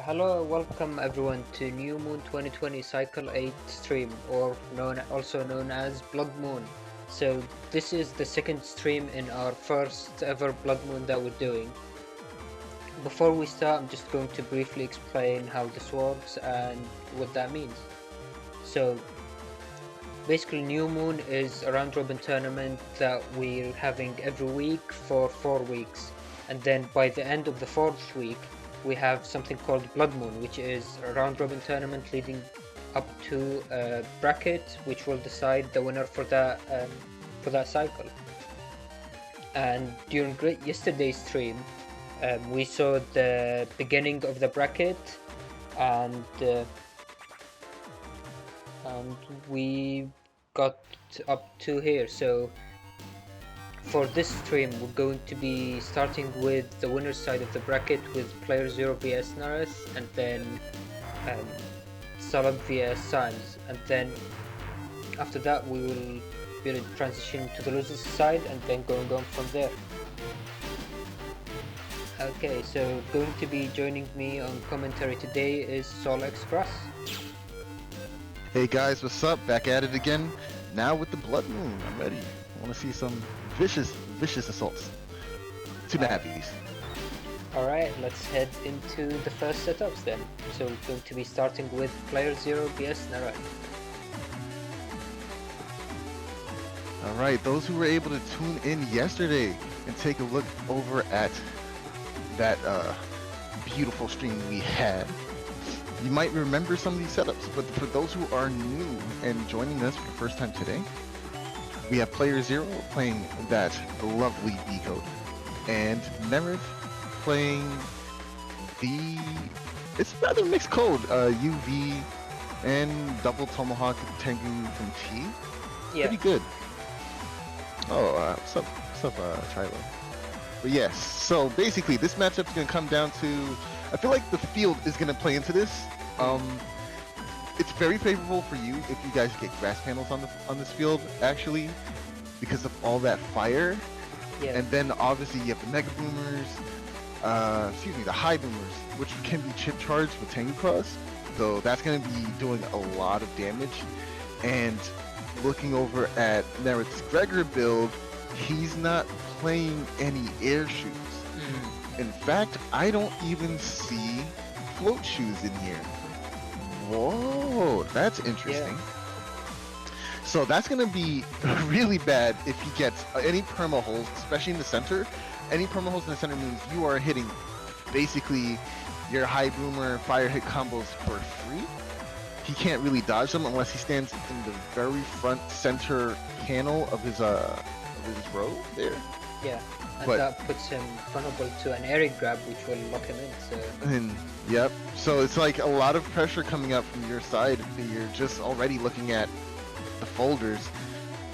Hello, welcome everyone to New Moon 2020 Cycle 8 stream, or also known as Blood Moon. So this is the second stream in our first ever Blood Moon that we're doing. Before we start, I'm just going to briefly explain how this works and what that means. So basically, New Moon is a round robin tournament that we're having every week for 4 weeks, and then by the end of the 4th week we have something called Blood Moon, which is a round robin tournament leading up to a bracket which will decide the winner for that cycle. And during yesterday's stream, we saw the beginning of the bracket, and we got up to here. So for this stream, we're going to be starting with the winner's side of the bracket with playerzero vs Neryth, and then Salad vs Symes, and then after that we will be transitioning to the loser's side and then going on from there. Okay, so going to be joining me on commentary today is SoulXCross. Hey guys, what's up? Back at it again. Now with the Blood Moon. I'm ready. I want to see some vicious assaults. Two nappies. Alright, let's head into the first setups then. So we're going to be starting with playerzero vs Neryth. Alright, those who were able to tune in yesterday and take a look over at that beautiful stream we had, you might remember some of these setups, but for those who are new and joining us for the first time today, we have playerzero playing that lovely B code, and Neryth playing the, it's rather mixed code, UV and double tomahawk Tengu from T. Yeah. Pretty good. Oh, what's up, Tyler? But yes, so basically this matchup is going to come down to, I feel like the field is going to play into this. It's very favorable for you if you guys get grass panels on this field, actually, because of all that fire. Yeah. And then obviously you have the mega boomers, the high boomers, which can be chip charged with Tengu Cross. So that's going to be doing a lot of damage. And looking over at Neryth's Gregor build, he's not playing any air shoes. In fact, I don't even see float shoes in here. Whoa, that's interesting. Yeah. So that's going to be really bad if he gets any perma holes, especially in the center. Any perma holes in the center means you are hitting basically your high boomer fire hit combos for free. He can't really dodge them unless he stands in the very front center panel of his row there. Yeah, and that puts him vulnerable to an airy grab, which will lock him in. So. Yep. So it's like a lot of pressure coming up from your side. You're just already looking at the folders.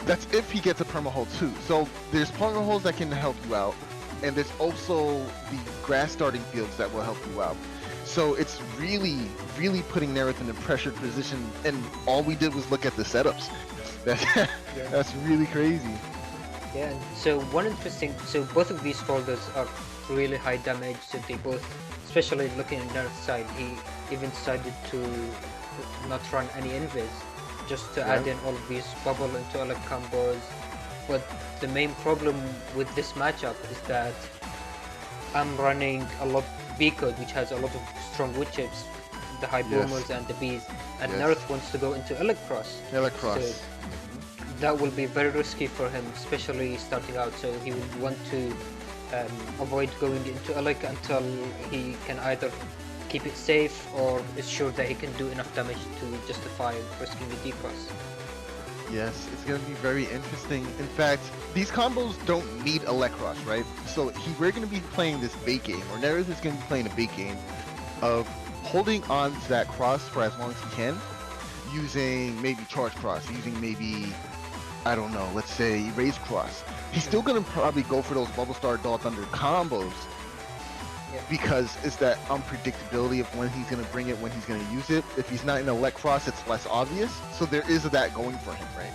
That's if he gets a perma hole too. So there's perma holes that can help you out, and there's also the grass starting fields that will help you out. So it's really putting Neryth in a pressured position, and all we did was look at the setups. That's really crazy. Yeah, so so both of these folders are really high damage, so they both, especially looking at Neryth's side, he even decided to not run any invis, just to add in all of these bubble into Elim combos. But the main problem with this matchup is that I'm running a lot B code, which has a lot of strong wood chips, the high boomers and the bees, and Neryth wants to go into Elecross. So that will be very risky for him, especially starting out, so he would want to avoid going into Elec until he can either keep it safe or is sure that he can do enough damage to justify risking the decross. Yes, it's going to be very interesting. In fact, these combos don't need Elecross, right? So we're going to be playing this bait game, or Neryth is going to be playing a bait game of holding on to that cross for as long as he can, using maybe charge cross, using maybe, I don't know, let's say raise cross. He's still going to probably go for those Bubble Star Daw Thunder combos because it's that unpredictability of when he's going to bring it, when he's going to use it. If he's not in a Elect Cross, it's less obvious. So there is that going for him, right?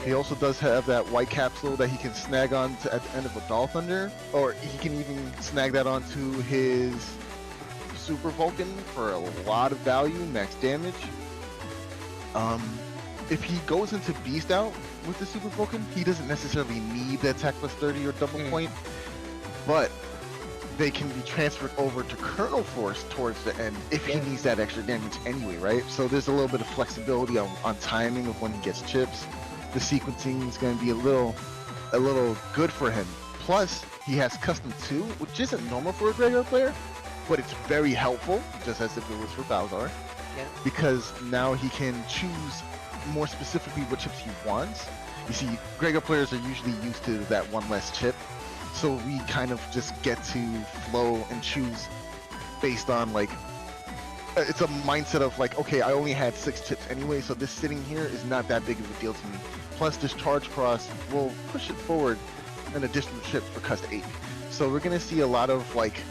He also does have that white capsule that he can snag on at the end of a Daw Thunder, or he can even snag that onto his Super Vulcan for a lot of value, max damage. If he goes into Beast Out with the Super Vulcan, he doesn't necessarily need the attack plus 30 or double point, but they can be transferred over to Colonel Force towards the end if he needs that extra damage anyway, right? So there's a little bit of flexibility on timing of when he gets chips. The sequencing is going to be a little good for him. Plus, he has Custom 2, which isn't normal for a regular player, but it's very helpful, just as if it was for Balzar, because now he can choose more specifically what chips he wants. You see, regular players are usually used to that one less chip, so we kind of just get to flow and choose based on like, it's a mindset of like, okay, I only had 6 chips anyway, so this sitting here is not that big of a deal to me. Plus, this Charge Cross will push it forward an additional chip for Cust 8. So we're gonna see a lot of like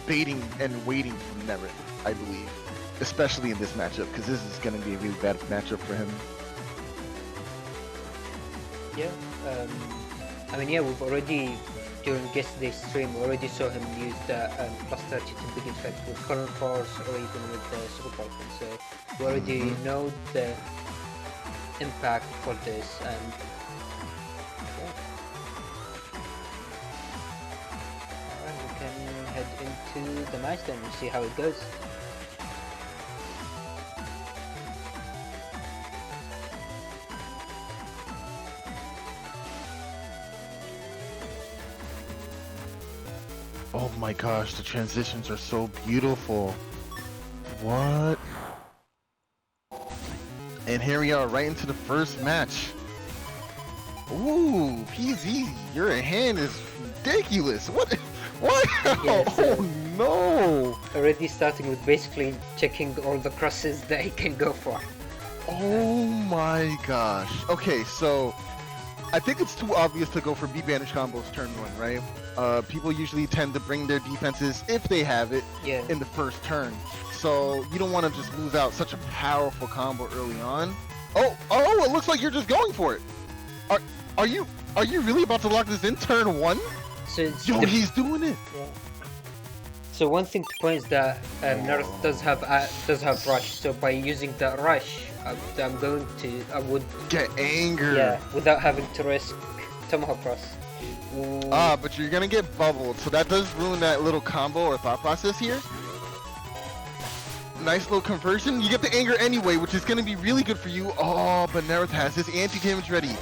baiting and waiting from Neryth, I believe, especially in this matchup, because this is gonna be a really bad matchup for him. Yeah, I mean, yeah, we've already, during yesterday stream, we already saw him use the plus 30 to big effect with Colonel Force or even with the Super Vulcan, so we already know the impact for this, and alright, we can head into the match then and see how it goes. Oh my gosh, the transitions are so beautiful. What? And here we are, right into the first match. Ooh, PZ, your hand is ridiculous. What? What? Yes, oh no! Already starting with basically checking all the crosses that he can go for. Oh my gosh. Okay, so I think it's too obvious to go for B-Banish combos turn 1, right? People usually tend to bring their defenses, if they have it, in the first turn. So you don't want to just lose out such a powerful combo early on. Oh, it looks like you're just going for it. Are you really about to lock this in turn 1? So he's doing it. Yeah. So one thing to point is that Neryth does have rush. So by using that rush, I would get anger. Yeah, without having to risk Tomahawk Cross. But you're gonna get bubbled, so that does ruin that little combo or thought process here. Nice little conversion. You get the anger anyway, which is gonna be really good for you. Oh, but Neryth has his anti-damage ready.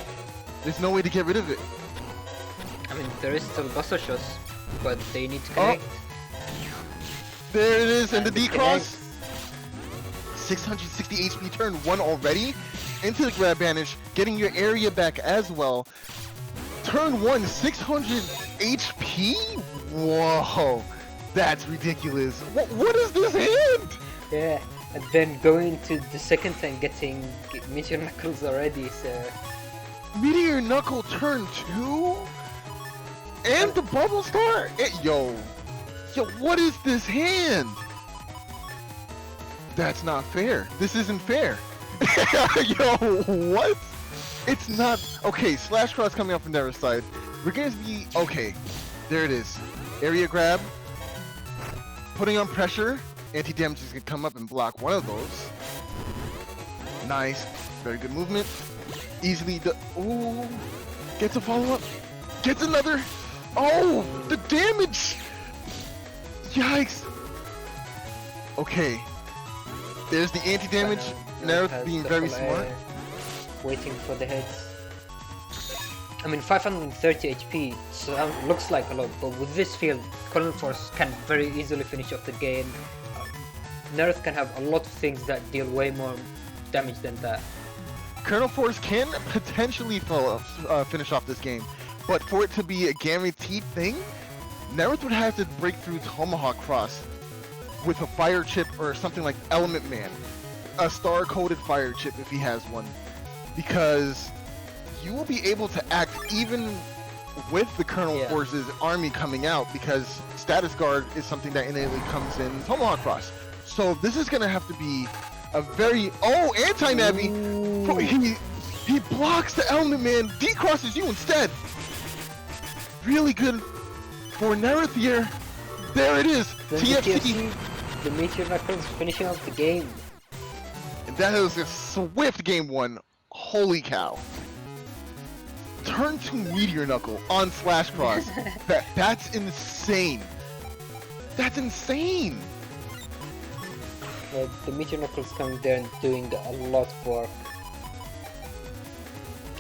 There's no way to get rid of it. I mean, there is still Buster shots, but they need to connect. There it is, and the D-Cross. 660 HP turn 1 already. Into the grab banish, getting your area back as well. Turn 1, 600 HP? Whoa, that's ridiculous. What is this hand? Yeah, and then going to the second time getting Meteor Knuckles already, so... Meteor Knuckle turn 2? And the Bubble Star? Yo, what is this hand? That's not fair. This isn't fair. Yo, what? It's not. Okay, Slash Cross coming up from their side. We're gonna be. Okay, there it is. Area grab. Putting on pressure. Anti-damage is gonna come up and block one of those. Nice. Very good movement. Easily. Ooh. Gets a follow up. Gets another. Oh, the damage. Yikes. Okay. There's the anti-damage. Neryth being very smart. Waiting for the hits. I mean, 530 HP looks like a lot, but with this field, Colonel Force can very easily finish off the game. Neryth can have a lot of things that deal way more damage than that. Colonel Force can potentially finish off this game, but for it to be a guaranteed thing, Neryth would have to break through Tomahawk Cross with a fire chip or something like Element Man. A star-coded fire chip if he has one. Because you will be able to act even with the Colonel Force's army coming out, because Status Guard is something that innately comes in Tomahawk Cross. So this is going to have to be a very... Oh, anti-Navi! He blocks the Element Man, decrosses you instead! Really good for Neryth here. There it is! TFC! the Meteor Knuckles finishing off the game. And that was a swift game one. Holy cow. Turn to Meteor Knuckle on SoulXCross. That's insane. That's insane. The Meteor Knuckles coming there and doing a lot of work.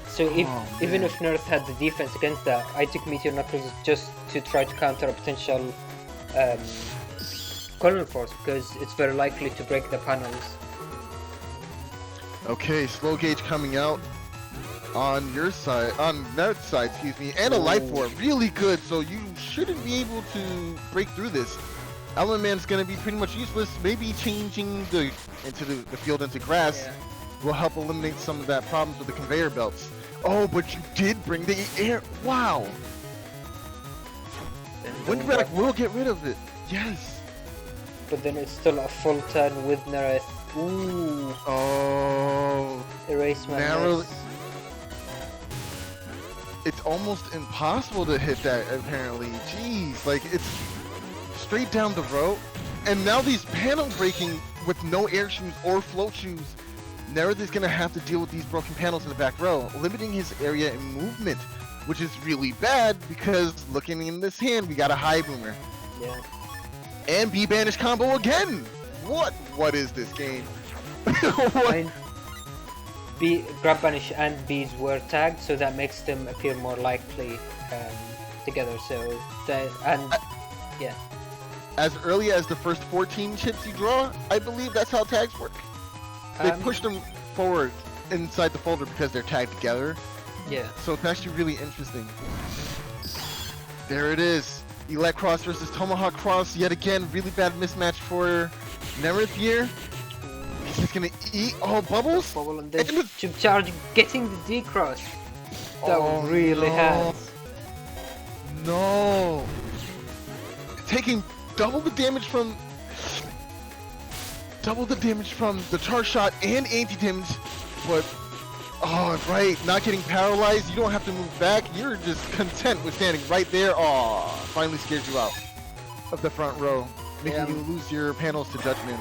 So even if Neryth had the defense against that, I took Meteor Knuckles just to try to counter a potential Colonel Force, because it's very likely to break the panels. Okay, slow gauge coming out on your side, on Neryth's side, excuse me, and a life orb, really good. So you shouldn't be able to break through this. Element Man's gonna be pretty much useless. Maybe changing the field into grass will help eliminate some of that problems with the conveyor belts. Oh, but you did bring the air. Wow. Windbreak will get rid of it. Yes. But then it's still a full turn with Neryth. Ooh. Oh. Erase my narrow. miss. It's almost impossible to hit that, apparently. Jeez, like it's straight down the road. And now these panel breaking with no air shoes or float shoes. Neryth is gonna have to deal with these broken panels in the back row, limiting his area and movement, which is really bad because looking in this hand, we got a high boomer. Yeah. And B banish combo again. What is this game? What? Grab banish and bees were tagged, so that makes them appear more likely together. So that yeah. As early as the first 14 chips you draw, I believe that's how tags work. They push them forward inside the folder because they're tagged together. Yeah. So it's actually really interesting. There it is. Elect Cross versus Tomahawk Cross. Yet again, really bad mismatch for Neryth here. He's just gonna eat all bubbles. Bubble and then chip charge, getting the D cross. That really hurts. No. Taking double the damage from the charge shot and anti-damage, but right, not getting paralyzed. You don't have to move back. You're just content with standing right there. Finally scared you out of the front row, making you lose your panels to Judgment.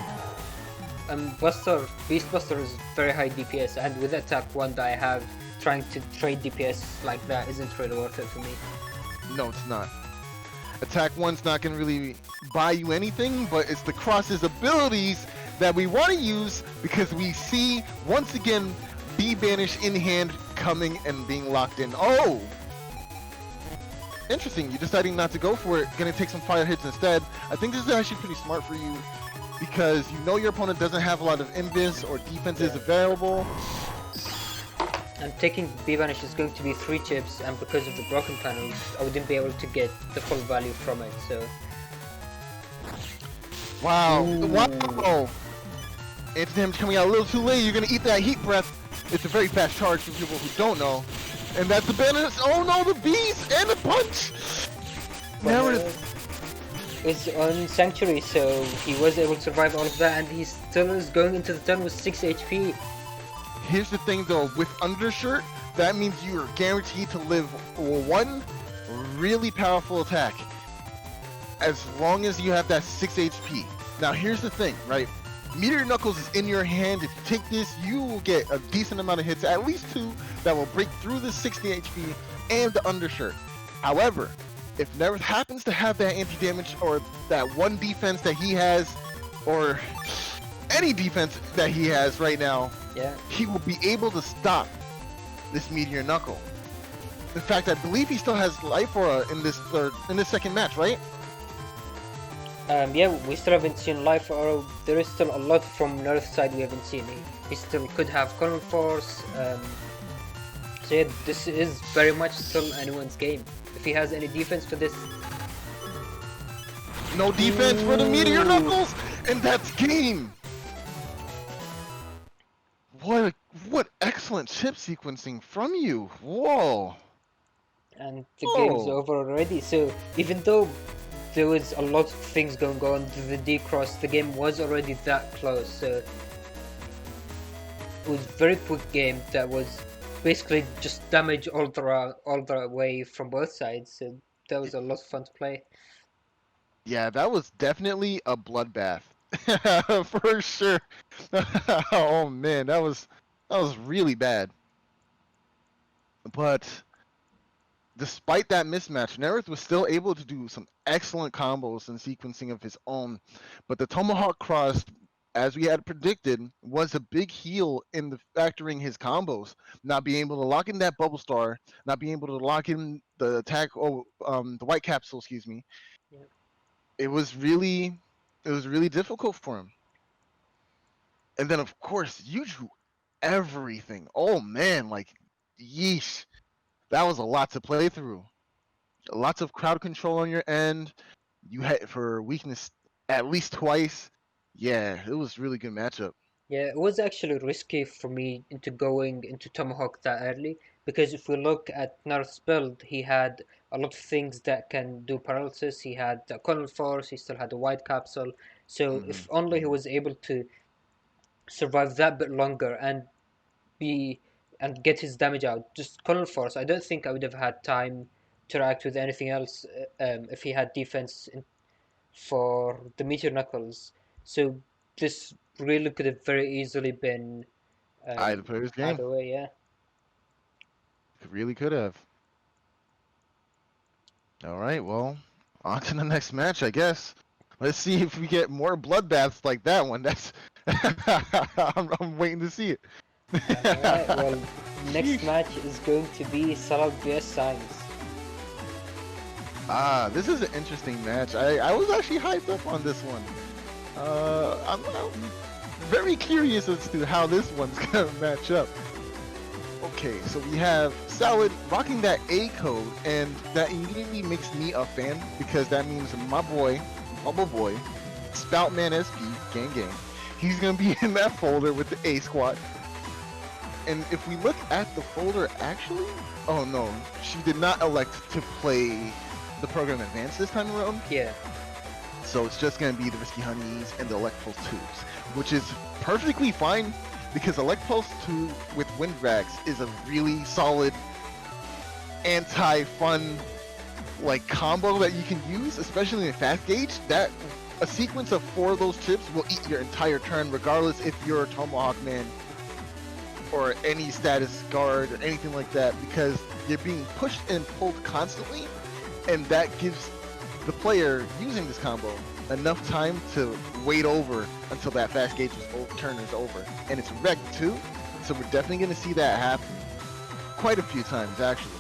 Beast Buster is very high DPS, and with attack 1 that I have, trying to trade DPS like that isn't really worth it for me. No, it's not. Attack 1's not going to really buy you anything, but it's the Cross's abilities that we want to use because we see, once again, B Banish in hand coming and being locked in. Oh! Interesting, you're deciding not to go for it, going to take some fire hits instead. I think this is actually pretty smart for you because you know your opponent doesn't have a lot of invis or defenses available. And taking B Banish is going to be 3 chips, and because of the broken panels, I wouldn't be able to get the full value from it, so... Wow! Wow! Anti-damage coming out a little too late, you're gonna eat that heat breath. It's a very fast charge for people who don't know. And that's the balance. Oh no, the bees and the punch! It's on Sanctuary, so he was able to survive all of that, and he still is going into the turn with 6 HP. Here's the thing though, with Undershirt, that means you are guaranteed to live 1 really powerful attack. As long as you have that 6 HP. Now here's the thing, right? Meteor Knuckles is in your hand. If you take this, you will get a decent amount of hits, at least 2, that will break through the 60 HP and the Undershirt. However, if Neryth happens to have that anti-damage or that 1 defense that he has, or any defense that he has right now, he will be able to stop this Meteor Knuckle. In fact, I believe he still has Life Aura in this second match, right? Yeah, we still haven't seen Life Aura. There is still a lot from Neryth's side we haven't seen. He still could have Colonel Force. So yeah, this is very much still anyone's game. If he has any defense for this... No defense for the Meteor Knuckles! And that's game! What excellent chip sequencing from you! Whoa! And the game's over already, so even though there was a lot of things going on to the D-Cross, the game was already that close, so it was a very quick game that was basically just damage all the way from both sides, so that was a lot of fun to play. Yeah, that was definitely a bloodbath. For sure. Oh man, that was really bad. But despite that mismatch, Neryth was still able to do some excellent combos and sequencing of his own. But the Tomahawk Cross, as we had predicted, was a big heal in the factoring his combos. Not being able to lock in that bubble star, not being able to lock in the attack. Oh, the white capsule. Excuse me. Yeah. It was really difficult for him. And then of course you drew everything. Oh man, like yeesh. That was a lot to play through. Lots of crowd control on your end. You had for weakness at least twice. Yeah, it was really good matchup. Yeah, it was actually risky for me into going into Tomahawk that early because if we look at Neryth's build, he had a lot of things that can do paralysis. He had the Colonel Force, he still had the White Capsule. So Hmm. if only he was able to survive that bit longer be and get his damage out, just Colonel Force, I don't think I would have had time to react with anything else if he had defense for the Meteor Knuckles. So this really could have very easily been Either player's game. either way, yeah. Really could have. All right, well, on to the next match, I guess. Let's see if we get more bloodbaths like that one. That's I'm waiting to see it. Alright, well, next Sheesh. match is going to be Salah vs Symes. This is an interesting match. I was actually hyped up on this one. I'm very curious as to how this one's gonna match up. Okay, so we have Salad rocking that A code, and that immediately makes me a fan because that means my boy, Bubble Boy, Spoutman SP, gang gang, he's gonna be in that folder with the A squad. And if we look at the folder, actually, oh no, she did not elect to play the program advanced this time around. Yeah, So it's just gonna be the Risky Honeys and the Elect Pulse 2s, which is perfectly fine because Elect Pulse 2 with Wind Rags is a really solid anti-fun like combo that you can use, especially in fast gauge. That a sequence of 4 of those chips will eat your entire turn, regardless if you're a Tomahawk man or any status guard or anything like that, because you're being pushed and pulled constantly, and that gives the player using this combo enough time to wait over until that fast gauge turn is over. And it's wrecked too, so we're definitely going to see that happen quite a few times actually.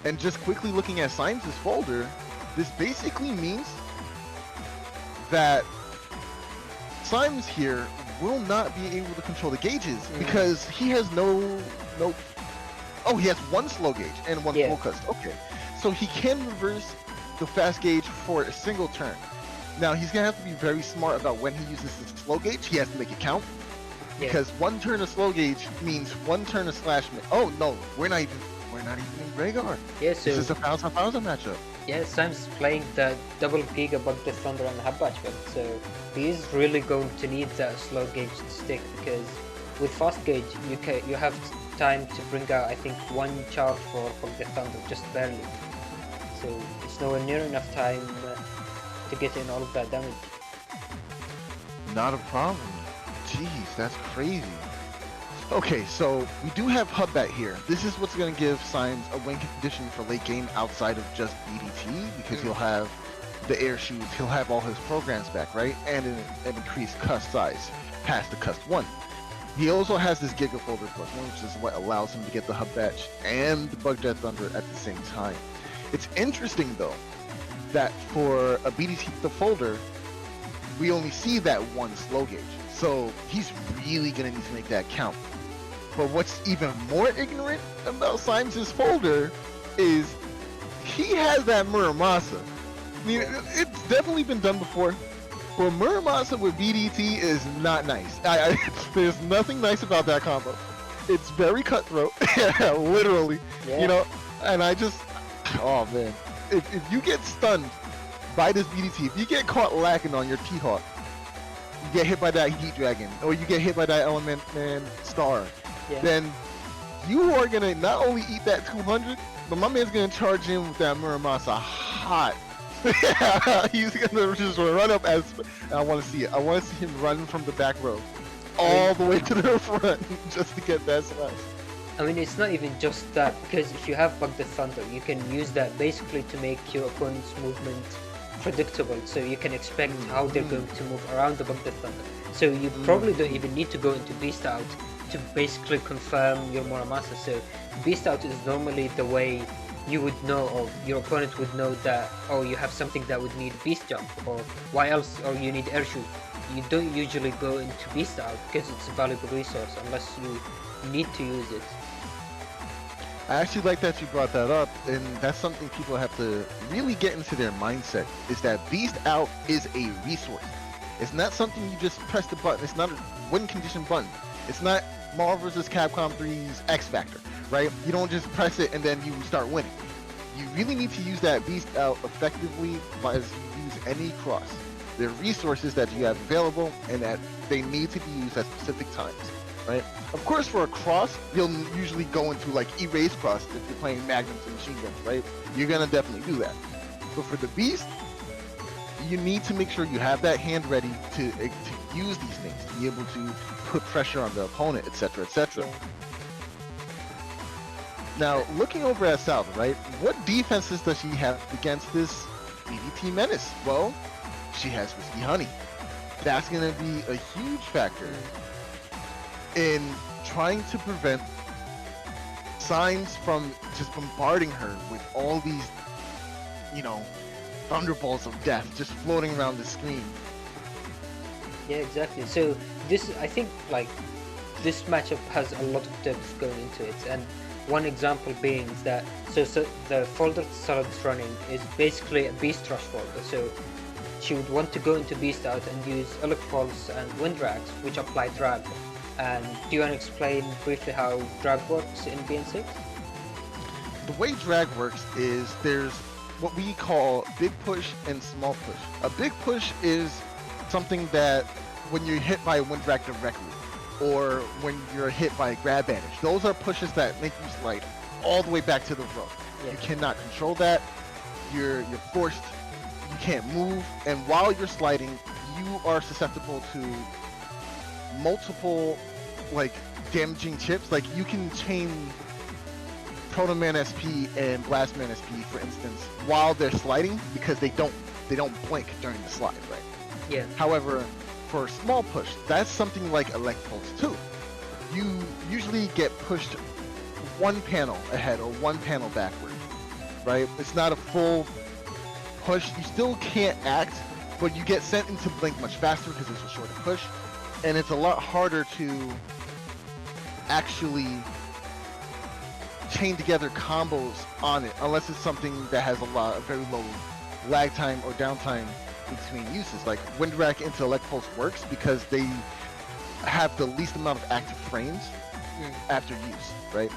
And just quickly looking at Symes' folder, this basically means that Symes here will not be able to control the gauges because he has no oh, he has 1 slow gauge and 1 Yeah. focus. Okay, so he can reverse the fast gauge for a single turn. Now he's gonna have to be very smart about when he uses his slow gauge. He has to make it count yeah. because 1 turn of slow gauge means 1 turn of slash. Oh no, we're not even in Rhaegar. Yeah, This is so a 1,000 matchup. yeah, Sam's playing the double Giga Bug the Thunder and Habbatch build, so he's really going to need that slow gauge to stick because with fast gauge you have time to bring out I think 1 charge for Bug the Thunder just barely. So it's nowhere near enough time to get in all of that damage. Not a problem. Jeez, that's crazy. Okay, so we do have Hubbat here. This is what's going to give Symes a win condition for late game outside of just BDT, because he'll have the air shoots, he'll have all his programs back, right? And an increased cust size past the cust 1. He also has this Giga Folder plus 1, which is what allows him to get the Hubbat and the Bug Death Thunder at the same time. It's interesting though that for a BDT the folder, we only see that 1 slow gauge. So he's really gonna need to make that count. But what's even more ignorant about Symes' folder is he has that Muramasa. I mean, it's definitely been done before, but Muramasa with BDT is not nice. There's nothing nice about that combo. It's very cutthroat, literally. Yeah. You know, and oh man, if you get stunned by this BDT, if you get caught lacking on your T-Hawk, you get hit by that Heat Dragon, or you get hit by that Element Man Star, then you are gonna not only eat that 200, but my man's gonna charge in with that Muramasa hot. Yeah, he's gonna just run up as. I want to see it. I want to see him run from the back row all the way to the front just to get that slash. I mean, it's not even just that, because if you have Bug the Thunder, you can use that basically to make your opponent's movement predictable, so you can expect how they're going to move around the Bug the Thunder. So you probably don't even need to go into Beast Out to basically confirm your Muramasa. So Beast Out is normally the way you would know, or your opponent would know that, oh, you have something that would need Beast Jump, or why else, or you need Air Shoot. You don't usually go into Beast Out because it's a valuable resource unless you need to use it. I actually like that you brought that up, and that's something people have to really get into their mindset, is that Beast Out is a resource. It's not something you just press the button. It's not a win condition button. It's not Marvel vs. Capcom 3's X Factor, right? You don't just press it and then you start winning. You really need to use that Beast Out effectively as you use any cross. There are resources that you have available and that they need to be used at specific times, right? Of course, for a cross, you'll usually go into like erase cross if you're playing magnums and machine guns, right? You're gonna definitely do that. But for the Beast, you need to make sure you have that hand ready to use these things, to be able to put pressure on the opponent, etc., etc. Now, looking over at Salva, right? What defenses does she have against this BDT menace? Well, she has Whiskey Honey. That's going to be a huge factor in trying to prevent Symes from just bombarding her with all these, you know, thunderbolts of death just floating around the screen. Yeah, exactly. So this, I think, like, this matchup has a lot of depth going into it, and one example being is that so the folder Salad's running is basically a Beast Rush folder. So she would want to go into Beast Out and use Electric Pulse and Wind Drags, which apply drag. And do you want to explain briefly how drag works in BN6? The way drag works is there's what we call big push and small push. A big push is something that when you're hit by a wind drag directly, or when you're hit by a grab bandage, those are pushes that make you slide all the way back to the row. Yeah. You cannot control that. You're forced. You can't move, and while you're sliding, you are susceptible to multiple like damaging chips. Like you can chain Proto Man SP and Blast Man SP, for instance, while they're sliding, because they don't blink during the slide, right? Yeah. However, for small push, that's something like Elect Pulse 2. You usually get pushed one panel ahead or one panel backward, right? It's not a full push. You still can't act, but you get sent into blink much faster because it's a shorter push, and it's a lot harder to actually chain together combos on it, unless it's something that has a very low lag time or downtime between uses. Like Wind Rack into Elect Pulse works because they have the least amount of active frames after use, right?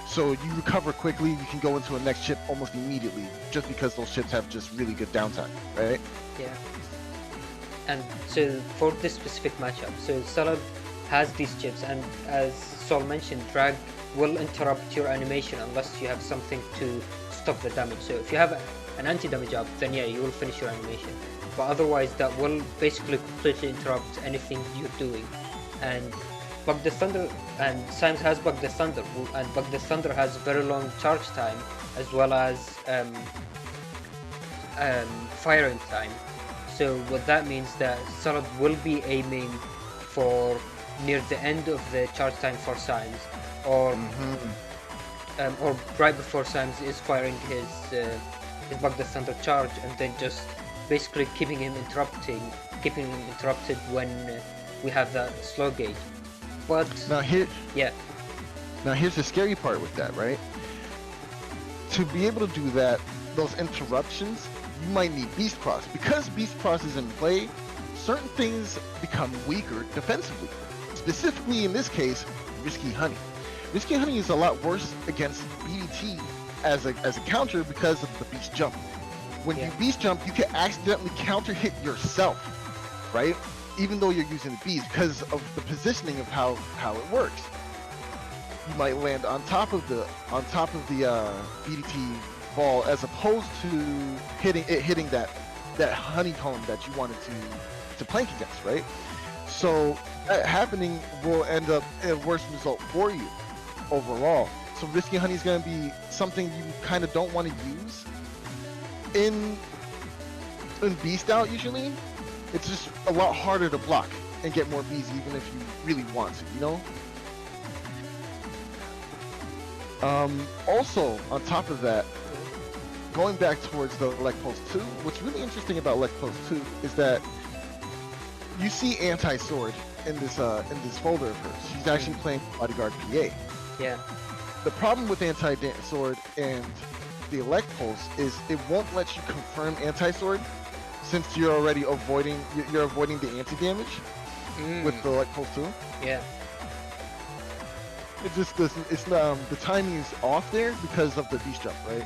So you recover quickly, you can go into a next chip almost immediately, just because those chips have just really good downtime, right? Yeah. And so for this specific matchup, so Salad has these chips, and as Sol mentioned, drag will interrupt your animation unless you have something to stop the damage. So if you have an anti-damage up, then yeah, you will finish your animation. But otherwise, that will basically completely interrupt anything you're doing. And Bug the Thunder, and Symes has Bug the Thunder, and Bug the Thunder has very long charge time as well as firing time. So what that means that Salad will be aiming for near the end of the charge time for Symes, or right before Symes is firing his Bug the Thunder charge, and then just basically keeping him interrupted when we have that slow gauge. But now here's the scary part with that, right? To be able to do that, those interruptions, you might need Beast Cross. Because Beast Cross is in play, certain things become weaker defensively. Specifically in this case, Risky Honey. Risky Honey is a lot worse against BDT as a counter because of the Beast Jump. When you Beast Jump, you can accidentally counter hit yourself, right? Even though you're using the Beast, because of the positioning of how it works. You might land on top of the BDT ball as opposed to hitting that honeycomb that you wanted to plank against, right? So that happening will end up a worse result for you overall. So risky honey is going to be something you kind of don't want to use in beast out usually. It's just a lot harder to block and get more bees even if you really want to, you know? Also, on top of that, going back towards the Elect Pulse 2, what's really interesting about Elect Pulse 2 is that you see anti-sword in this folder of hers. She's actually playing Bodyguard PA. Yeah. The problem with anti-sword and the Elect Pulse is it won't let you confirm anti-sword since you're already avoiding the anti-damage with the Elect Pulse 2. Yeah. It just doesn't. It's the timing is off there because of the beast jump, right?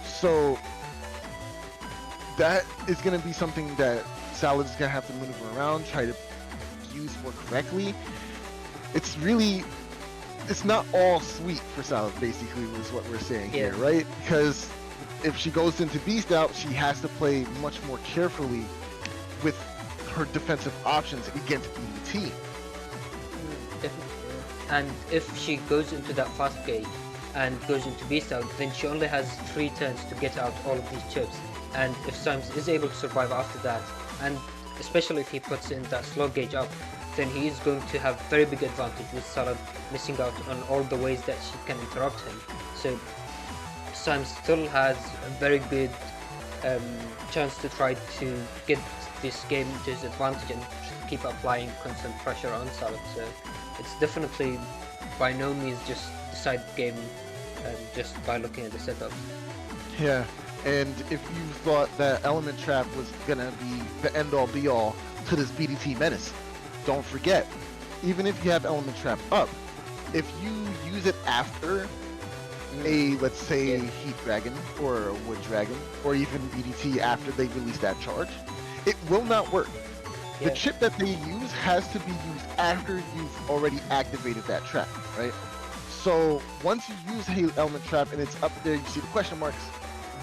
So that is going to be something that Salad is going to have to maneuver around, try to use more correctly. It's not all sweet for Salad, basically, is what we're saying here, right? Because if she goes into beast out, she has to play much more carefully with her defensive options against BDT. Definitely. And if she goes into that fast gate and goes into beast out, then she only has 3 turns to get out all of these chips. And if Symes is able to survive after that, and especially if he puts in that slow gauge up, then he is going to have very big advantage with Salad missing out on all the ways that she can interrupt him. So Symes still has a very good chance to try to get this game to his advantage and keep applying constant pressure on Salad. So it's definitely by no means just decide the game just by looking at the setup. Yeah, and if you thought that Element Trap was gonna be the end-all be-all to this BDT menace, don't forget, even if you have Element Trap up, if you use it after a, let's say, Heat Dragon or a Wood Dragon, or even BDT after they release that charge, it will not work. The chip that they use has to be used after you've already activated that trap, right? So once you use a Element Trap and it's up there, you see the question marks,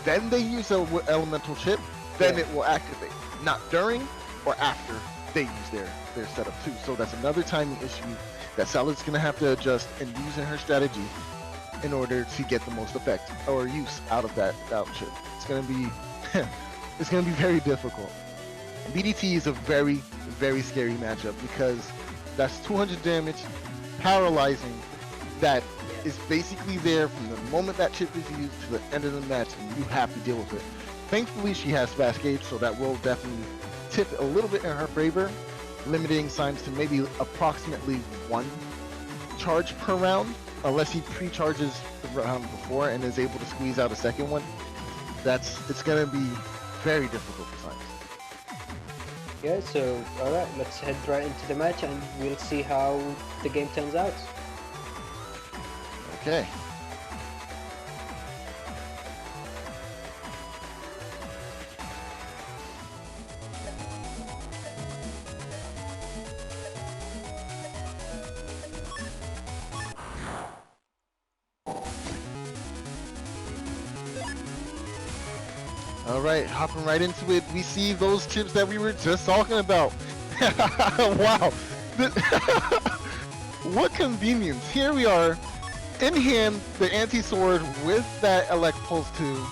then they use a elemental chip, then it will activate. Not during or after they use their setup too. So that's another timing issue that Salad's gonna have to adjust and use in her strategy in order to get the most effect or use out of that chip. It's gonna be it's gonna be very difficult. BDT is a very, very scary matchup because that's 200 damage, paralyzing, that is basically there from the moment that chip is used to the end of the match, and you have to deal with it. Thankfully, she has fast gauge, so that will definitely tip a little bit in her favor, limiting Symes to maybe approximately 1 charge per round, unless he pre-charges the round before and is able to squeeze out a second one. It's gonna be very difficult for Symes. Yeah, so alright, let's head right into the match and we'll see how the game turns out. Okay. Alright, hopping right into it, we see those chips that we were just talking about. Wow. What convenience. Here we are, in hand, the anti-sword with that Elect Pulse 2.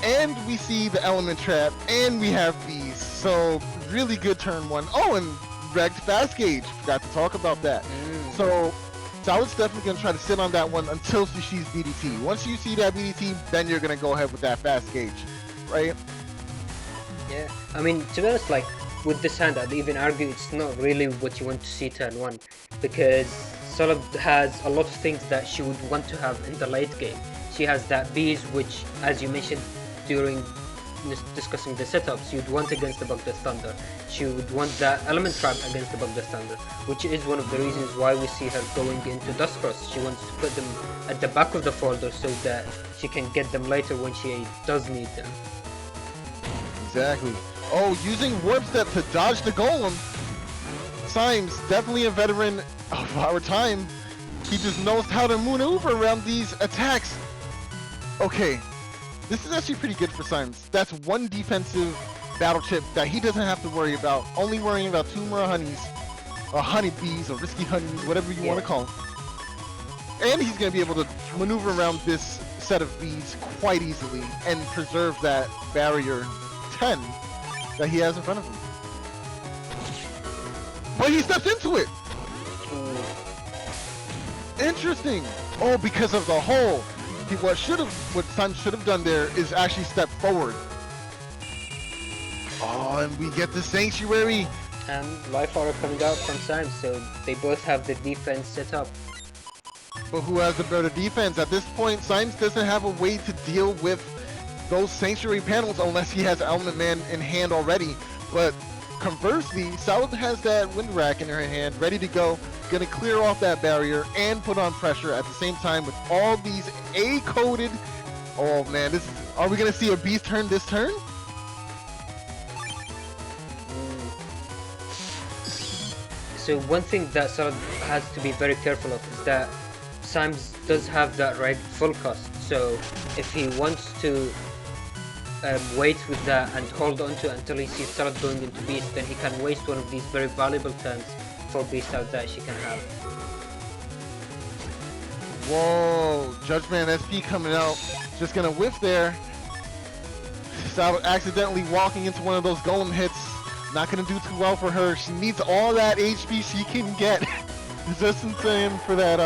And we see the Element Trap, and we have these. So, really good turn 1. Oh, and wrecked fast gauge. Forgot to talk about that. So, Salad's definitely going to try to sit on that one until she sees BDT. Once you see that BDT, then you're going to go ahead with that fast gauge, right? Yeah, I mean, to be honest, like, with this hand, I'd even argue it's not really what you want to see turn 1. Because Salad has a lot of things that she would want to have in the late game. She has that bees, which, as you mentioned during discussing the setups, you'd want against the Bugdeath Thunder. She would want that Element Trap against the Bugdeath Thunder, which is one of the reasons why we see her going into Dustcross. She wants to put them at the back of the folder so that she can get them later when she does need them. Exactly. Oh, using Warp Step to dodge the Golem. Symes, definitely a veteran of our time. He just knows how to maneuver around these attacks. Okay, This is actually pretty good for Symes. That's one defensive battle chip that he doesn't have to worry about. Only worrying about 2 more honeys, or honeybees, or risky honeys, whatever you want to call them. And he's going to be able to maneuver around this set of bees quite easily and preserve that barrier 10 that he has in front of him. But he steps into it! Interesting! Oh, because of the hole. What Symes should have done there is actually step forward. Oh, and we get the Sanctuary. And Life Aura coming out from Symes, so they both have the defense set up. But who has the better defense? At this point, Symes doesn't have a way to deal with those Sanctuary panels unless he has Element Man in hand already. But conversely, Salad has that Wind Rack in her hand, ready to go, gonna clear off that barrier and put on pressure at the same time with all these A-coded. Oh man, are we gonna see a beast turn this turn? So one thing that Salad has to be very careful of is that Symes does have that right full cost. So if he wants to wait with that and hold on to it until he sees Salad going into Beast, then he can waste one of these very valuable turns for Beast out that she can have. Whoa, Judgment SP coming out, just gonna whiff there. Salad accidentally walking into one of those golem hits. Not gonna do too well for her. She needs all that HP she can get. just in time for that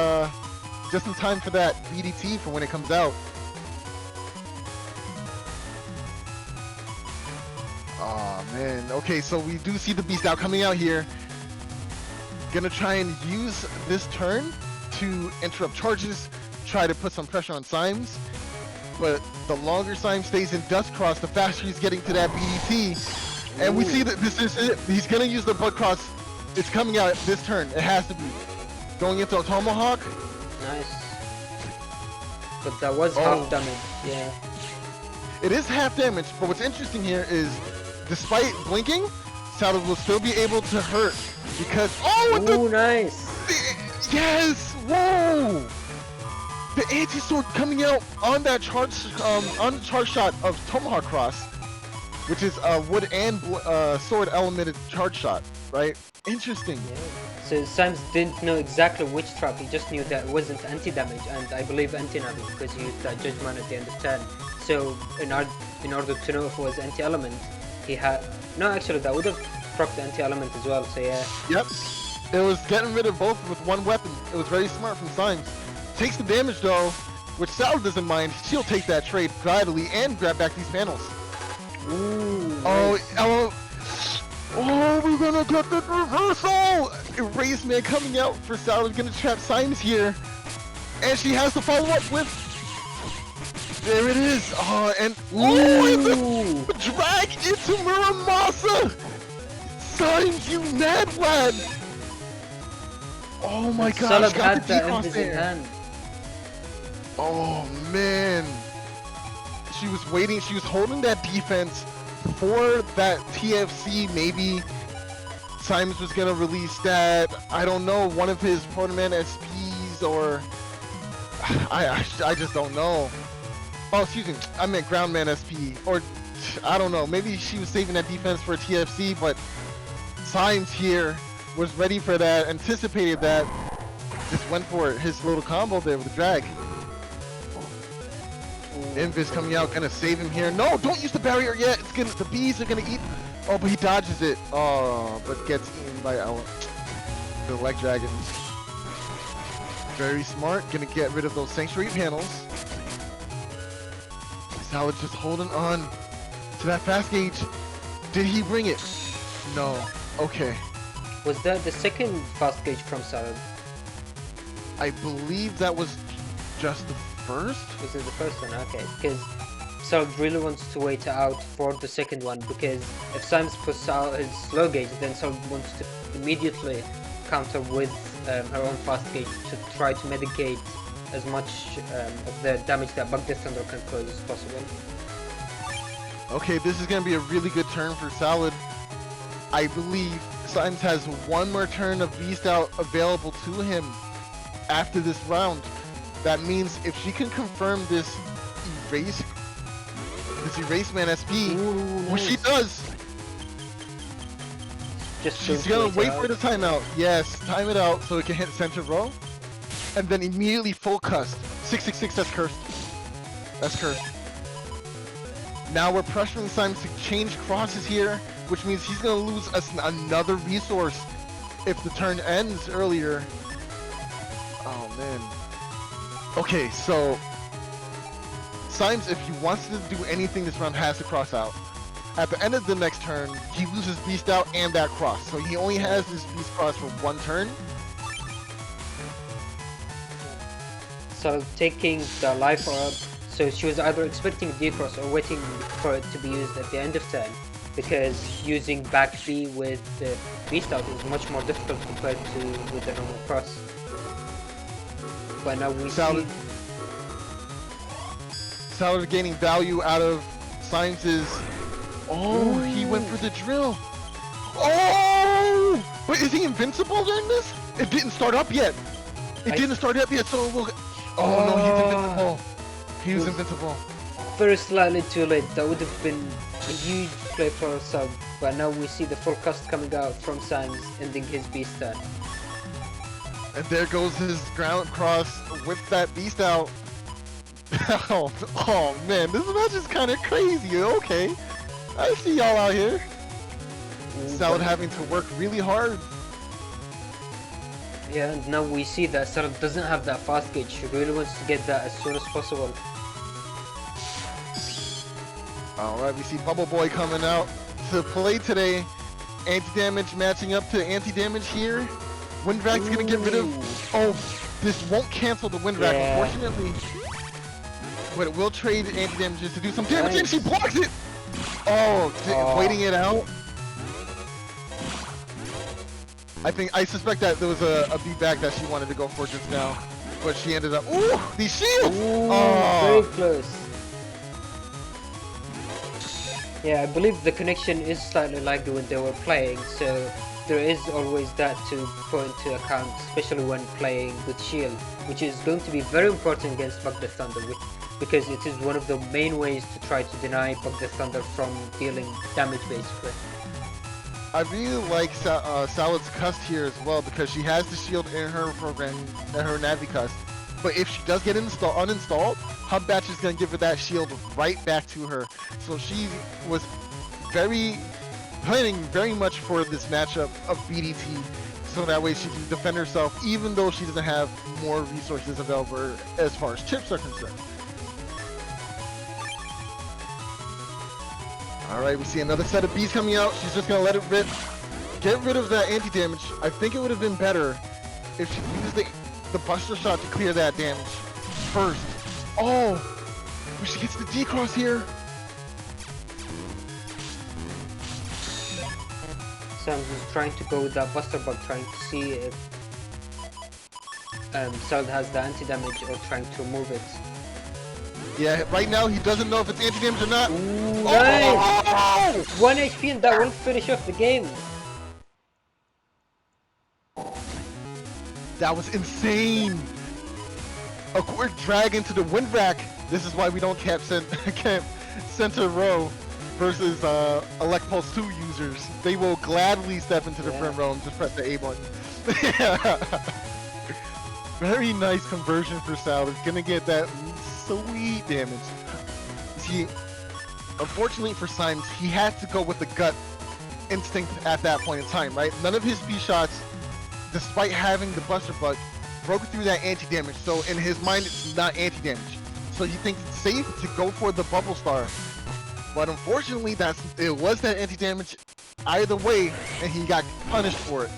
BDT for when it comes out. Oh man. Okay, so we do see the beast out coming out here. Gonna try and use this turn to interrupt charges, try to put some pressure on Symes. But the longer Symes stays in Dust Cross, the faster he's getting to that BDT. And we see that this is it. He's gonna use the Blood Cross. It's coming out this turn. It has to be. Going into a Tomahawk. Nice. But that was half damage. Yeah. It is half damage, but what's interesting here is, despite blinking, Salad will still be able to hurt because nice. Yes! Whoa! The anti-sword coming out on that charge shot of Tomahawk Cross, which is a wood and sword elemented charge shot, right? Interesting. Yeah. So Symes didn't know exactly which trap, he just knew that it wasn't anti-damage and I believe anti-navi because he used that judgment at the end of turn. So in order to know if it was anti-element, he had... No, actually that would have proc the anti-element as well, so yeah. Yep. It was getting rid of both with one weapon. It was very smart from Symes. Takes the damage though, which Salad doesn't mind. She'll take that trade gladly and grab back these panels. Ooh, oh, nice. Oh, we're gonna get the reversal! Erase Man coming out for Salad, gonna trap Symes here. And she has to follow up with... There it is! Oh, and... It's a drag into Muramasa! Symes, you mad lad! Oh my gosh, Salad got had the that decross in there. hand. Oh man. She was waiting, she was holding that defense for that TFC. Maybe Symes was gonna release that, I don't know, one of his Protoman SPs or... I just don't know. Oh, excuse me, I meant Groundman SP, or I don't know, maybe she was saving that defense for a TFC, but Symes here was ready for that, anticipated that, just went for it. His little combo there with the drag. Invis coming out, gonna save him here. No, don't use the barrier yet. It's gonna, the bees are gonna eat. Oh, but he dodges it. Oh, but gets eaten by the leg dragons. Very smart. Gonna get rid of those sanctuary panels. Salad just holding on to that fast gauge. Did he bring it? No. Okay. Was that the second fast gauge from Salad? I believe that was just the first? Was it the first one? Okay, because Salad really wants to wait out for the second one, because if Symes puts out his slow gauge, then Salad wants to immediately counter with her own fast gauge to try to mitigate as much of the damage that Bug Death Thunder can cause as possible. Okay, this is going to be a really good turn for Salad. I believe Symes has one more turn of Beast Out available to him after this round. That means if she can confirm this erase this Erase Man SP, Ooh, which she nice. does. Just She's don't gonna wait for it the timeout. Yes, time it out so it can hit center row. And then immediately full cust. 666, that's cursed. That's cursed. Now we're pressuring Symes to change crosses here, which means he's gonna lose us another resource if the turn ends earlier. Oh man. Okay, so Symes, if he wants to do anything this round, has to cross out. At the end of the next turn, he loses Beast Out and that cross. So he only has this Beast Cross for one turn. So taking the life orb, so she was either expecting D-Cross or waiting for it to be used at the end of turn, because using back B with the Beast Out is much more difficult compared to with the normal cross. But now we see... Salad gaining value out of Symes's... Oh, he went for the drill. Oh! Wait, is he invincible during this? It didn't start up yet. It didn't start up yet, so we'll... Oh no, he's invincible. He was invincible. Very slightly too late. That would have been a huge play for a sub. But now we see the full cast coming out from Symes, ending his beast turn. And there goes his ground cross with that beast out. Oh man, this match is kind of crazy. Okay, I see y'all out here. Salad having to work really hard. Yeah, and now we see that Salad doesn't have that fast gauge. She really wants to get that as soon as possible. Alright, we see Bubble Boy coming out to play today. Anti-damage matching up to anti-damage here. Wind Rack's gonna get rid of... Oh, this won't cancel the Wind Rack, unfortunately. But it will trade anti-damages to do some damage, and she blocks it! Oh, waiting it out. I suspect that there was a beat back that she wanted to go for just now. But she ended up... Ooh, these shields! Very close. Yeah, I believe the connection is slightly laggy when they were playing, so there is always that to put into account, especially when playing with shield, which is going to be very important against Bug the Thunder, because it is one of the main ways to try to deny Bug the Thunder from dealing damage basically. I really like Salad's cust here as well, because she has the shield in her program, in her Navi cust. But if she does get uninstalled, Hub Batch is going to give her that shield right back to her. So she was planning very much for this matchup of BDT, so that way she can defend herself, even though she doesn't have more resources available as far as chips are concerned. Alright, we see another set of bees coming out. She's just going to let it rip. Get rid of that anti-damage. I think it would have been better if she used the Buster Shot to clear that damage first. Oh! She gets the D-Cross here. Symes is trying to go with that Buster Bug, trying to see if Salad has the anti-damage or trying to remove it. Yeah, right now he doesn't know if it's anti-damage or not. Ooh, nice! 1 HP and that will finish off the game. That was insane. A quick drag into the Wind Rack. This is why we don't camp center row versus Elect Pulse 2 users. They will gladly step into the front row and just press the A button. Very nice conversion for Salad. Gonna get that sweet damage. See, unfortunately for Symes, he had to go with the gut instinct at that point in time, right? None of his B shots, despite having the Buster Bug, broke through that anti-damage. So in his mind, it's not anti-damage. So he thinks it's safe to go for the Bubble Star. But unfortunately, it was that anti-damage either way, and he got punished for it.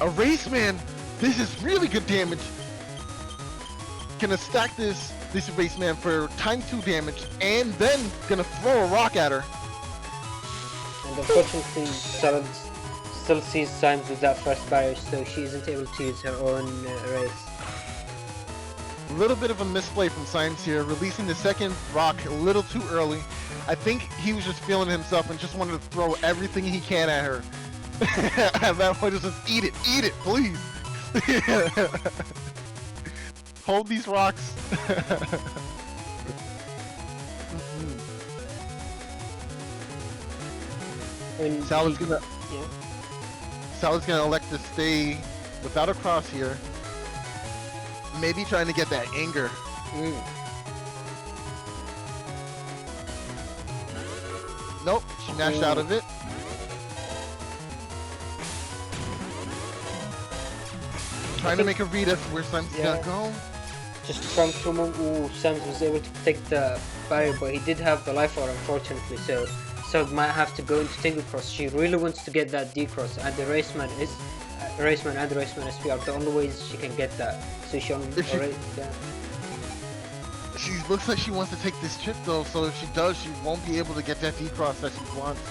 Erase Man, this is really good damage. Gonna stack this Erase Man for ×2 damage, and then gonna throw a rock at her. And unfortunately, Salad still sees Symes with that first barrier, so she isn't able to use her own race. A little bit of a misplay from Symes here, releasing the second rock a little too early. I think he was just feeling himself and just wanted to throw everything he can at her. At that point, just eat it, please. Hold these rocks. And Sal's gonna yeah. Sal's gonna elect to stay without a cross here. Maybe trying to get that anger. Mm. Nope, she mashed out of it. Trying to make a read of where Symes is gonna go. Just from ooh, Symes was able to take the barrier, but he did have the life orb, unfortunately, so might have to go into Tingle Cross. She really wants to get that D cross, and the Raceman is Raceman and the Raceman SP are the only ways she can get that. So she already She looks like she wants to take this chip though, so if she does, she won't be able to get that D cross that she wants.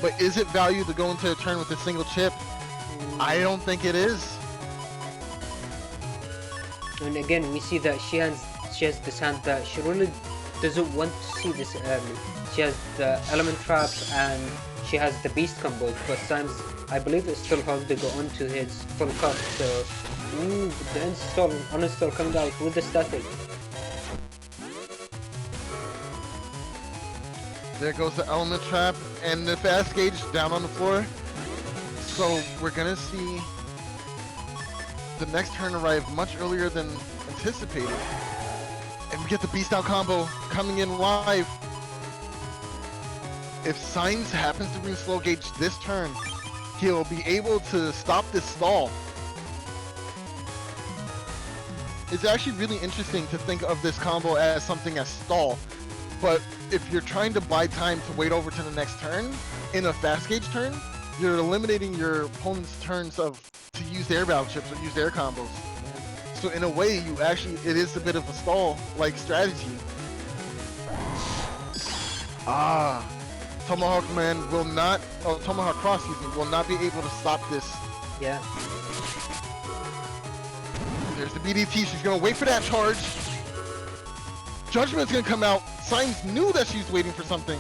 But is it value to go into a turn with a single chip? I don't think it is. And again, we see that she has this hand that she really doesn't want to see this early. She has the element trap and she has the beast combos, but Symes, I believe, is still holding on to his full cost. So, the uninstall coming out with the static. There goes the element trap and the fast gauge down on the floor. So we're gonna see the next turn arrive much earlier than anticipated. And we get the beast out combo coming in live. If Symes happens to bring slow gauge this turn, he'll be able to stop this stall. It's actually really interesting to think of this combo as something as stall. But if you're trying to buy time to wait over to the next turn, in a fast gauge turn, you're eliminating your opponent's turns to use their battle chips or use their combos. So in a way, it is a bit of a stall-like strategy. Tomahawk Man will not, Tomahawk Cross, will not be able to stop this. Yeah. There's the BDT, she's gonna wait for that charge. Judgment's gonna come out. Symes knew that she's waiting for something.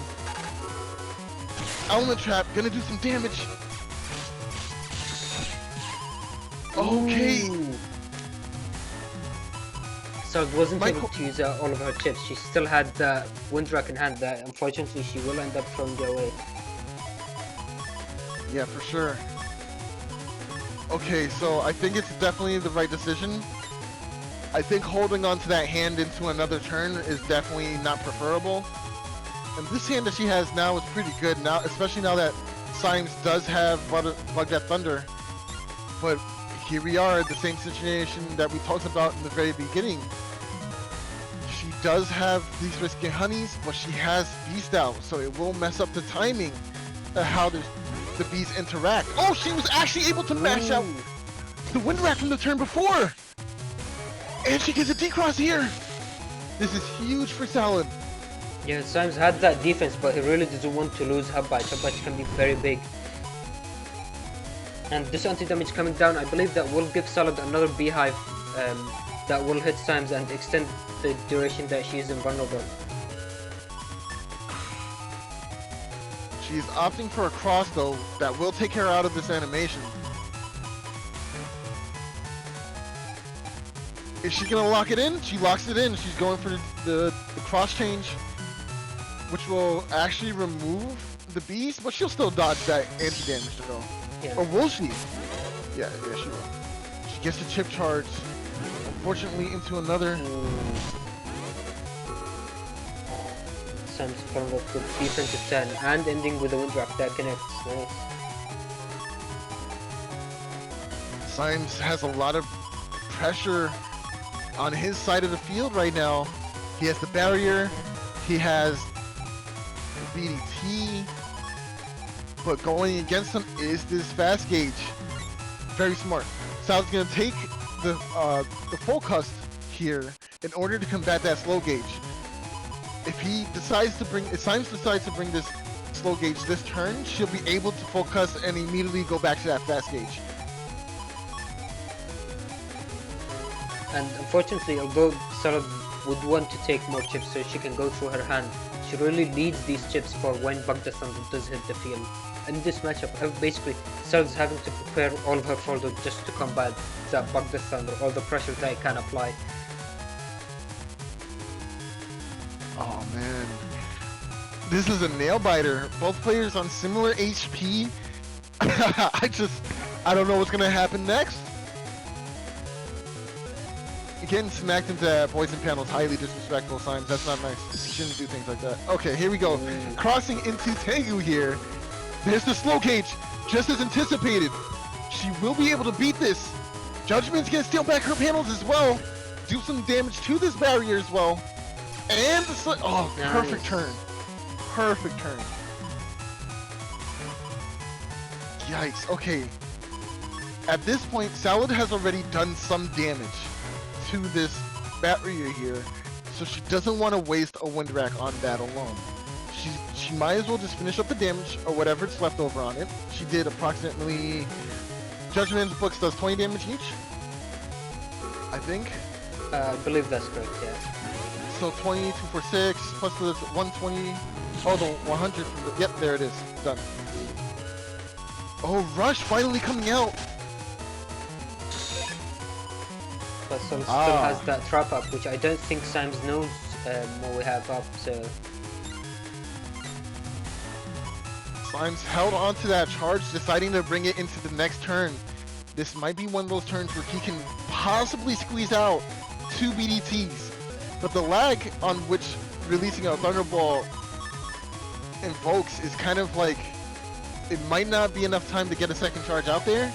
Element Trap, gonna do some damage. Okay. Ooh. So it wasn't able to use all of her chips. She still had the Windrak in hand that unfortunately she will end up throwing away. Yeah, for sure. Okay, so I think it's definitely the right decision. I think holding on to that hand into another turn is definitely not preferable. And this hand that she has now is pretty good now, especially now that Symes does have Bug That Thunder. But here we are at the same situation that we talked about in the very beginning. She does have these risky honeys, but she has Beast out, so it will mess up the timing of how the bees interact. Oh, she was actually able to mash out the Windrak from the turn before! And she gets a D-Cross here! This is huge for Salad. Yeah, Symes had that defense, but he really doesn't want to lose Hubbite. Hubbite can be very big. And this anti-damage coming down, I believe that will give Salad another beehive that will hit Symes and extend the duration that she is invulnerable. She's opting for a cross though, that will take her out of this animation. Is she gonna lock it in? She locks it in. She's going for the cross change, which will actually remove the beast, but she'll still dodge that anti-damage though. Yeah. Or will she? Yeah, she will. She gets the chip charge, unfortunately into another. Symes following up with defensive 10 and ending with a Windrak that connects. Nice. Symes has a lot of pressure on his side of the field right now. He has the barrier, he has the BDT, but going against him is this fast gauge. Very smart. Sal's gonna take the full cust here in order to combat that slow gauge. If Symes decides to bring this slow gauge this turn, she'll be able to full cust and immediately go back to that fast gauge. And unfortunately, although Salad would want to take more chips so she can go through her hand, she really needs these chips for when Bug the Thunder does hit the field. In this matchup, basically, Salad's having to prepare all of her folder just to combat that Bug the Thunder, all the pressure that it can apply. Oh man. This is a nail biter. Both players on similar HP. I don't know what's gonna happen next. Getting smacked into poison panels, highly disrespectful, Symes. That's not nice. You shouldn't do things like that. Okay, here we go. Crossing into Tengu here. There's the slow gauge, just as anticipated. She will be able to beat this. Judgment's gonna steal back her panels as well. Do some damage to this barrier as well. And the oh, nice. Perfect turn. Perfect turn. Yikes, okay. At this point, Salad has already done some damage to this barrier here, so she doesn't want to waste a wind rack on that alone. She might as well just finish up the damage or whatever's left over on it. She did approximately, Judgment's books does 20 damage each, I think. I believe that's correct, yeah. So 20, 2, 4, 6, plus the 120, oh, the 100 from the, yep, there it is, done. Oh, Rush finally coming out. But Soul still has that trap up, which I don't think Symes knows what we have up, so... Symes held on to that charge, deciding to bring it into the next turn. This might be one of those turns where he can possibly squeeze out 2 BDTs. But the lag on which releasing a Thunderball invokes is kind of like... It might not be enough time to get a second charge out there.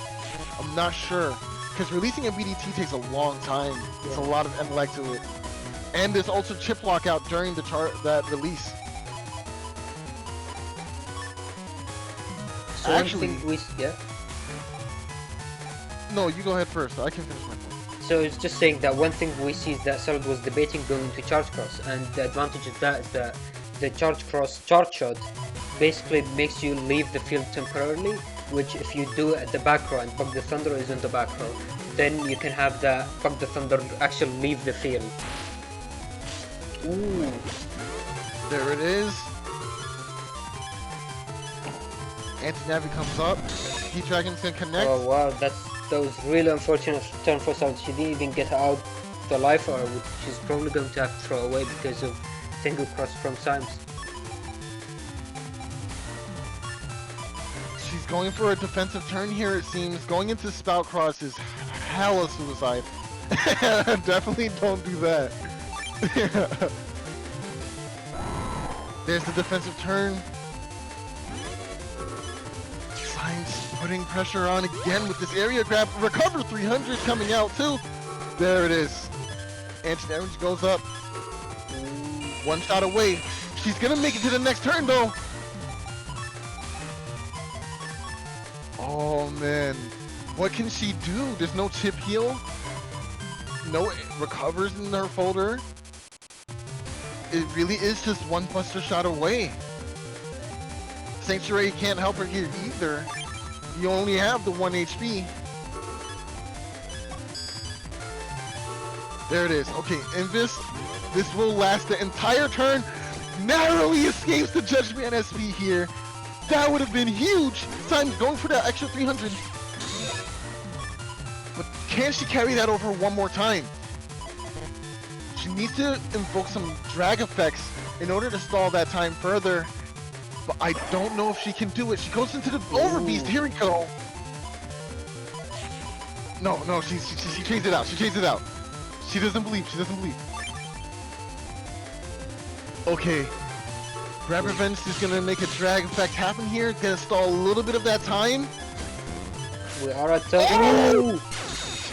I'm not sure. Because releasing a BDT takes a long time. There's a lot of end lag to it. And there's also chip lockout during the that release. So actually, yeah? No, you go ahead first. I can finish my point. So it's just saying that one thing we see is that Solid was debating going to charge cross, and the advantage of that is that the charge cross charge shot basically makes you leave the field temporarily, which if you do at the back row and Bug the Thunder is on the back row, then you can have the Bug the Thunder actually leave the field. Ooh. There it is. Anti-Navi comes up. Heat Dragon's gonna connect. Oh wow, that was really unfortunate turn for Solid. She didn't even get out the life hour, which she's probably going to have to throw away because of Tengu cross from Symes. She's going for a defensive turn here, it seems. Going into Spout Cross is hella suicide. Definitely don't do that. There's the defensive turn. Symes putting pressure on again with this area grab. Recover 300 coming out too. There it is. Anti-damage goes up. One shot away. She's gonna make it to the next turn though. Oh man, what can she do? There's no chip heal, no recovers in her folder. It really is just one buster shot away. Sanctuary can't help her here either. You only have the 1 HP. There it is. Okay, Invis, this will last the entire turn. Narrowly escapes the Judgment SP here. That would have been huge! Symes going for that extra 300. But can she carry that over one more time? She needs to invoke some drag effects in order to stall that time further. But I don't know if she can do it. She goes into the Overbeast. Here we go. No, she changed it out. She changed it out. She doesn't believe. She doesn't believe. Okay. Grab Revenge is gonna make a drag effect happen here. Gonna stall a little bit of that time. We are at oh!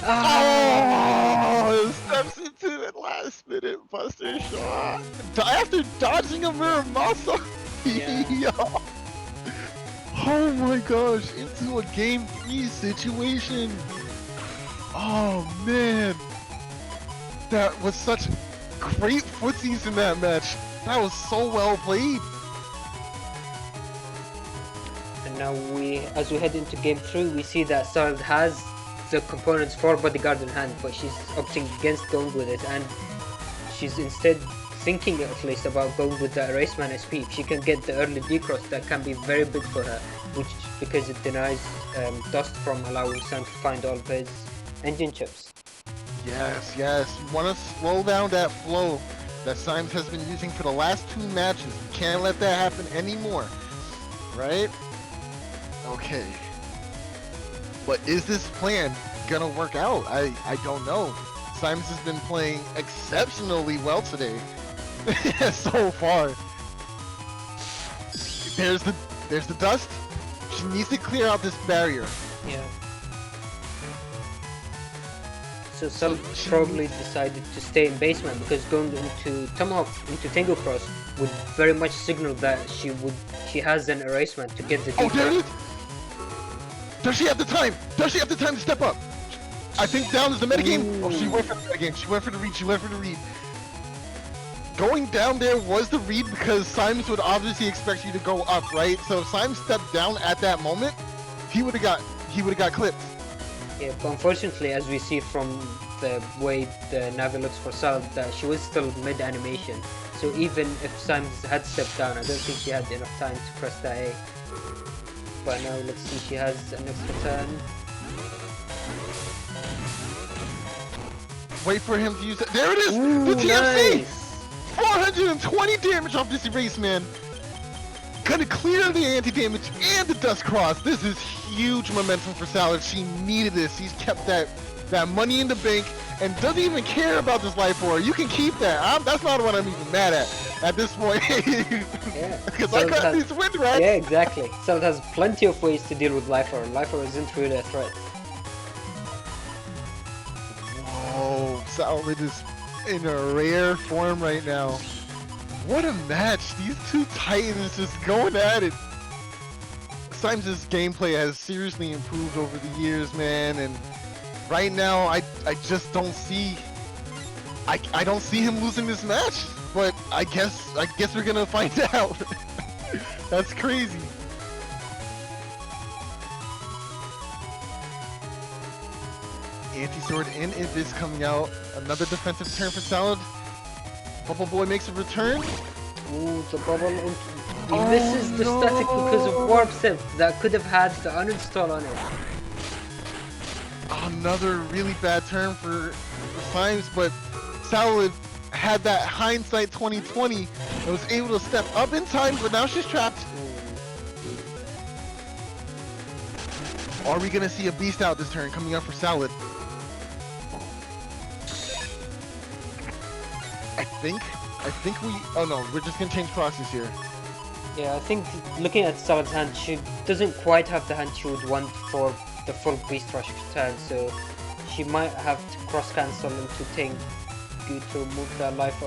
Oh! Steps into it last minute buster shot. After dodging a mirror muscle. Yeah. Oh my gosh, into a game 3 situation. Oh man. That was such great footsies in that match. That was so well played. And now as we head into game 3, we see that Solid has the components for Bodyguard in hand, but she's opting against going with it, and she's instead thinking at least about going with the Eraseman SP. If she can get the early D-Cross, that can be very big for her, because it denies Dust from allowing Sam to find all of his engine chips. Yes. You want to slow down that flow. that Symes has been using for the last 2 matches. We can't let that happen anymore, right? Okay. But is this plan gonna work out? I don't know. Symes has been playing exceptionally well today so far. There's the dust. She needs to clear out this barrier. Yeah. So some probably decided to stay in basement because going into Tomahawk into Tango Cross would very much signal that she has an erasement to get the Oh, there it is! Does she have the time? Does she have the time to step up? I think down is the metagame. Oh, she went for the metagame. She went for the read. She went for the read. Going down there was the read because Symes would obviously expect you to go up, right? So if Symes stepped down at that moment, he would have got clipped. Yeah, but unfortunately, as we see from the way the Navi looks for Salad, that she was still mid-animation. So even if Symes had stepped down, I don't think she had enough time to press that A. But now let's see, she has an extra turn. Wait for him to use it. There it is! Ooh, the TFC! nice. 420 damage off this erase, man. Gonna clear the anti-damage and the dust cross. This is huge momentum for Salad. She needed this. She's kept that money in the bank and doesn't even care about this life orb. You can keep that. That's not what I'm even mad at this point. Yeah. Because I got these wind rats. Yeah, exactly. Salad has plenty of ways to deal with life orb. Life orb isn't really a threat. Whoa, Salad is in a rare form right now. What a match! These two titans just going at it. Symes' gameplay has seriously improved over the years, man, and right now I just don't see I don't see him losing this match. But I guess we're gonna find out. That's crazy. Anti-sword in is coming out. Another defensive turn for Salad. Bubble Boy makes a return. Ooh, the bubble. He misses the static because of Warp Sift that could have had the uninstall on it. Another really bad turn for Symes, but Salad had that hindsight 2020 and was able to step up in time, but now she's trapped. Are we gonna see a beast out this turn coming up for Salad? I think we, oh no, we're just gonna change crosses here. Yeah, I think looking at Salad's hand, she doesn't quite have the hand she would want for the full Beast Rush turn, so she might have to cross cancel into Tengu to move that life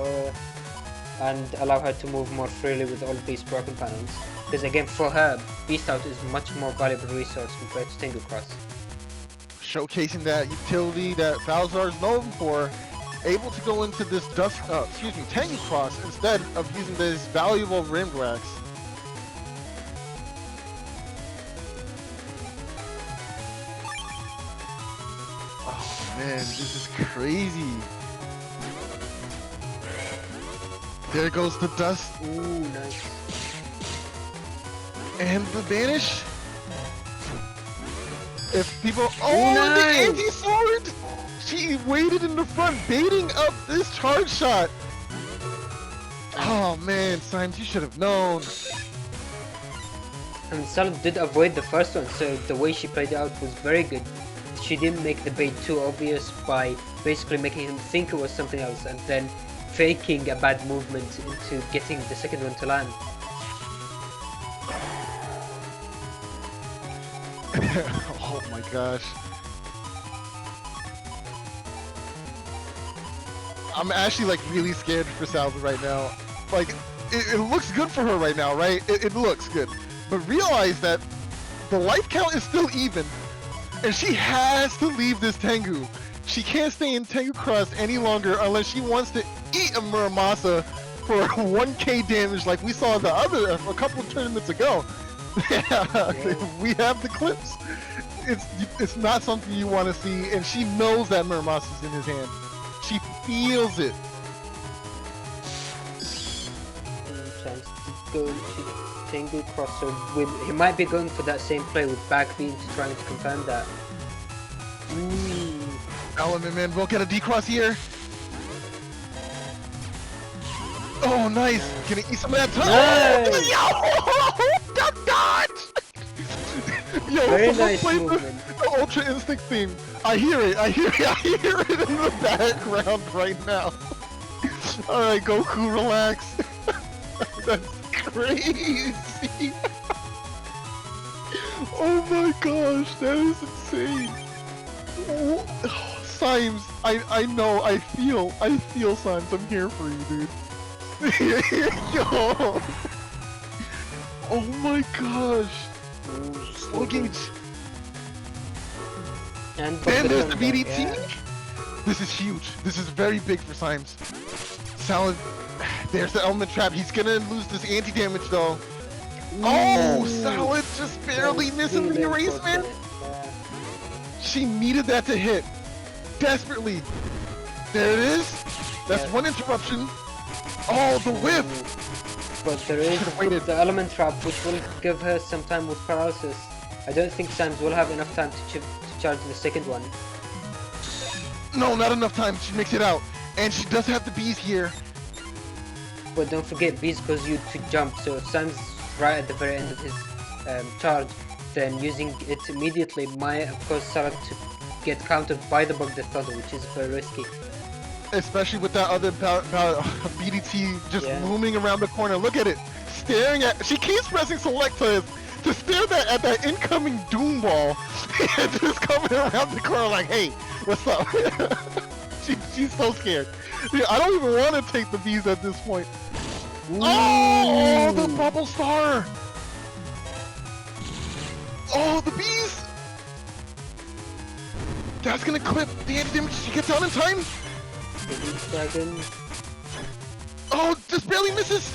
and allow her to move more freely with all these broken panels. Because again, for her, Beast Out is much more valuable resource compared to Tengu Cross. Showcasing that utility that Falzar is known for, able to go into this Tengu Cross instead of using this valuable rim racks. Oh man, this is crazy. There goes the dust. Ooh, nice. And the banish. If people, nice. The anti-sword! She waited in the front, baiting up this charge shot. Oh man, Symes, you should have known. And Salad did avoid the first one, so the way she played it out was very good. She didn't make the bait too obvious by basically making him think it was something else and then faking a bad movement into getting the second one to land. Oh my gosh. I'm actually like really scared for Salad right now. Like, it looks good for her right now, right? It looks good. But realize that the life count is still even. And she has to leave this Tengu. She can't stay in Tengu Cross any longer unless she wants to eat a Muramasa for 1k damage like we saw a couple of tournaments ago. We have the clips. It's not something you want to see, and she knows that Muramasa's in his hand. She feels it. Chance to go to Tengu Cross, so he might be going for that same play with back beam to trying to confirm that. Element man, we'll get a D-cross here. Oh, nice. Gonna eat some of that time. Nice. Yo! That dodge! Yo, Very someone nice play movement. the Ultra Instinct theme. I hear it. I hear it in the background right now. Alright, Goku, relax. That's crazy. Oh my gosh, that is insane. Oh, Symes, I know, I feel, Symes, I'm here for you, dude. Yo. Oh my gosh. Okay. And There's the BDT. yeah. This is huge. This is very big for Symes. Salad. There's the element trap. He's gonna lose this anti-damage though. Oh, Salad just barely missing the erasement. She needed that to hit. Desperately. There it is. That's one interruption. Oh, the whip. But there is the element trap, which will give her some time with paralysis. I don't think Symes will have enough time to charge the second one. No, not enough time. She makes it out. And she does have the bees here. But don't forget, bees cause you to jump, so if Symes right at the very end of his charge, then using it immediately might cause Salad to get countered by the Bug the Thunder, which is very risky. Especially with that other BDT just looming around the corner. Look at it, staring at. She keeps pressing select to stare at that incoming Doom Ball, and just coming around the corner like, "Hey, what's up?" She's so scared. Dude, I don't even want to take the bees at this point. Ooh. Oh, the bubble star! Oh, the bees! That's gonna clip the anti-damage. She gets out in time. Dragon. Oh, just barely misses.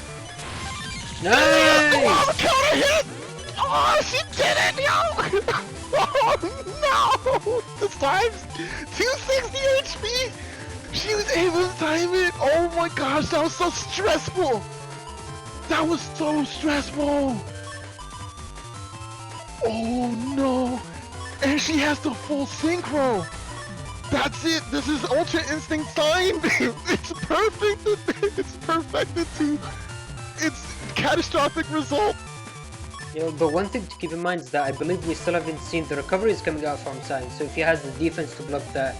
Nice! Oh, the counter hit! Oh, she did it, yo! Oh no! The Symes, 260 HP. She was able to time it. Oh my gosh, that was so stressful. That was so stressful. Oh no! And she has the full synchro. That's it. This is Ultra Instinct time. It's perfect. It's perfected to its catastrophic result. You know, but one thing to keep in mind is that I believe we still haven't seen the recoveries coming out from Symes. So if he has the defense to block that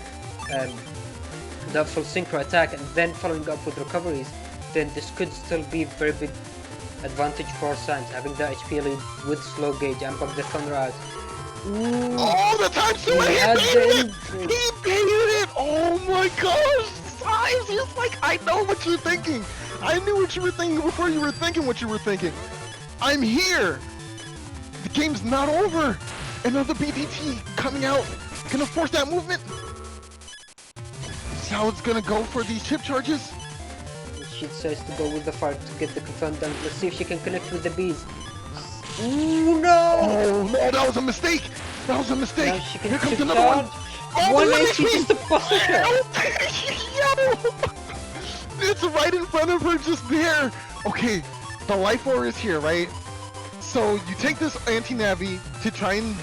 full synchro attack and then following up with recoveries, then this could still be very big advantage for Symes, having the HP lead with slow gauge and Bug the Thunder out. Ooh. Oh, the time to he baited it! He baited it! Oh my gosh! Symes, he's like, I know what you're thinking! I knew what you were thinking before you were thinking what you were thinking! I'm here! The game's not over! Another BDT coming out! Gonna force that movement! Salad's gonna go for these chip charges! She decides to go with the fire to get the confirmed dunk. Let's see if she can connect with the bees. Ooh, no! Oh no, that was a mistake! That was a mistake! Now she can Here comes chip another charge. one! Oh, 1 HP just to bust her! Yo! It's right in front of her, just there! Okay, the life ore is here, right? So you take this anti-navi to try and...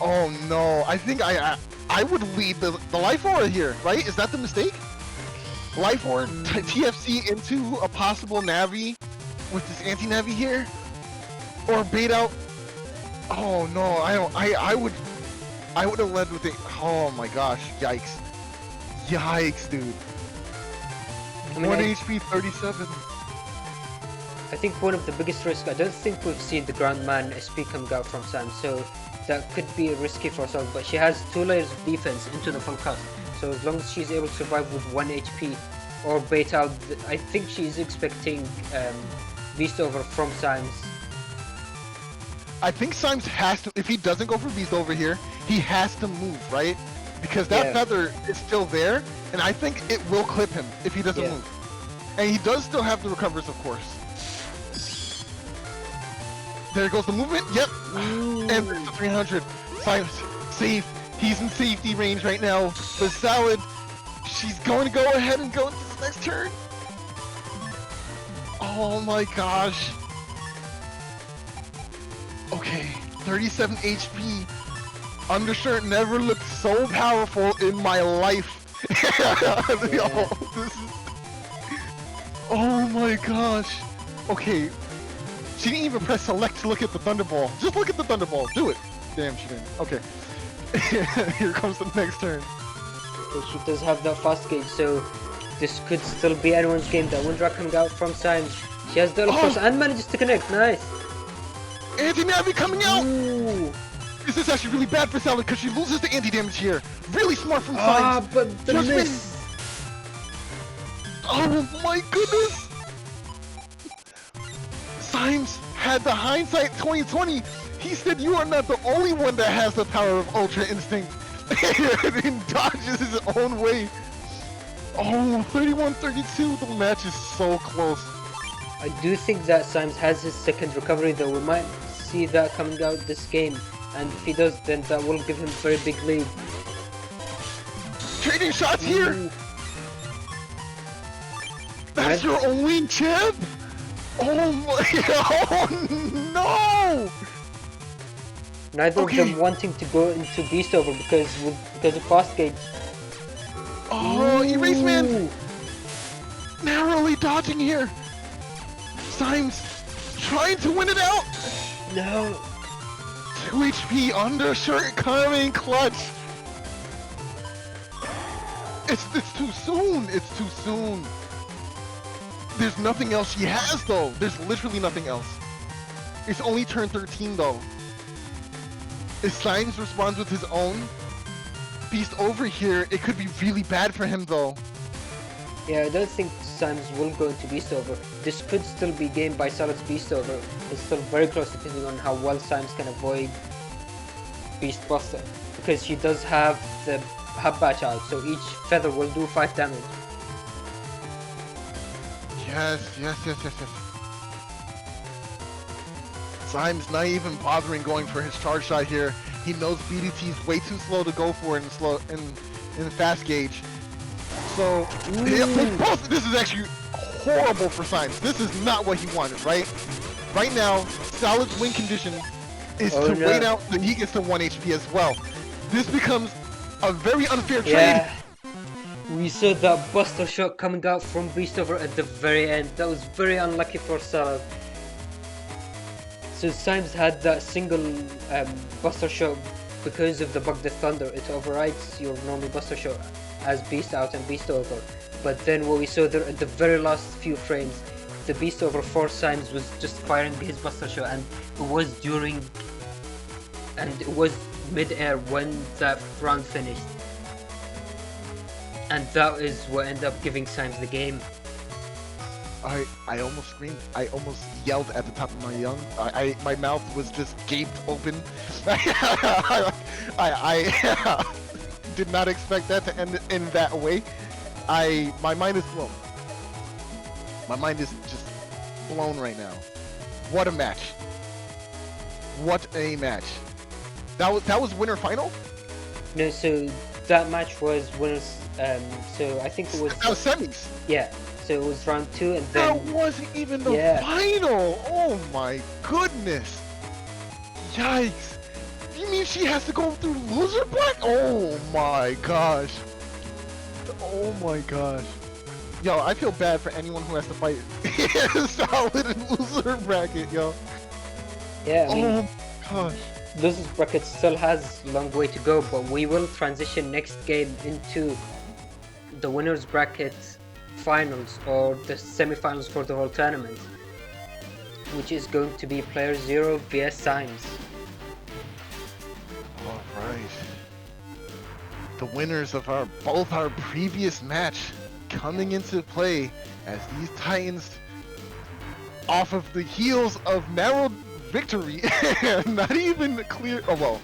Oh no, I think I would lead the life ore here, right? Is that the mistake? Life ore TFC into a possible navi with this anti-navi here? Or bait out... Oh no, I would have led with it. Oh my gosh, yikes. Yikes, dude. I mean, 1 HP, 37. I think one of the biggest risks, I don't think we've seen the Groundman SP coming out from Symes, so that could be risky for herself, but she has 2 layers of defense into the full cast, so as long as she's able to survive with 1 HP or bait out, I think she's expecting Beast Over from Symes. I think Symes has to, if he doesn't go for Beast Over here, he has to move, right? Because that feather is still there, and I think it will clip him if he doesn't move. And he does still have the recovers, of course. There goes the movement, yep. And there's the 300. Symes, safe. He's in safety range right now. The Salad, she's going to go ahead and go into this next turn. Oh my gosh. Okay, 37 HP. Undershirt never looked so powerful in my life. Yo, this is... Oh my gosh. Okay. She didn't even press select to look at the Thunderball. Just look at the Thunderball. Do it. Damn, she didn't. Okay. Here comes the next turn. But she does have that fast gauge, so this could still be anyone's game. That wind drag coming out from Symes. She has the cross and manages to connect. Nice. Anti-Navi coming out! Ooh. This is actually really bad for Salad because she loses the anti-damage here. Really smart from Symes. Ah, but the miss. Oh my goodness! Symes had the hindsight 2020. He said you are not the only one that has the power of Ultra Instinct. And dodges his own way. Oh, 31-32. The match is so close. I do think that Symes has his second recovery though. We might see that coming out this game. And if he does, then that will give him a very big lead. Trading shots here! Ooh. That's your only chip? Oh my, oh no! Neither of them wanting to go into Beast Over because of fast gauge. Oh, Erase Man! Narrowly dodging here. Symes trying to win it out. No. 2 HP undershirt coming clutch. It's too soon. It's too soon. There's nothing else she has though. There's literally nothing else. It's only turn 13 though. If Symes responds with his own Beast Over here, it could be really bad for him though. Yeah, I don't think Symes will go into Beast Over. This could still be game by Salad's Beast Over. It's still very close depending on how well Symes can avoid Beast Buster. Because she does have the Hub Batch out, so each feather will do 5 damage. Yes. Symes not even bothering going for his charge shot here. He knows BDT is way too slow to go for it in fast gauge. So this is actually horrible for Symes. This is not what he wanted, right? Right now, Salad's win condition is to wait out so he gets to 1 HP as well. This becomes a very unfair trade. We saw that Buster shot coming out from Beast Over at the very end. That was very unlucky for Salad. So Symes had that single Buster shot because of the Bug the Thunder. It overrides your normal Buster shot as Beast Out and Beast Over. But then what we saw there at the very last few frames, the Beast Over for Symes was just firing his Buster shot, and it was mid-air when that round finished. And that is what ended up giving Symes the game. I almost screamed. I almost yelled at the top of my lungs. My mouth was just gaped open. I did not expect that to end in that way. My mind is blown. My mind is just blown right now. What a match! What a match! That was winner final? No, so that match was winners. So I think it was. That was semis. Yeah. So it was round 2, and then that wasn't even the final. Oh my goodness! Yikes! You mean she has to go through loser bracket? Oh my gosh! Oh my gosh! Yo, I feel bad for anyone who has to fight Solid in loser bracket, yo. Yeah, I mean, oh my gosh. Loser's bracket still has a long way to go, but we will transition next game into the winners bracket finals, or the semi-finals for the whole tournament, which is going to be playerzero vs Symes. Alright. The winners of both our previous match coming into play as these Titans, off of the heels of narrow victory, not even clear. Oh well,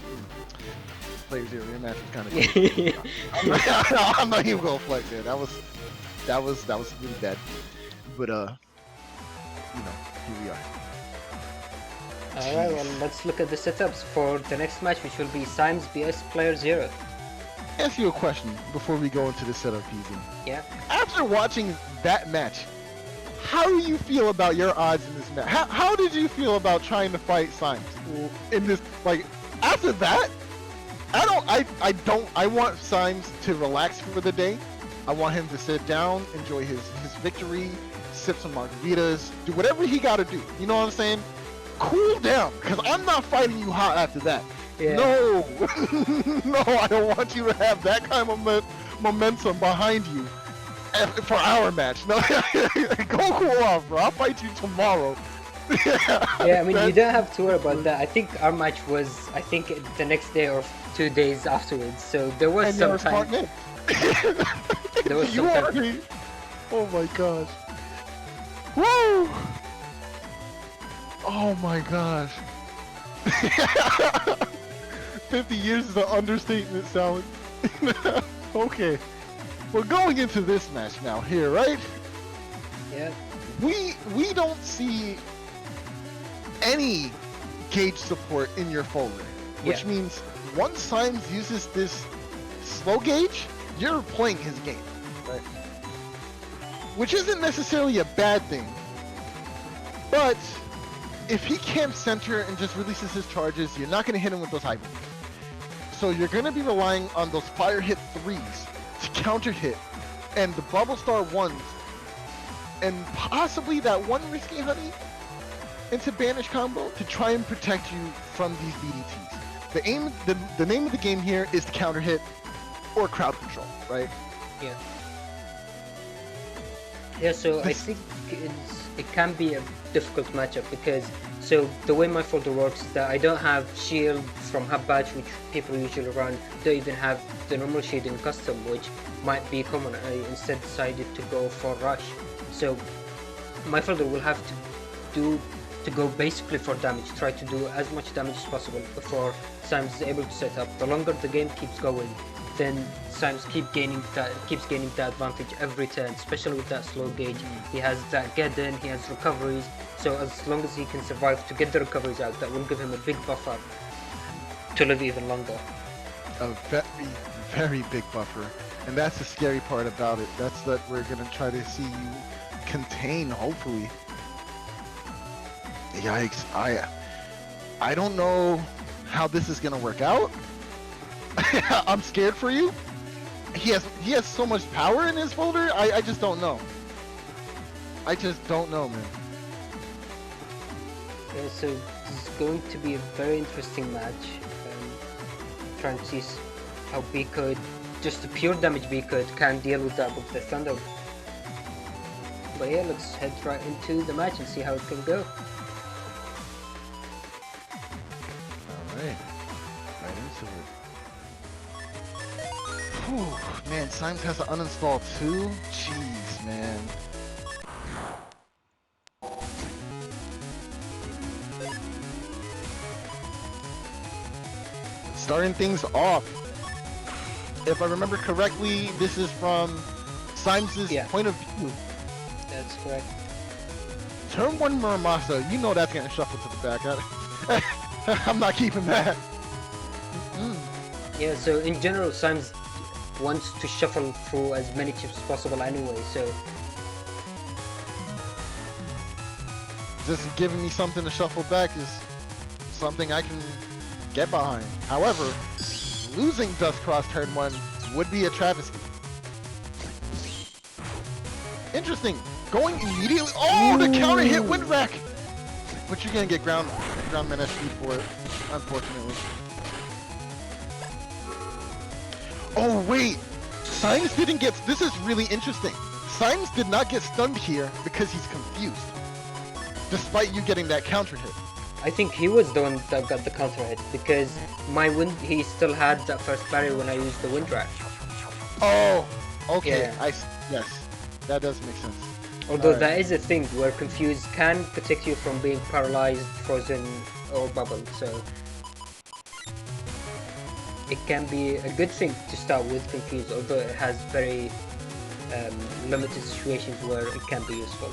playerzero, your match was kind of cool. I'm not even gonna flex here. That was really bad. But you know, here we are. Alright, well, let's look at the setups for the next match, which will be Symes vs playerzero. Ask you a question before we go into the setup, Easy. Yeah. After watching that match, how do you feel about your odds in this match? How did you feel about trying to fight Symes in this? Like, after that, I want Symes to relax for the day. I want him to sit down, enjoy his victory, sip some margaritas, do whatever he got to do. You know what I'm saying? Cool down, because I'm not fighting you hot after that. Yeah. No, no, I don't want you to have that kind of momentum behind you for our match. No, go cool off, bro. I'll fight you tomorrow. Yeah, I mean, you don't have to worry about that. I think our match was, I think, the next day or 2 days afterwards. So there was some time. There was some time. Oh my gosh. Woo! Oh my gosh. 50 years is an understatement, Sally. Okay. We're going into this match now here, right? Yeah. We don't see any gauge support in your folder, which means once Symes uses this slow gauge, you're playing his game, right? Which isn't necessarily a bad thing, but if he camps center and just releases his charges, you're not going to hit him with those high beams. So you're going to be relying on those fire hit 3s to counter hit, and the bubble star 1s, and possibly that one risky honey into banish combo to try and protect you from these BDTs. The name of the game here is to counter hit or crowd control, right? Yeah. Yeah, so I think it can be a difficult matchup because the way my folder works is that I don't have shield from Hub Batch, which people usually run. Don't even have the normal shield in custom, which might be common. I instead decided to go for rush. So my folder will have to go basically for damage, try to do as much damage as possible before Symes is able to set up. The longer the game keeps going, then Symes keeps gaining that advantage every turn, especially with that slow gauge. He has that get in, he has recoveries, so as long as he can survive to get the recoveries out, that will give him a big buffer to live even longer. A very, very big buffer, and that's the scary part about it. That's that we're gonna try to see you contain, hopefully. Yikes, I don't know how this is gonna work out. I'm scared for you. He has so much power in his folder. I just don't know. I just don't know, man. Yeah, so this is going to be a very interesting match. Trying to see how B Code, just the pure damage B Code, can deal with that with the Thunder. But yeah, let's head right into the match and see how it can go. Alright, right into it. Whew, man, Symes has to uninstall too? Jeez, man. Starting things off. If I remember correctly, this is from Symes' point of view. That's correct. Turn 1 Muramasa, you know that's gonna shuffle to the back. I'm not keeping that. Yeah, so in general, Symes wants to shuffle through as many chips as possible anyway, so... Just giving me something to shuffle back is something I can get behind. However, losing SoulXCross turn 1 would be a travesty. Interesting. Going immediately. Oh, the counter hit wind rack. But you're gonna get ground man SP for it, unfortunately. Oh wait, Symes didn't get. This is really interesting. Symes did not get stunned here because he's confused, despite you getting that counter hit. I think he was the one that got the counter hit because he still had that first barrier when I used the wind rack. Oh, okay. Yeah. Yes, that does make sense. Although that is a thing where Confuse can protect you from being paralyzed, frozen, or bubbled, so it can be a good thing to start with Confuse, although it has very limited situations where it can be useful.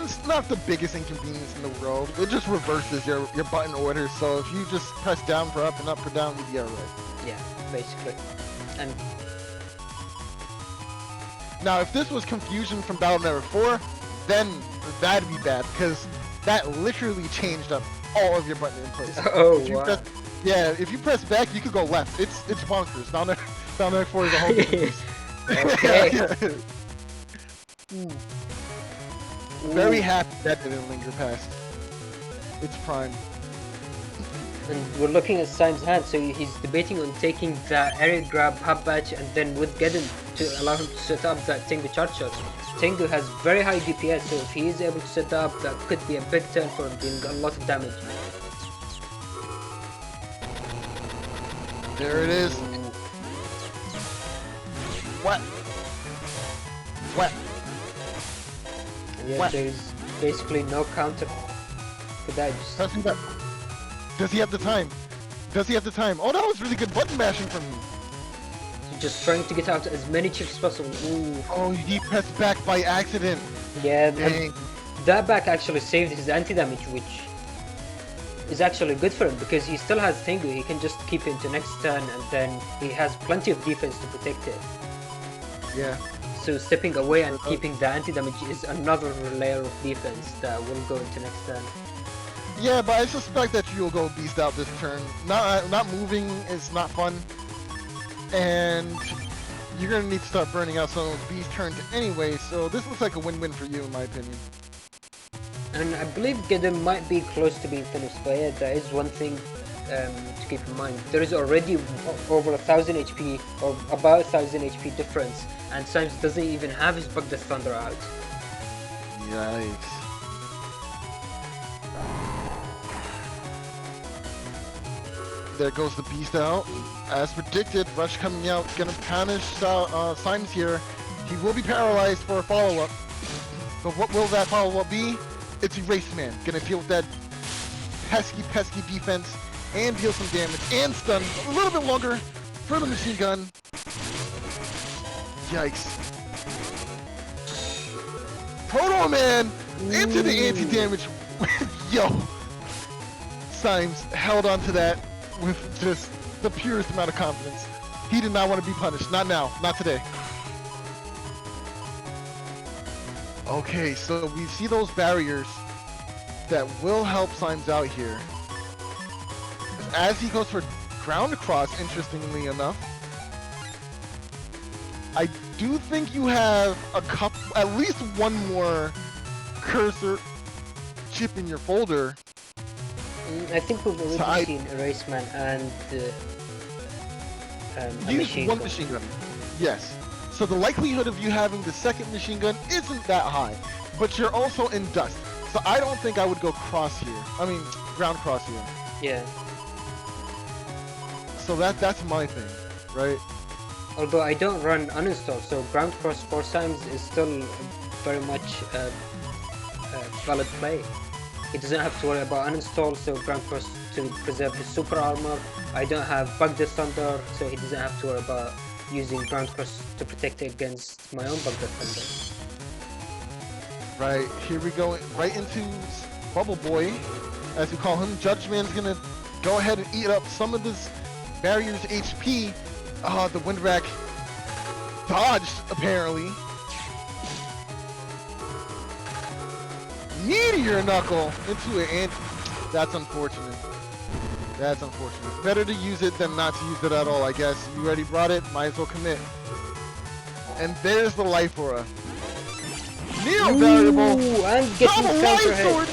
It's not the biggest inconvenience in the world. It just reverses your button order, so if you just press down for up and up for down, you'll be alright. Yeah, basically. And now, if this was Confusion from Battle Network 4, then that'd be bad, because that literally changed up all of your button inputs. Oh, wow. If you press back, you could go left. It's bonkers. Battle Network 4 is a whole different beast. Okay. Very happy that didn't linger past. It's prime. And we're looking at Symes' hand, so he's debating on taking the area grab hub badge and then with Geddon to allow him to set up that Tengu charge shot. Tengu has very high DPS, so if he is able to set up, that could be a big turn for him, doing a lot of damage. There it is. What? What? And yeah, What? there's basically no counter for that. Pressing back. Does he have the time? Does he have the time? Oh, that was really good button mashing from him. Just trying to get out as many chips as possible. Ooh. Oh, he pressed back by accident. Yeah, Dang. that back actually saved his anti-damage, which is actually good for him because he still has Tengu. He can just keep him to next turn and then he has plenty of defense to protect it. Yeah. So stepping away and keeping the anti-damage is another layer of defense that will go into next turn. Yeah, but I suspect that you'll go beast out this turn. Not moving is not fun. And you're gonna need to start burning out some of those beast turns anyway, so this looks like a win-win for you in my opinion. And I believe Geddon might be close to being finished, but yeah, that is one thing to keep in mind. There is already over 1000 HP or about 1000 HP difference, and Symes doesn't even have his Bug Death Thunder out. Yikes. There goes the beast out. As predicted, Rush coming out, gonna punish Symes here. He will be paralyzed for a follow-up. But what will that follow-up be? It's Erase Man. Gonna deal with that pesky defense and deal some damage and stun a little bit longer for the machine gun. Yikes. Proto Man into the anti-damage. Yo. Symes held on to that with just the purest amount of confidence. He did not want to be punished. Not now. Not today. Okay, so we see those barriers that will help Symes out here. As he goes for ground cross, interestingly enough, I do think you have a couple, at least one more cursor chip in your folder. I think we've already seen Erase Man and a machine gun. Machine gun. Yes. So the likelihood of you having the second machine gun isn't that high, but you're also in dust. So I don't think I would go cross here. I mean, ground cross here. Yeah. So that's my thing, right? Although I don't run uninstall, so ground cross for Symes is still very much a valid play. He doesn't have to worry about uninstall, so ground cross to preserve his super armor. I don't have Bug Death Thunder, so he doesn't have to worry about using ground cross to protect against my own Bug Death Thunder. Right, here we go right into Bubble Boy, as we call him. Judge Man's gonna go ahead and eat up some of this barrier's HP. The Wind Rack dodged, apparently. Meteor Knuckle into it, and that's unfortunate. That's unfortunate. Better to use it than not to use it at all, I guess. You already brought it, might as well commit. And there's the Life Aura. Neo variable. And getting Double counter Life hit. Sword.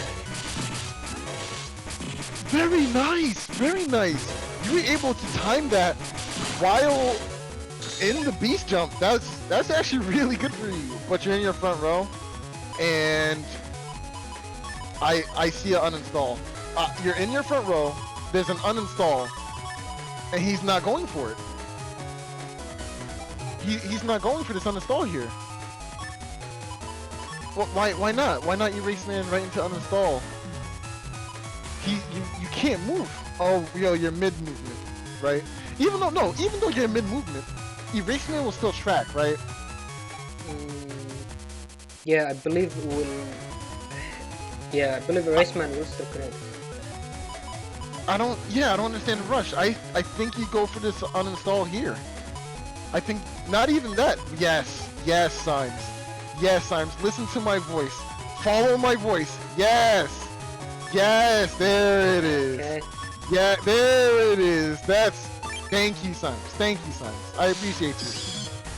Very nice, very nice. You were able to time that while in the beast jump. That's actually really good for you. But you're in your front row, and I see an uninstall. You're in your front row. There's an uninstall, and he's not going for it. He's not going for this uninstall here. Well, why not? Why not Erase Man right into uninstall? You can't move. Oh, yo, you're mid movement, right? Even though you're mid movement, Erase Man will still track, right? Yeah, I believe it will. Yeah, I believe Erase Man will still connect. I don't understand the rush. I think you go for this uninstall here. I think not even that. Yes, Symes. Yes, Symes. Listen to my voice. Follow my voice. Yes, there it is. Okay. Yeah, there it is. Thank you, Symes. Thank you, Symes. I appreciate you.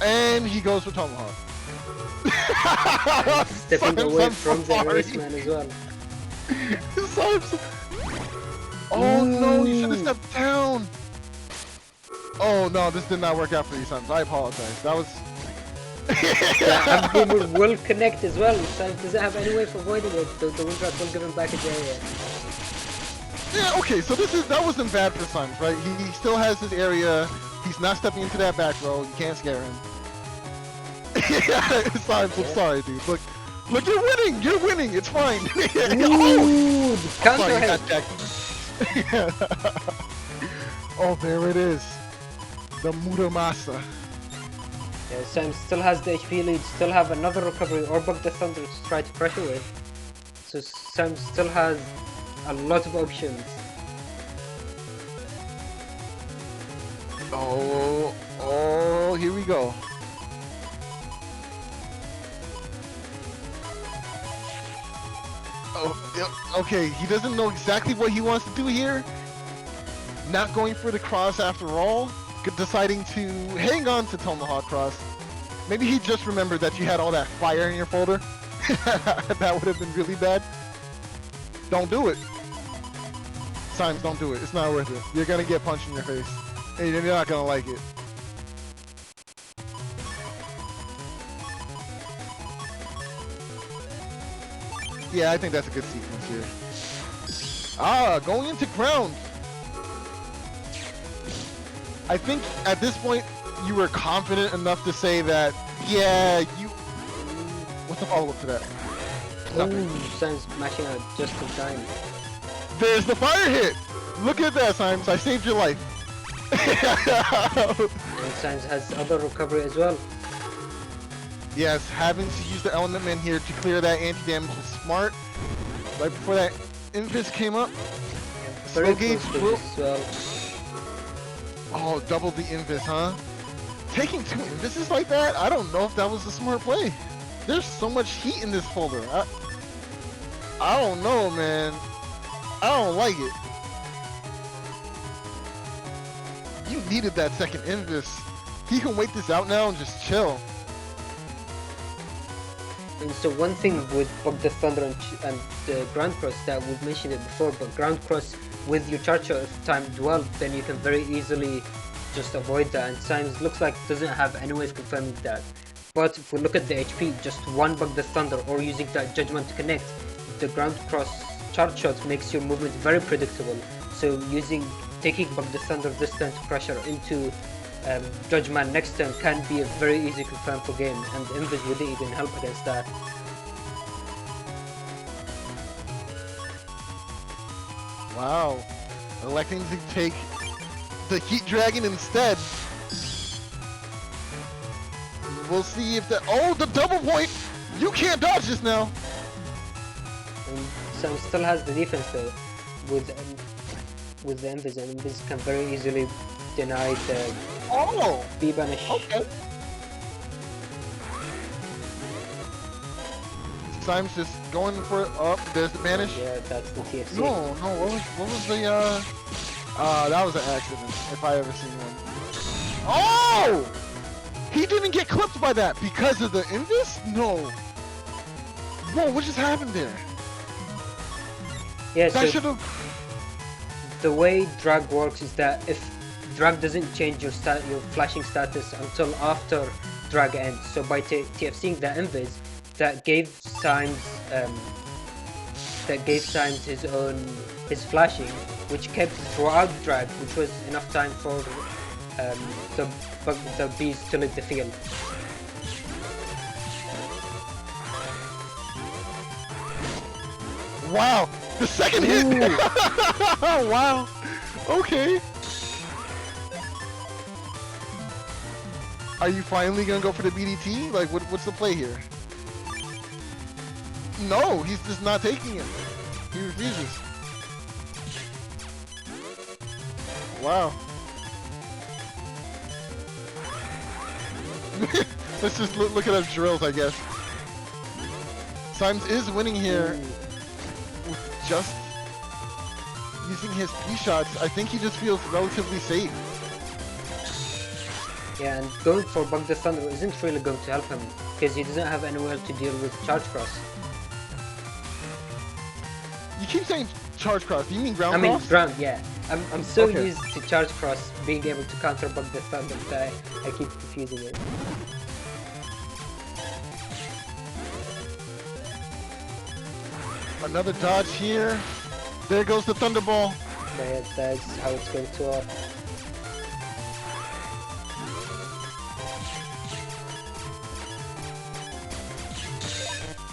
And he goes for Tomahawk. And stepping Symes, away I'm so from the sorry. Eraseman as well. Symes. Oh no, you should have Ooh. stepped down. Oh no, this did not work out for you, Symes. I apologize. That was. The up boomer will connect as well. Symes doesn't have any way of avoiding it. The wind rat will give him back his area. Yeah, okay, so that wasn't bad for Symes, right? He still has his area. He's not stepping into that back row. You can't scare him. Symes, I'm sorry, dude. Look, you're winning. You're winning. It's fine. Ooh, the counter Sorry, you hit. got Jack. Oh, there it is. The Muramasa. Yeah, Symes still has the HP lead, still have another recovery or Bug the Thunder to try to pressure with. So Symes still has a lot of options. Oh, here we go. Oh, yep, okay, he doesn't know exactly what he wants to do here. Not going for the cross after all. Deciding to hang on to Tomahawk Cross. Maybe he just remembered that you had all that fire in your folder. That would have been really bad. Don't do it. Symes, don't do it. It's not worth it. You're gonna get punched in your face. And you're not gonna like it. Yeah, I think that's a good sequence here. Ah, going into ground. I think at this point you were confident enough to say that, yeah, you. What's the follow-up to that? Oh, Symes mashing out just in time. There's the fire hit. Look at that, Symes. I saved your life. And Symes has other recovery as well. Yes, having to use the Element Man here to clear that anti-damage is smart. Right before that Invis came up. Very Slow gauge close to will. this as well. Oh, double the Invis, huh? Taking 2 Invises like that? I don't know if that was a smart play. There's so much heat in this folder. I don't know, man. I don't like it. You needed that second Invis. He can wait this out now and just chill. And so one thing with Bug the Thunder and Ground Cross that we've mentioned it before, but Ground Cross with your charge shot if time dwell, then you can very easily just avoid that. And Symes looks like doesn't have any way of confirming that. But if we look at the HP, just one Bug the Thunder or using that Judgment to connect, the Ground Cross charge shot makes your movement very predictable. So taking Bug the Thunder this turn to pressure into Judgment next turn can be a very easy confirm for game, and Invis wouldn't even help against that. Wow. Electing to take the Heat Dragon instead. We'll see if the... Oh, the double point! You can't dodge this now! And Symes still has the defense though, with the Invis, and Invis can very easily deny the B-banish. Okay. Symes just going for it. Oh, there's the banish. Yeah, that's the TFC. No, what was the that was an accident, if I ever seen one. Oh! He didn't get clipped by that because of the Invis? No. Whoa, what just happened there? Yeah, That so should have... the way drag works is that if drag doesn't change your flashing status until after drag ends, so by TFCing the Invis, that gave Symes his flashing, which kept throughout drag, which was enough time for the bees to leave the field. Wow, the second hit! Wow, okay. Are you finally gonna go for the BDT? Like, what's the play here? No, he's just not taking it. He refuses. Wow. Let's just look at our drills, I guess. Symes is winning here with just using his P shots. I think he just feels relatively safe. Yeah, and going for Bug the Thunder isn't really going to help him, because he doesn't have anywhere to deal with Charge Cross. You keep saying Charge Cross, do you mean Ground I mean Cross? ground, yeah. I'm so Okay. used to Charge Cross being able to counter Bug the Thunder that I keep confusing it. Another dodge here. There goes the Thunderball. But yeah, that's how it's going to work.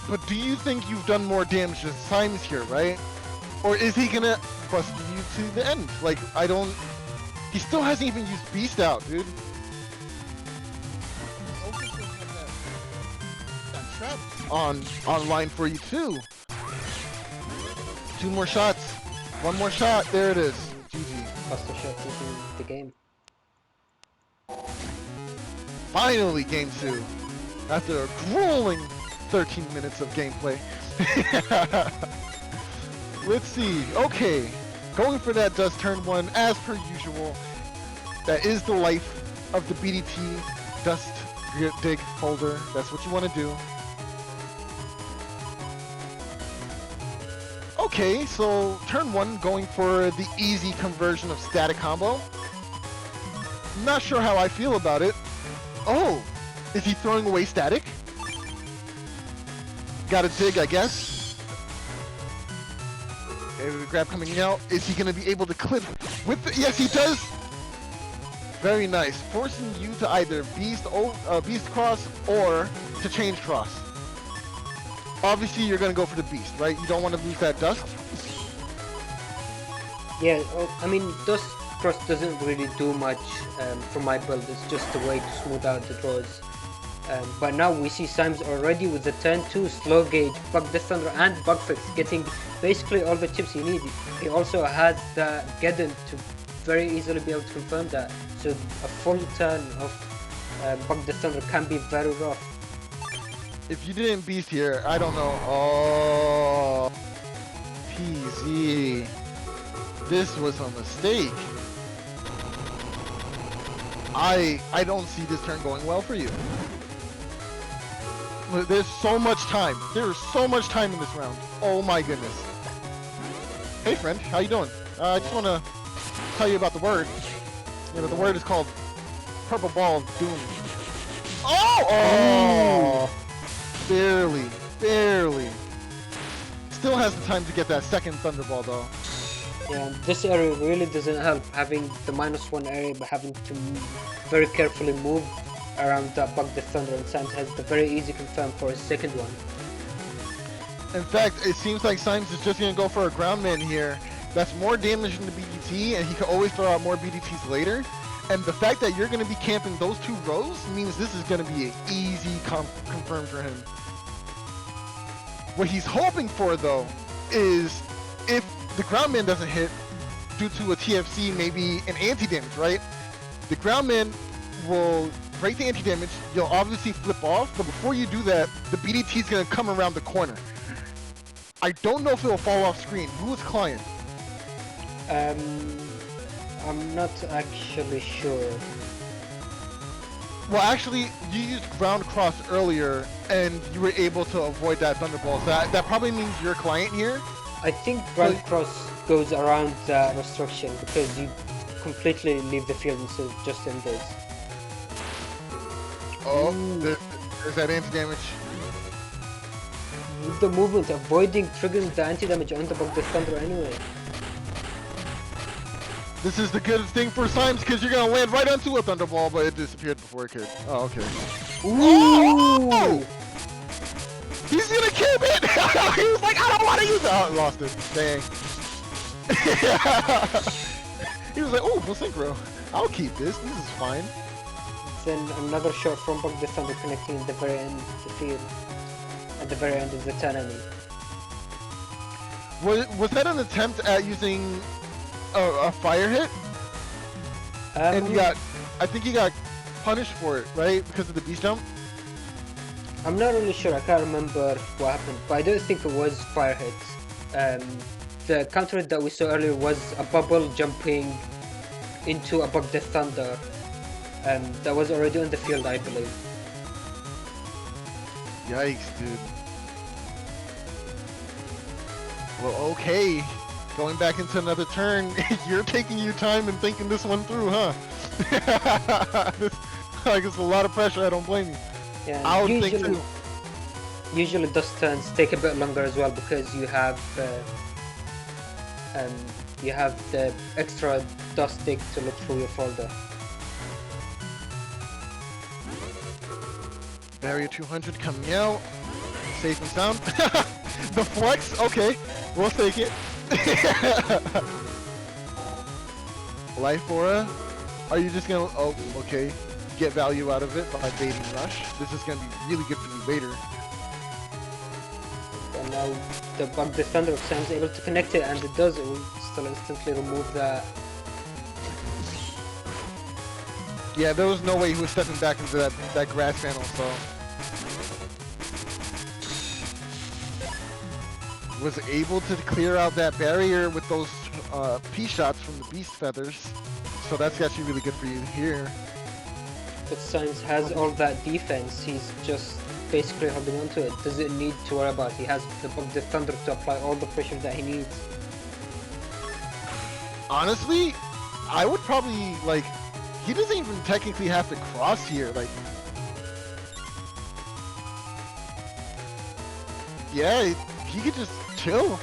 But do you think you've done more damage than Symes here, right? Or is he gonna bust you to the end? Like, I don't... He still hasn't even used Beast out, dude. Online for you too. 2 more shots. 1 more shot. There it is. GG. Faster shot in the game. Finally, game 2. After a grueling 13 minutes of gameplay. Let's see. Okay. Going for that dust turn 1 as per usual. That is the life of the BDT dust dig holder. That's what you want to do. Okay, so turn 1 going for the easy conversion of static combo. Not sure how I feel about it. Oh, is he throwing away static? Got a dig, I guess. There's a grab coming out. Is he going to be able to clip with the... Yes, he does! Very nice. Forcing you to either beast cross or to change cross. Obviously, you're going to go for the beast, right? You don't want to lose that dust. Yeah, I mean, Dust Cross doesn't really do much for my build. It's just a way to smooth out the draws. But now we see Symes already with the turn 2 slow gauge, Bug the Thunder and Bug Fix, getting basically all the chips he needs. He also has the Geddon to very easily be able to confirm that. So a full turn of Bug the Thunder can be very rough. If you didn't beast here, I don't know. Oh, PZ. This was a mistake. I don't see this turn going well for you. There's so much time. There's so much time in this round. Oh my goodness. Hey friend, how you doing? I just want to tell you about the word. You know, the word is called Purple Ball Doom. Oh! Barely, barely. Still has the time to get that second Thunderball though. Yeah, this area really doesn't help, having the -1 area but having to very carefully move around that Bug the Thunder, and Symes has the very easy confirm for his second one. In fact, it seems like Symes is just going to go for a ground man here. That's more damage than the BDT, and he can always throw out more BDTs later. And the fact that you're going to be camping those 2 rows means this is going to be an easy confirm for him. What he's hoping for, though, is if the ground man doesn't hit due to a TFC, maybe an anti-damage, right? The ground man will break the anti-damage, you'll obviously flip off, but before you do that, the BDT is going to come around the corner. I don't know if it'll fall off screen. Who is client? I'm not actually sure. Well, actually, you used ground cross earlier, and you were able to avoid that Thunderball. So that probably means you're client here. I think ground cross goes around the restriction because you completely leave the field instead of just in this. Oh, there's that anti-damage. With the movement, avoiding triggering the anti-damage on the Bug the Thunder anyway. This is the good thing for Symes because you're going to land right onto a Thunderball, but it disappeared before it could. Oh, okay. Ooh! Oh! He's going to keep it! He was like, I don't want to use it! Oh, lost it. Dang. He was like, oh, full synchro. I'll keep this. This is fine. Then another shot from Bug the Thunder connecting at the very end of the field. At the very end of the turn, I mean. Was that an attempt at using a fire hit? And I think he got punished for it, right? Because of the beast jump? I'm not really sure, I can't remember what happened, but I don't think it was fire hits. The counter hit that we saw earlier was a bubble jumping into a Bug the Thunder. That was already on the field, I believe. Yikes, dude. Well, okay. Going back into another turn, you're taking your time and thinking this one through, huh? Like, it's a lot of pressure, I don't blame you. Yeah, I would think too. Usually those turns take a bit longer as well because you have the extra dust stick to look through your folder. Barrier 200 coming out. Safe and sound. The flex, okay. We'll take it. Life Aura. Are you just gonna, oh, okay. Get value out of it by baiting rush. This is gonna be really good for you later. And now the bug defender of Symes is able to connect it, and it does. It will still instantly remove that. Yeah, there was no way he was stepping back into that grass panel, so. Was able to clear out that barrier with those P shots from the beast feathers. So that's actually really good for you here. But Symes has all that defense, he's just basically holding on to it. Doesn't need to worry about it. He has the bug defender to apply all the pressure that he needs. Honestly, I would probably, like, he doesn't even technically have to cross here, like. Yeah, he could just chill.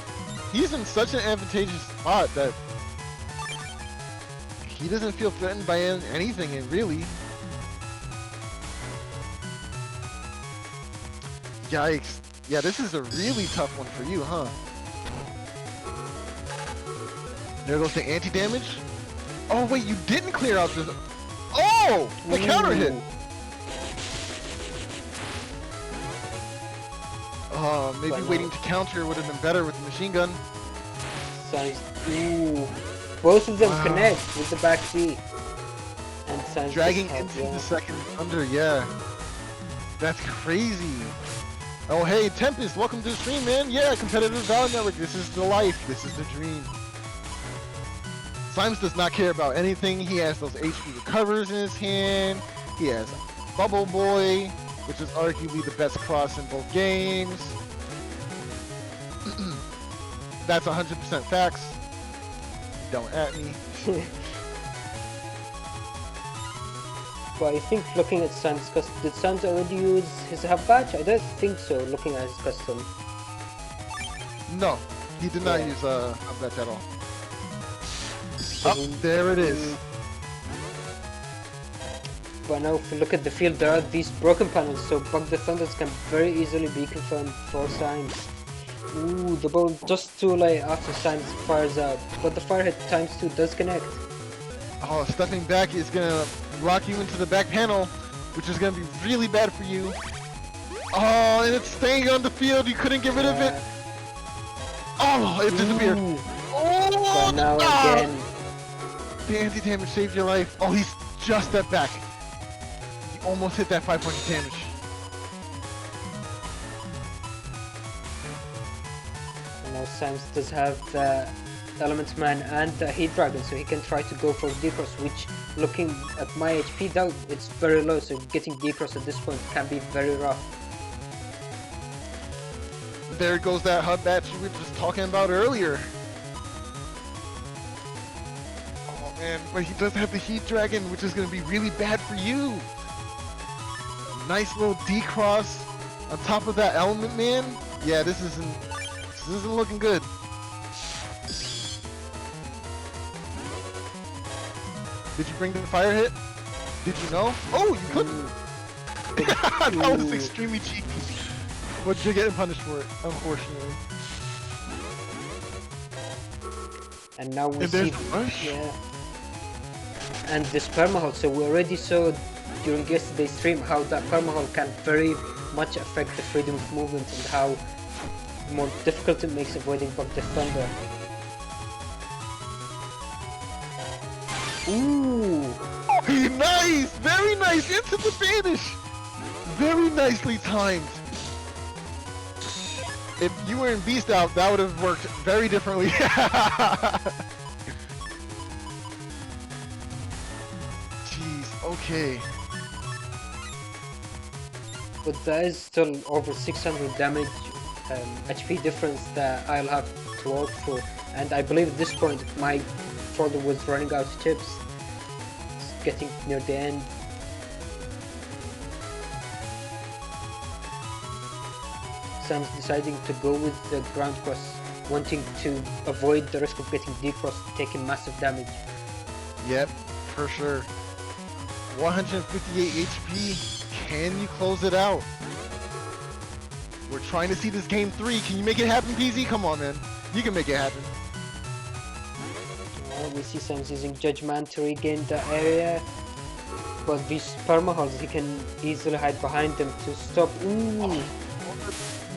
He's in such an advantageous spot that he doesn't feel threatened by anything, and really. Yikes. Yeah, this is a really tough one for you, huh? There goes the anti-damage. Oh wait, you didn't clear out this. Oh! The counter hit! Maybe waiting to counter would have been better with the machine gun. Symes, ooh. Both of them connect with the back D. And Symes dragging into the second under, yeah. That's crazy. Oh hey, Tempest, welcome to the stream, man. Yeah, competitive Valor Network. This is the life. This is the dream. Symes does not care about anything. He has those HP recovers in his hand. He has Bubble Boy, which is arguably the best cross in both games. That's 100% facts. Don't at me. But I think looking at Symes' custom, did Symes already use his half badge? I don't think so, looking at his custom. No, he did not use half badge at all. Oh, there it is. But now if you look at the field, there are these broken panels, so bug defenders can very easily be confirmed for Symes. Ooh, the ball just too late after Symes fires out, but the fire hit ×2 does connect. Oh, stepping back is gonna lock you into the back panel, which is gonna be really bad for you. Oh, and it's staying on the field, you couldn't get rid of it. Oh, it disappeared. Oh, but now again. The anti-damage saved your life. Oh, he's just stepped back. He almost hit that 5 point damage. And now Symes does have the Element Man and the Heat Dragon, so he can try to go for D-Cross, which, looking at my HP though, it's very low, so getting D-Cross at this point can be very rough. There goes that hub that you were just talking about earlier. Man, but he does have the Heat Dragon, which is going to be really bad for you. Nice little D-Cross on top of that Element Man. Yeah, this isn't looking good. Did you bring the fire hit? Did you know? Oh, you couldn't. That was extremely cheeky. But you're getting punished for it, unfortunately. And now we see, yeah. And this permahold, so we already saw during yesterday's stream how that permahold can very much affect the freedom of movement and how more difficult it makes avoiding bug defender. Ooh! Nice! Very nice! Into the finish! Very nicely timed. If you were in Beast Out, that would have worked very differently. Jeez. Okay. But there is still over 600 damage HP difference that I'll have to work for. And I believe at this point my folder was running out of chips. It's getting near the end. Sam's deciding to go with the ground cross, wanting to avoid the risk of getting decrossed, taking massive damage. Yep, for sure. 158 HP. Can you close it out? We're trying to see this game 3. Can you make it happen, PZ? Come on, man. You can make it happen. We see Symes using Judgment to regain the area. But these permaholes, he can easily hide behind them to stop. Ooh.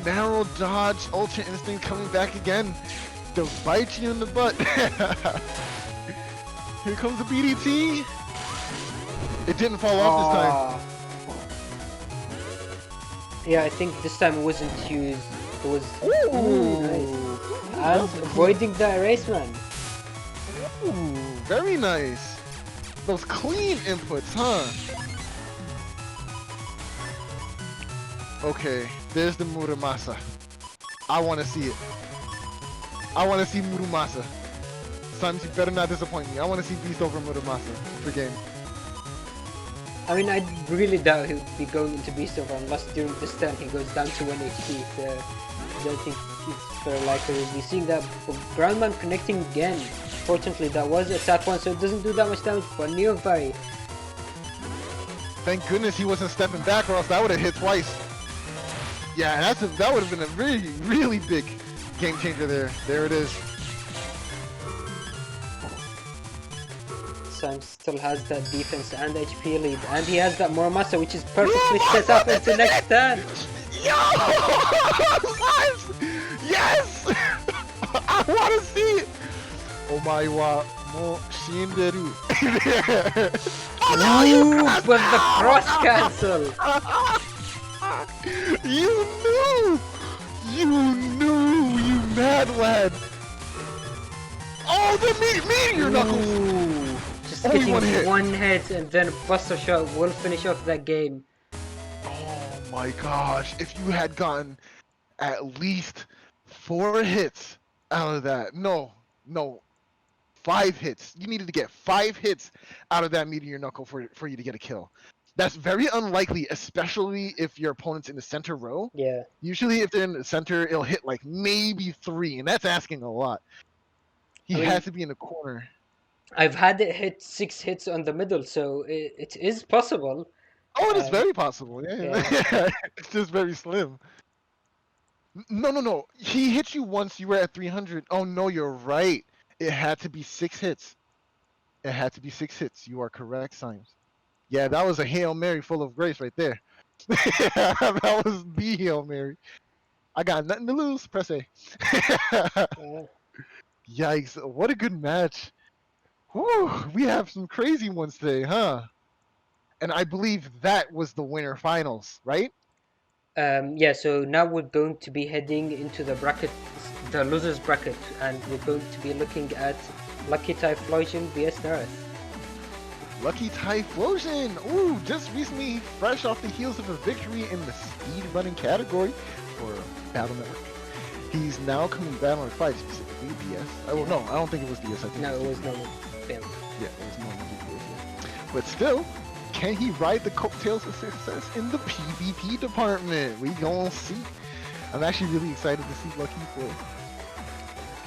Narrow dodge, Ultra Instinct coming back again to bite you in the butt. Here comes the BDT. It didn't fall off this time. Yeah, I think this time it wasn't used. It was nice. And avoiding the erase man. Ooh, very nice. Those clean inputs, huh? Okay, there's the Muramasa. I want to see it. I want to see Muramasa. Symes, you better not disappoint me. I want to see Beast over Muramasa for game. I mean, I really doubt he would be going into Beast over unless during this turn he goes down to 1 HP. So I don't think it's very likely we'll be seeing that. But Groundman connecting again. Fortunately, that was a tap one, so it doesn't do that much damage. But Neryth. Thank goodness he wasn't stepping back, or else that would have hit twice. Yeah, that would have been a really, really big game changer there. There it is. Symes still has that defense and HP lead, and he has that Muramasa, which is perfectly set up into next turn. Yo! Symes! Yes! I want to see it! Omae wa mo shinderu. Oh no, you with the cross cancel! You knew! You knew, you mad lad! Oh, the meteor knuckles! Ooh, just only getting one hit and then Buster Shot will finish off that game. Oh my gosh, if you had gotten at least 4 hits out of that. No, 5 hits. You needed to get 5 hits out of that meteor knuckle for you to get a kill. That's very unlikely, especially if your opponent's in the center row. Yeah. Usually if they're in the center, it'll hit like maybe 3, and that's asking a lot. He has to be in the corner. I've had it hit 6 hits on the middle, so it is possible. Oh, it is very possible. Yeah. It's just very slim. No. He hit you once. You were at 300. Oh no, you're right. It had to be 6 hits. It had to be 6 hits. You are correct, Symes. Yeah, that was a Hail Mary full of grace right there. That was the Hail Mary. I got nothing to lose. Press A. Yikes. What a good match. Whew, we have some crazy ones today, huh? And I believe that was the winner finals, right? Yeah, so now we're going to be heading into the bracket, the losers bracket, and we're going to be looking at luckytyphlosion vs Neryth. luckytyphlosion! Ooh, just recently fresh off the heels of a victory in the speed running category for Battle Network. He's now coming to Battle Network 5, specifically DS. Oh, no, I don't think it was DS. I think no, it was normal. Yeah, it was normal DS. Yeah. But still, can he ride the coattails of success in the PvP department? We gonna see. I'm actually really excited to see Lucky play.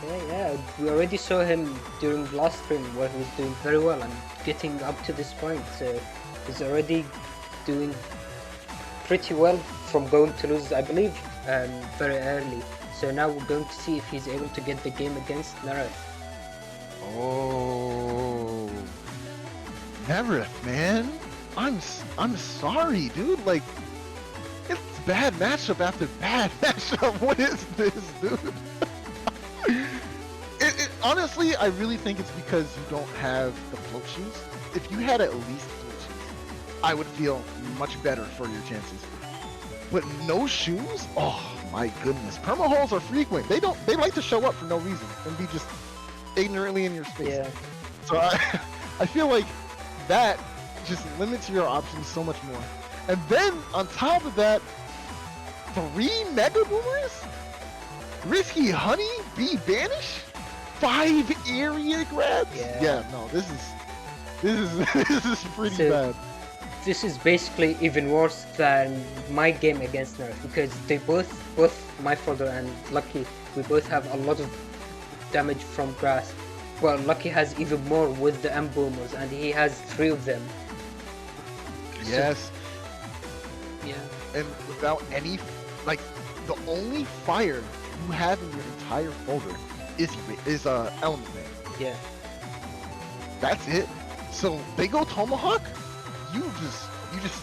Okay, yeah, we already saw him during the last stream where he was doing very well and getting up to this point, so he's already doing pretty well from going to lose, I believe, very early. So now we're going to see if he's able to get the game against Neryth. Oh, Neryth, man. I'm sorry, dude. Like, it's bad matchup after bad matchup. What is this, dude? Honestly, I really think it's because you don't have the float shoes. If you had at least float shoes, I would feel much better for your chances. But no shoes? Oh my goodness. Permaholes are frequent. They like to show up for no reason and be just ignorantly in your space. Yeah. So I feel like that just limits your options so much more. And then on top of that, 3 Mega Boomers, Risky Honey, Bee Banish, 5 area grabs. Yeah, no, this is pretty bad. This is basically even worse than my game against Neryth, because they both my folder and Lucky, we both have a lot of damage from grass. Well, Lucky has even more with the M boomers, and he has 3 of them. Yes. So, yeah. And without any, like, the only fire you have in your entire folder is Element Man. Yeah. That's it. So they go Tomahawk, you just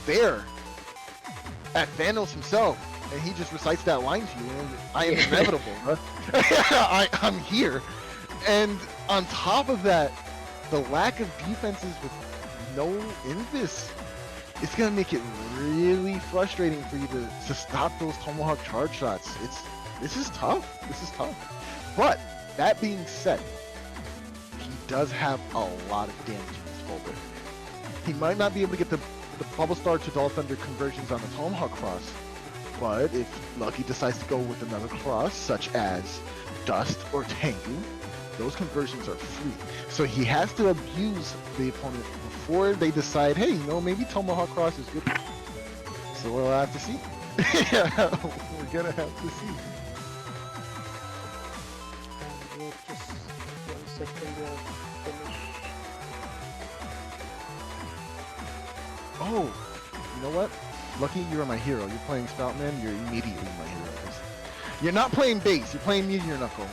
stare at Thanos himself, and he just recites that line to you. And I am inevitable, huh? I'm here. And on top of that, the lack of defenses with no Invis, it's gonna make it really frustrating for you to stop those Tomahawk charge shots. This is tough. But that being said, he does have a lot of damage in his folder. He might not be able to get the Bubble Star to Dull Thunder conversions on the Tomahawk cross, but if Lucky decides to go with another cross, such as Dust or Tengu, those conversions are free. So he has to abuse the opponent before they decide, hey, you know, maybe Tomahawk cross is good. So we'll have to see. Yeah, we're gonna have to see. Just 1 second, finish. Oh, you know what? Lucky, you're my hero. You're playing Spoutman, you're immediately my hero. You're not playing base, you're playing Meteor Knuckle.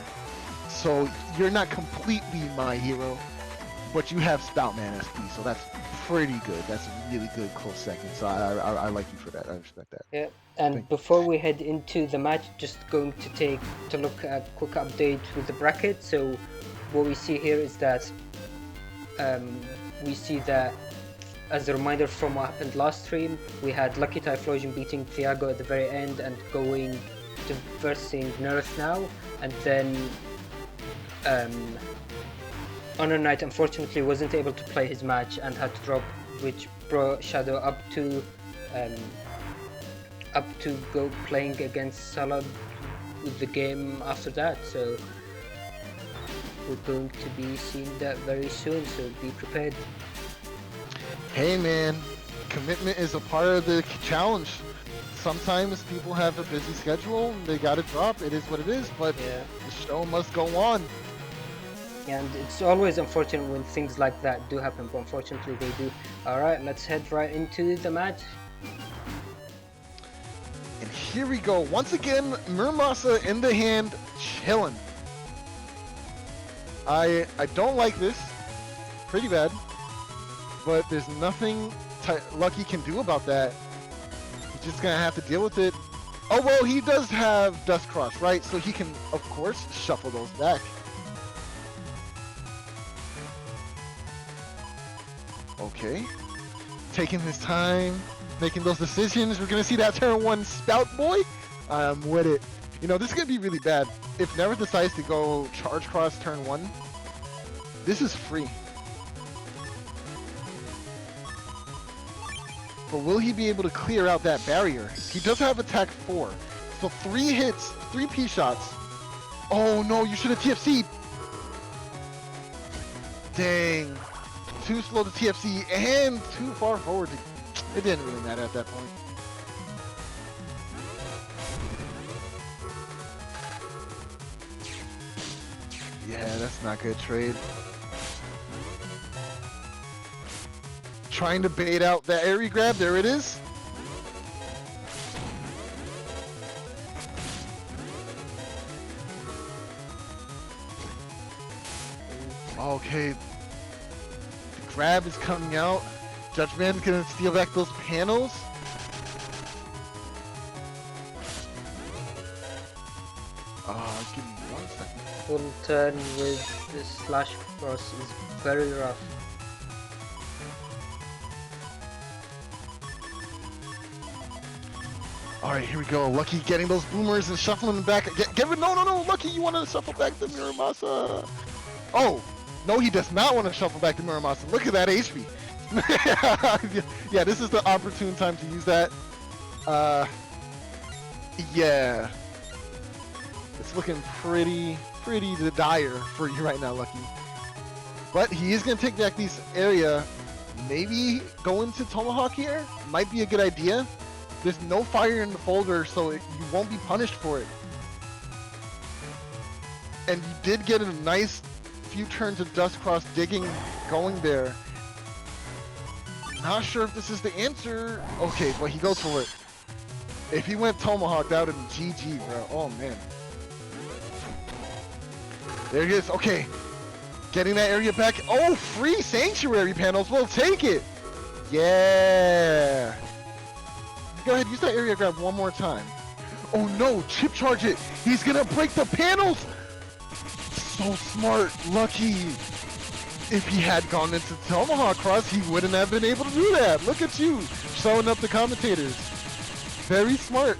So you're not completely my hero, but you have Spoutman SP, so that's pretty good. That's a really good close second. So I like you for that. I respect that. Yeah, and before we head into the match, just going to look at a quick update with the bracket. So what we see here is that we see that, as a reminder from what happened last stream, we had luckytyphlosion beating Thiago at the very end and going to versing Neryth now, and then Honor Knight unfortunately wasn't able to play his match and had to drop, which brought Shadow up to go playing against Salah with the game after that. So we're going to be seeing that very soon, so be prepared. Hey man, commitment is a part of the challenge. Sometimes people have a busy schedule, they gotta drop, it is what it is, but yeah, the show must go on. And it's always unfortunate when things like that do happen, but unfortunately they do. Alright, let's head right into the match. And here we go, once again, Muramasa in the hand, chillin'. I don't like this, pretty bad, but there's nothing Lucky can do about that. He's just gonna have to deal with it. Oh well, he does have Dust Cross, right? So he can, of course, shuffle those back. Okay, taking his time, making those decisions. We're gonna see that turn 1 Spout Boy. I'm with it. You know, this is gonna be really bad. If Neryth decides to go Charge Cross turn 1, this is free. But will he be able to clear out that barrier? He does have attack 4. So 3 hits, 3 P shots. Oh no, you should have TFC'd. Dang. Too slow to TFC and too far forward. It didn't really matter at that point. Yeah, that's not good trade. Trying to bait out that airy grab, there it is. Okay. The grab is coming out. Judge Man's gonna steal back those panels. Give me 1 second. Full turn with the slash cross is very rough. Alright, here we go. Lucky getting those boomers and shuffling them back. No, Lucky, you want to shuffle back the Muramasa. Oh, no, he does not want to shuffle back the Muramasa. Look at that HP. Yeah, this is the opportune time to use that. Yeah. It's looking pretty dire for you right now, Lucky. But he is going to take back this area. Maybe go into Tomahawk here might be a good idea. There's no fire in the folder, so you won't be punished for it. And you did get a nice few turns of Dustcross digging going there. Not sure if this is the answer. Okay, but he goes for it. If he went Tomahawk, that would have been GG, bro. Oh, man. There he is. Okay. Getting that area back. Oh, free sanctuary panels. We'll take it. Yeah. Go ahead. Use that area grab one more time. Oh, no. Chip charge it. He's going to break the panels. So smart. Lucky. If he had gone into Tomahawk Cross, he wouldn't have been able to do that. Look at you. Showing up the commentators. Very smart.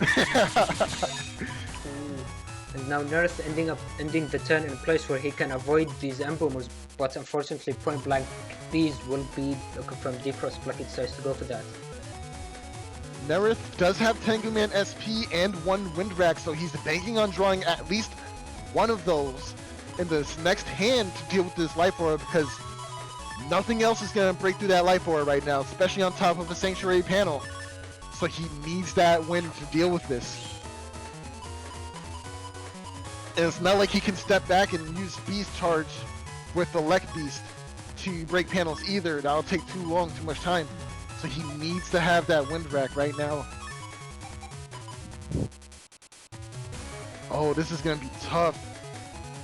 And now Neryth ending the turn in a place where he can avoid these emboomers, but unfortunately point blank these will be a confirmed decross. Lucky decides to go for that. Neryth does have Tengu Man SP and one Wind Rack, so he's banking on drawing at least one of those in this next hand to deal with this life aura, because nothing else is going to break through that life aura right now, especially on top of a sanctuary panel. So he needs that wind to deal with this. And it's not like he can step back and use Beast Charge with the Lek Beast to break panels either. That'll take too long, too much time. So he needs to have that Wind Rack right now. Oh, this is going to be tough.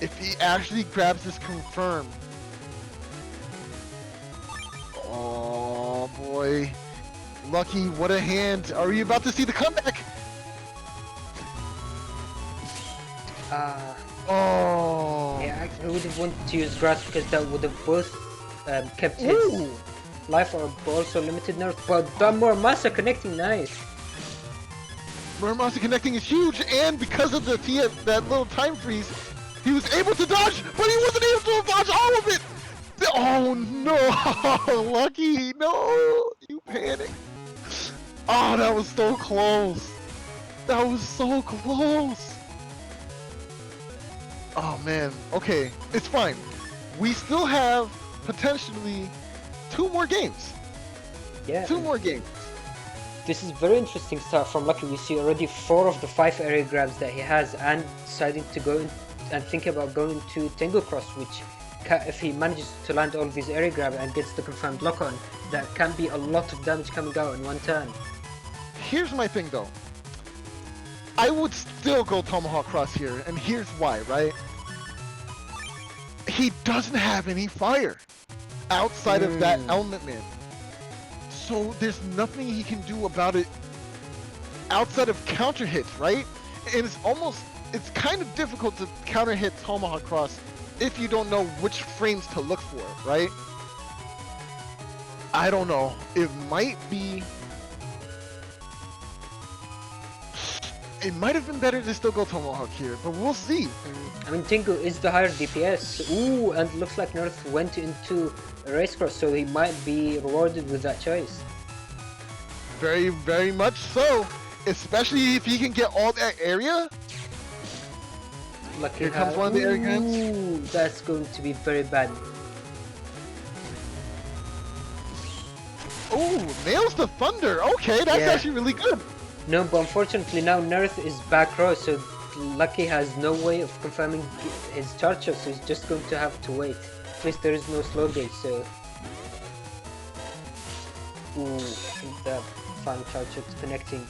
If he actually grabs this confirm. Oh boy. Lucky, what a hand. Are you about to see the comeback? Oh. Yeah, I would have wanted to use grass because that would have both kept his life or also limited Neryth, but that more massa connecting, nice. Muramasa connecting is huge, and because of the that little time freeze, he was able to dodge, but he wasn't able to dodge all of it! Oh no! Lucky, no! You panicked. Oh, that was so close. That was so close. Oh man, okay, it's fine. We still have potentially 2 more games. Yeah. 2 more games. This is very interesting start from Lucky. We see already 4 of the 5 area grabs that he has, and deciding to go in and think about going to Tengu Cross, which if he manages to land all of these area grab and gets the confirmed lock on, that can be a lot of damage coming out in one turn. Here's my thing though. I would still go Tomahawk Cross here, and here's why, right? He doesn't have any fire outside of that Element Man. So there's nothing he can do about it outside of counter hits, right? And it's kind of difficult to counter hit Tomahawk Cross if you don't know which frames to look for, right? I don't know. It might have been better to still go Tomahawk here, but we'll see. I mean, Tengu is the higher DPS. Ooh, and looks like Neryth went into a race cross, so he might be rewarded with that choice. Very, very much so. Especially if he can get all that area. Lucky Here comes one of the area grabs. Ooh, that's going to be very bad. Oh, nails the thunder. Okay, that's actually really good. No, but unfortunately now Neryth is back row, so Lucky has no way of confirming his charge shot, so he's just going to have to wait. At least there is no slow gauge, so... Ooh, the final charge shot's connecting.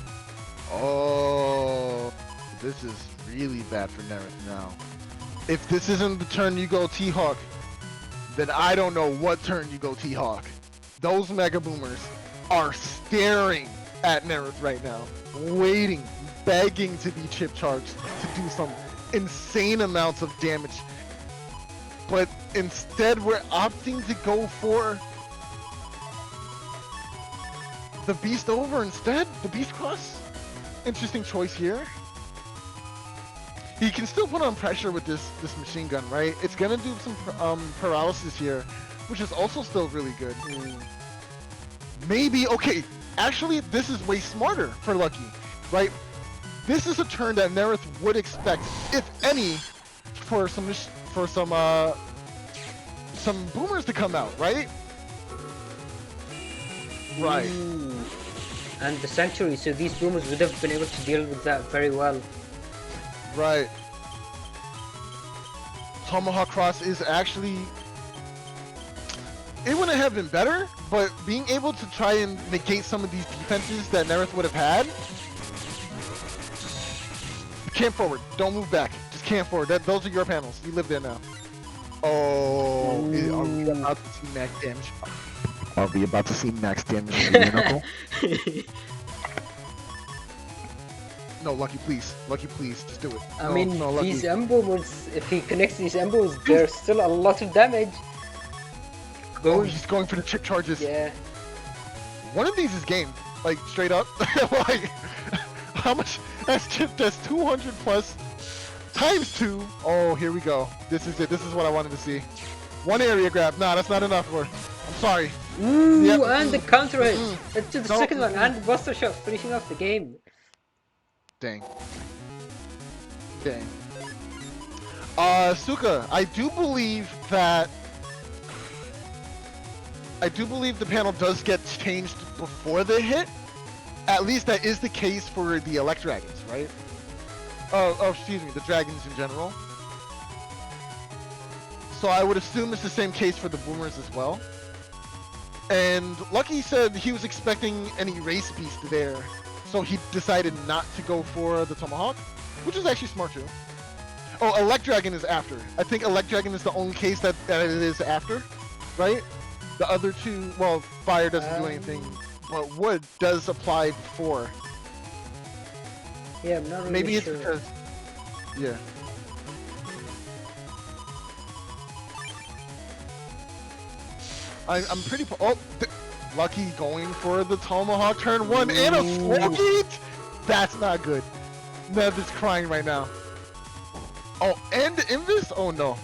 Oh, this is really bad for Neryth now. If this isn't the turn you go T-Hawk, then I don't know what turn you go T-Hawk. Those Mega Boomers are staring at Neryth right now, waiting, begging to be chip charged to do some insane amounts of damage. But instead we're opting to go for the Beast over instead, the Beast Cross. Interesting choice here. He can still put on pressure with this machine gun, right? It's gonna do some paralysis here, which is also still really good. Maybe, okay, actually, this is way smarter for Lucky, right? This is a turn that Neryth would expect, if any, for some boomers to come out, right? Right. Ooh. And the sanctuary, so these boomers would have been able to deal with that very well. Right. Tomahawk Cross is actually... It wouldn't have been better, but being able to try and negate some of these defenses that Neryth would have had... Camp forward. Don't move back. Just camp forward. Those are your panels. You live there now. Oh, are we about to see max damage? Are we about to see max damage on the knuckle? No, Lucky, please. Lucky, please. Just do it. I mean, these boomers, if he connects these boomers, there's still a lot of damage. Oh, he's going for the chip charges. Yeah. One of these is game. Like, straight up. Like, how much? That's 200 plus times 2. Oh, here we go. This is it. This is what I wanted to see. One area grab. Nah, that's not enough. I'm sorry. Ooh, yep. And the counter hit. Let's do the second one. And the buster shot, finishing off the game. Dang. Dang. Suka, I do believe the panel does get changed before the hit. At least that is the case for the Elect Dragons, right? Oh, excuse me, the dragons in general. So I would assume it's the same case for the boomers as well. And Lucky said he was expecting an erase beast there, so he decided not to go for the Tomahawk, which is actually smart too. Oh, Elect Dragon is after. I think Elect Dragon is the only case that it is after, right? The other two, well, fire doesn't do anything, but wood does apply before. Yeah, I'm not really Maybe sure. It's because, yeah. I'm pretty. Oh, Lucky going for the Tomahawk turn 1 and a Slowgate? That's not good. Nev is crying right now. Oh, and Invis? Oh no.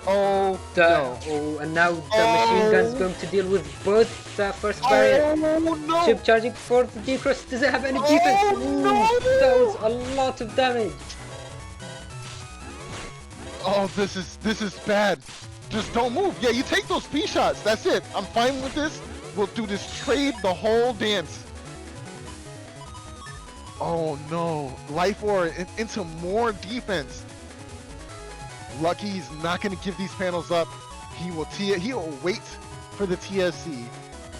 Oh no. Oh, and now the machine gun's going to deal with both the first barrier. Oh no. Chip charging for the D-Cross. Does it have any defense? Oh no. That was a lot of damage. Oh, this is bad. Just don't move. Yeah, you take those P shots. That's it. I'm fine with this. We'll do this trade the whole dance. Oh no. Life Orb into more defense. Lucky's not going to give these panels up. He will wait for the TSC,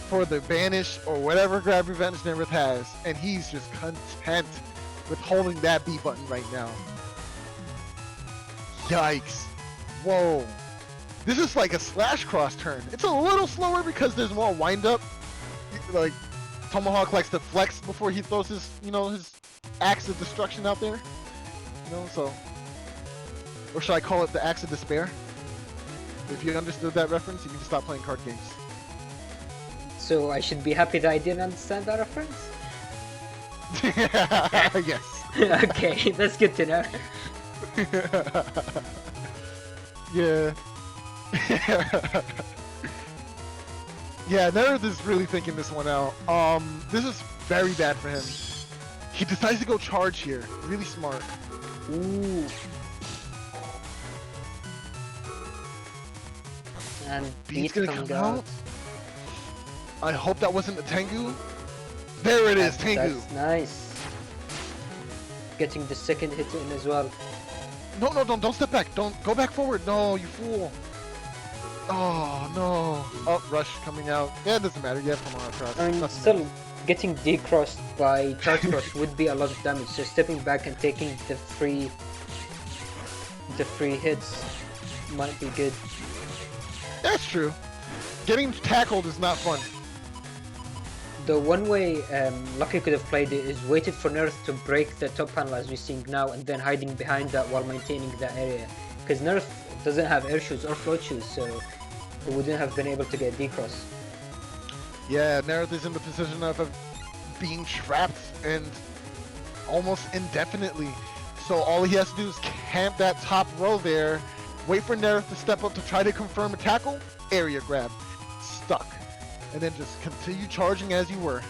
for the banish or whatever grab revenge Neryth has, and he's just content with holding that B button right now. Yikes. Whoa. This is like a SoulXCross turn. It's a little slower because there's more wind up. Like Tomahawk likes to flex before he throws his, his axe of destruction out there. So. Or should I call it the Axe of Despair? If you understood that reference, you can stop playing card games. So I should be happy that I didn't understand that reference? Yes. Okay, that's good to know. Yeah. Yeah, Neryth is really thinking this one out. This is very bad for him. He decides to go charge here. Really smart. Ooh. And Beat's gonna come out. I hope that wasn't a Tengu. There it is, Tengu. That's nice. Getting the second hit in as well. No, don't step back. Don't go back forward. No, you fool. Oh no. Oh, Rush coming out. Yeah, it doesn't matter. Yeah, from our cross. I mean, still getting decrossed by charge cross would be a lot of damage. So stepping back and taking the free hits might be good. That's true. Getting tackled is not fun. The one way Lucky could have played it is waited for Neryth to break the top panel as we're seeing now, and then hiding behind that while maintaining that area. Because Neryth doesn't have air shoes or float shoes, so he wouldn't have been able to get D-cross. Yeah, Neryth is in the position of being trapped and almost indefinitely. So all he has to do is camp that top row there, wait for Neryth to step up to try to confirm a tackle, area grab, stuck. and then just continue charging as you were.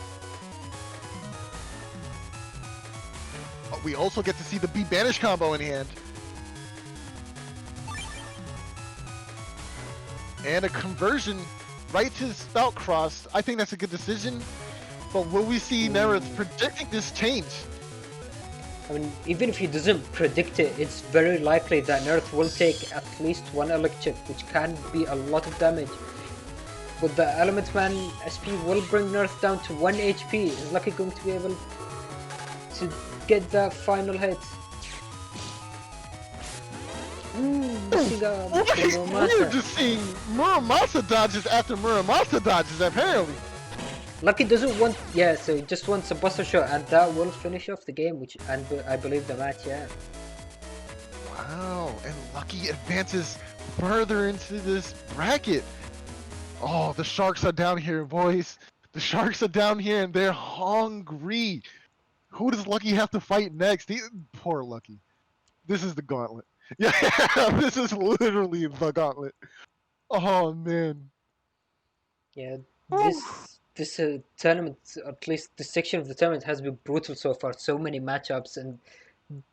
Oh, we also get to see the Be Banish combo in hand. And a conversion right to SoulXCross. I think that's a good decision. But will we see Neryth predicting this change? I mean, even if he doesn't predict it, it's very likely that Neryth will take at least one Elec chip, which can be a lot of damage. But the Element Man SP will bring Neryth down to 1 HP. Is Lucky going to be able to get that final hit? Missing out. We're just seeing Muramasa dodges after Muramasa dodges, apparently. Lucky doesn't want, yeah, so he just wants a buster shot, and that will finish off the game, which, and I believe the match, yeah. Wow, and Lucky advances further into this bracket. Oh, the Sharks are down here, boys. The Sharks are down here, and they're hungry. Who does Lucky have to fight next? Poor Lucky. This is the gauntlet. Yeah, this is literally the gauntlet. Oh, man. Yeah, this tournament, at least this section of the tournament, has been brutal so far. So many matchups and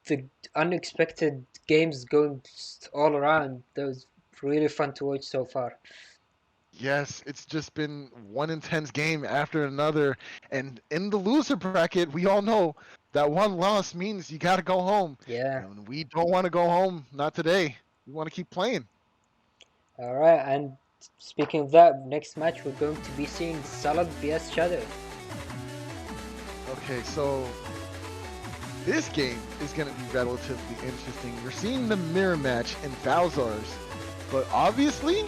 the unexpected games going all around. That was really fun to watch so far. Yes, it's just been one intense game after another. And in the loser bracket, we all know that one loss means you got to go home. Yeah. And we don't want to go home. Not today. We want to keep playing. All right, and speaking of that, next match we're going to be seeing Salad vs Shadow. Okay, so this game is going to be relatively interesting. We're seeing the mirror match in Bowser's, but obviously,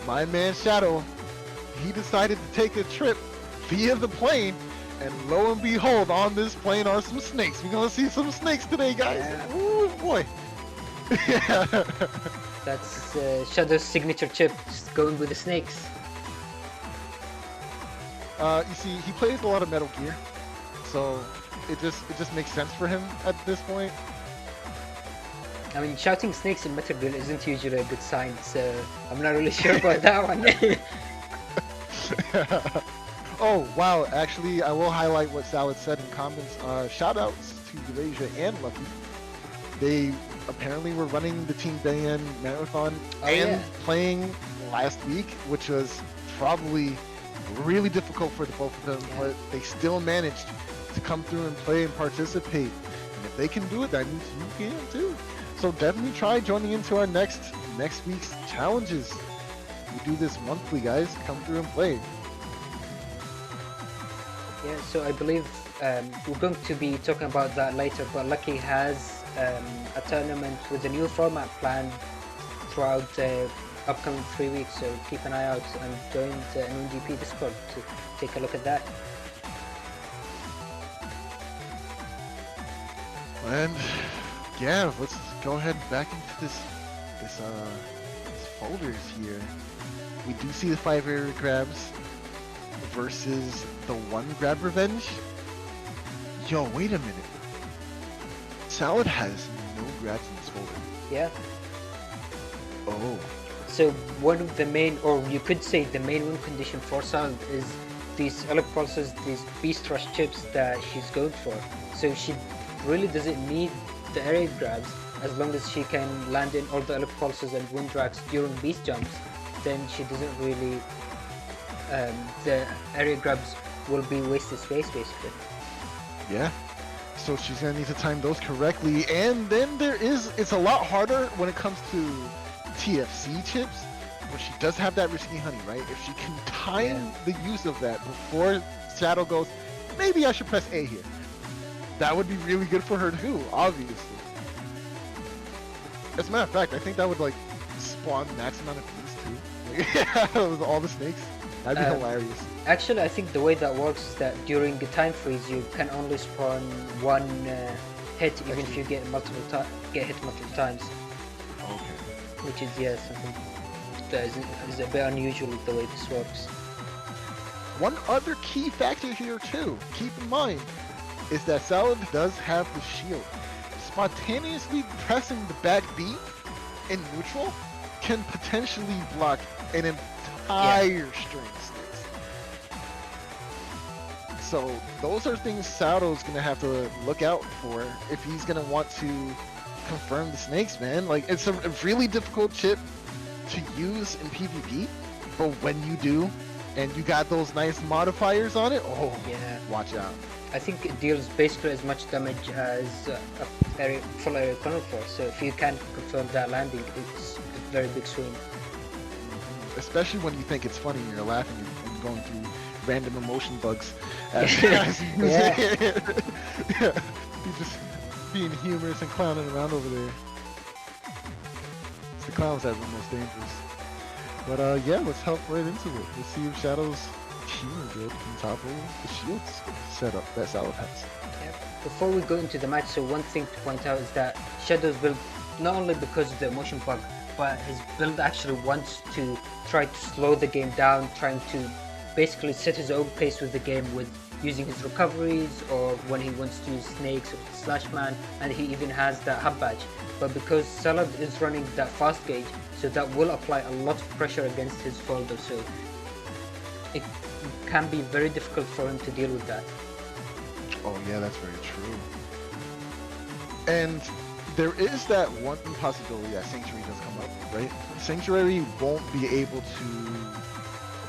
my man Shadow, he decided to take a trip via the plane, and lo and behold, on this plane are some snakes. We're going to see some snakes today, guys. Yeah. Ooh, boy. Yeah. That's Shadow's signature chip, just going with the snakes. You see, he plays a lot of Metal Gear, so it just makes sense for him at this point. I mean, shouting snakes in Metal Gear isn't usually a good sign, so I'm not really sure about that one. Oh, wow. Actually, I will highlight what Salad said in comments. Shoutouts to Eurasia and Lucky. They apparently were running the Team Band marathon playing last week, which was probably really difficult for the both of them, but they still managed to come through and play and participate. And if they can do it, that means you can too. So definitely try joining into our next week's challenges. We do this monthly, guys. Come through and play. Yeah, so I believe we're going to be talking about that later, but Lucky has a tournament with a new format planned throughout the upcoming 3 weeks, so keep an eye out and join the NGP Discord to take a look at that. And yeah, let's go ahead back into this folders here. We do see the 5 area grabs versus the 1 grab revenge. Yo, wait a minute. Salad has no grabs in this folder. Yeah. Oh. So one of the main, or you could say the main win condition for Salad is these Elec Pulses, these Beast Rush chips that she's going for. So she really doesn't need the area grabs as long as she can land in all the Elec Pulses and Wind Drags during Beast Jumps. Then she doesn't really, the area grabs will be wasted space basically. Yeah. So she's gonna need to time those correctly, and then it's a lot harder when it comes to TFC chips, where she does have that risky honey, right? If she can time the use of that before Shadow goes, maybe I should press A here. That would be really good for her too, obviously. As a matter of fact, I think that would like spawn max amount of bees too. With all the snakes. That'd be hilarious. Actually, I think the way that works is that during the time freeze, you can only spawn 1 hit, even if you get hit multiple times. Okay. Which is something that is a bit unusual the way this works. One other key factor here too, keep in mind, is that Salad does have the shield. Spontaneously pressing the back B in neutral can potentially block an entire string of snakes. So those are things Sato's gonna have to look out for if he's gonna want to confirm the snakes, man. Like, it's a really difficult chip to use in PvP, but when you do, and you got those nice modifiers on it, oh Yeah. watch out. I think it deals basically as much damage as a full area tunnel force. So if you can confirm that landing, it's a very big swing. Especially when you think it's funny and you're laughing and going through random emotion bugs. Yeah. You're just being humorous and clowning around over there. It's the clowns that are the most dangerous. But yeah, let's hop right into it. Let's see if Shadow's team are good on top of the shields setup that Salad has. Yeah. Before we go into the match, so one thing to point out is that Shadow's build, not only because of the emotion bug, but his build actually wants to try to slow the game down, trying to basically set his own pace with the game with using his recoveries, or when he wants to use snakes or slash man, and he even has that hub badge. But because Salad is running that fast gauge, so that will apply a lot of pressure against his folder, so it can be very difficult for him to deal with that. Oh yeah, that's very true. And there is that one possibility that Sanctuary does come up, right? Sanctuary won't be able to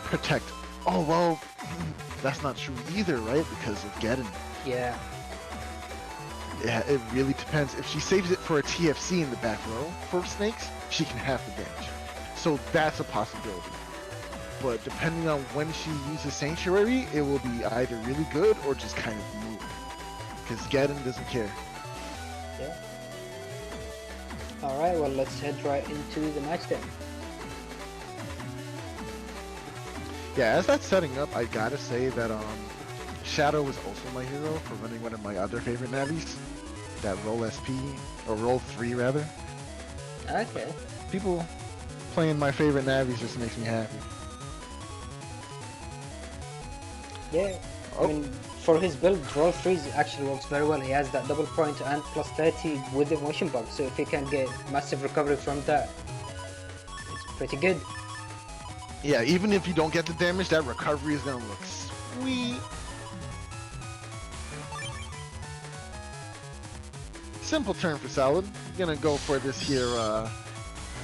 protect. Oh well, that's not true either, right? Because of Geddon. Yeah. Yeah, it really depends. If she saves it for a TFC in the back row for snakes, she can have the damage. So that's a possibility. But depending on when she uses Sanctuary, it will be either really good or just kind of move. Because Geddon doesn't care. Yeah. Alright, well let's head right into the match then. Yeah, as that's setting up, I gotta say that Shadow is also my hero for running one of my other favorite navies. That roll SP, or roll 3 rather. Okay. People playing my favorite navies just makes me happy. Yeah, Oh. I mean, for his build, roll 3 actually works very well. He has that double point and plus 30 with the motion bug, so if he can get massive recovery from that, it's pretty good. Yeah, even if you don't get the damage, that recovery is gonna look sweet. Simple turn for Salad. Gonna go for this here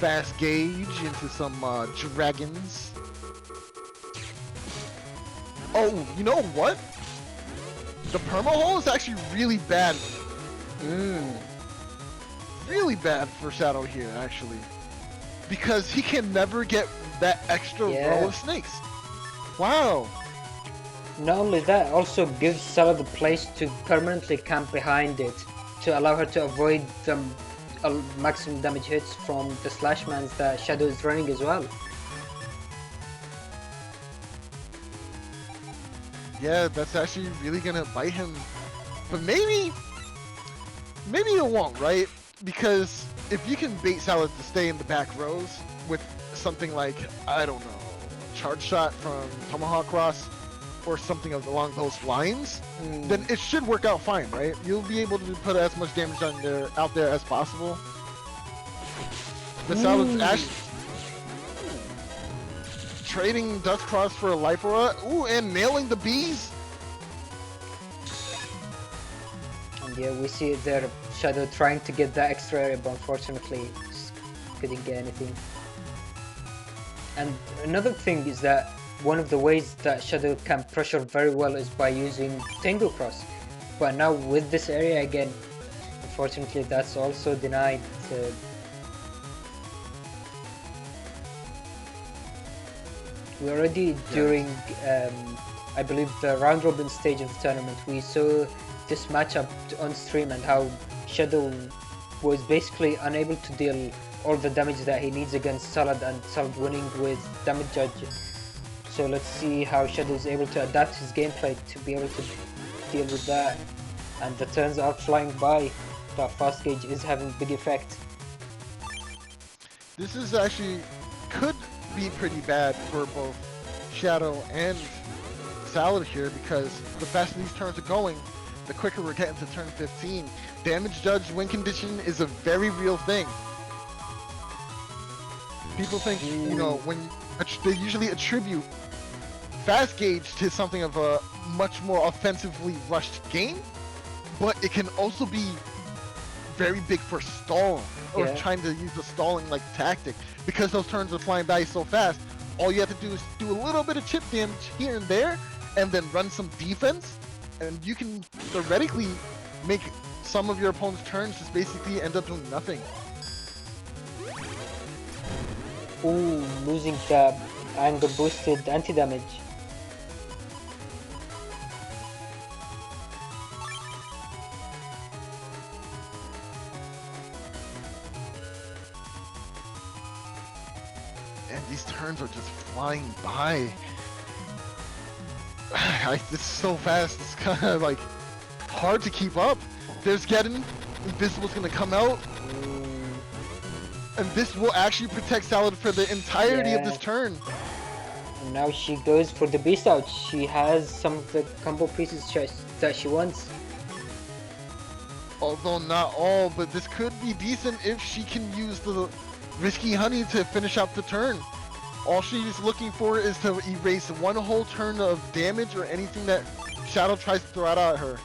fast gauge into some dragons. Oh, you know what? The perma hole is actually really bad. Really bad for Shadow here, actually. Because he can never get that extra row of snakes. Wow. Not only that, also gives Salah the place to permanently camp behind it, to allow her to avoid the maximum damage hits from the slashmans that Shadow is running as well. Yeah, that's actually really gonna bite him. But maybe it won't, right? Because if you can bait Salad to stay in the back rows with something like, I don't know, charge shot from Tomahawk Cross or something along those lines, then it should work out fine, right? You'll be able to put as much damage out there as possible. But Salad's actually trading Dust Cross for a Life Aura. Ooh, and nailing the bees. And yeah, we see there Shadow trying to get that extra area, but unfortunately just couldn't get anything. And another thing is that one of the ways that Shadow can pressure very well is by using Tango Cross. But now with this area again, unfortunately that's also denied. We already during I believe the round robin stage of the tournament, we saw this matchup on stream and how Shadow was basically unable to deal all the damage that he needs against Salad, and Salad winning with damage judge. So let's see how Shadow is able to adapt his gameplay to be able to deal with that. And the turns are flying by. That fast gauge is having big effect. This is actually could be pretty bad for both Shadow and Salad here, because the faster these turns are going, the quicker we're getting to turn 15. Damage judge win condition is a very real thing. People think, you know, when they usually attribute fast gauge to something of a much more offensively rushed game, but it can also be very big for stall or trying to use a stalling like tactic, because those turns are flying by so fast. All you have to do is do a little bit of chip damage here and there, and then run some defense, and you can theoretically make some of your opponent's turns just basically end up doing nothing. Ooh, losing the anger boosted anti-damage. And these turns are just flying by. It's so fast, it's kind of like hard to keep up. There's getting Invisible's gonna come out. And this will actually protect Salad for the entirety of this turn. And now she goes for the beast out. She has some of the combo pieces that she wants. Although not all, but this could be decent if she can use the risky honey to finish out the turn. All she's looking for is to erase one whole turn of damage or anything that Shadow tries to throw out at her.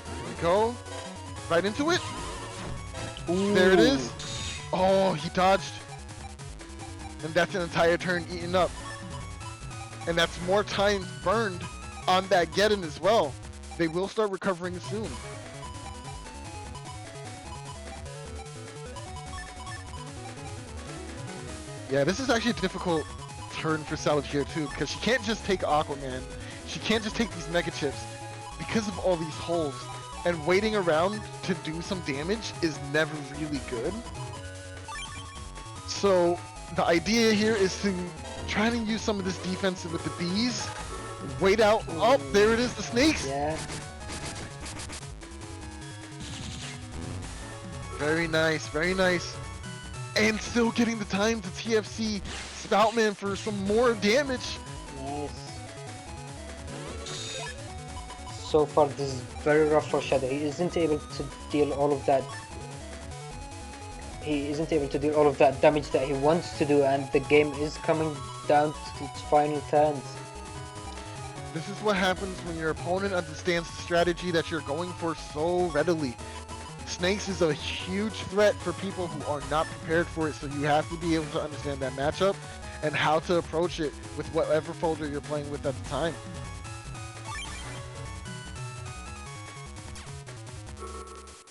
Here we go. Right into it. Ooh. There it is. Oh, he dodged. And that's an entire turn eaten up. And that's more time burned on that Geddon as well. They will start recovering soon. Yeah, this is actually a difficult turn for Salad here too, because she can't just take Aquaman. She can't just take these Mega Chips because of all these holes. And waiting around to do some damage is never really good. So the idea here is to try to use some of this defense with the bees. Wait out. Oh, there it is, the snakes. Yeah. Very nice, very nice. And still getting the time to TFC Spoutman for some more damage. Nice. So far this is very rough for Shadow. He isn't able to deal all of that. He isn't able to deal all of that damage that he wants to do, and the game is coming down to its final turns. This is what happens when your opponent understands the strategy that you're going for so readily. Snakes is a huge threat for people who are not prepared for it, so you have to be able to understand that matchup and how to approach it with whatever folder you're playing with at the time.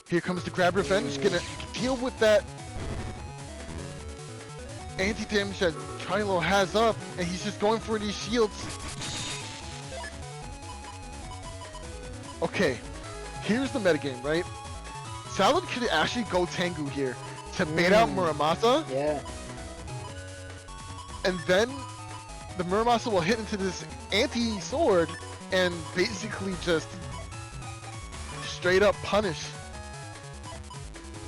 Here comes the Grab Revenge, gonna deal with that anti-damage that Trilo has up, and he's just going for these shields. Okay, here's the metagame, right? Salad could actually go Tengu here to bait out Muramasa. Yeah. And then the Muramasa will hit into this anti-sword and basically just straight up punish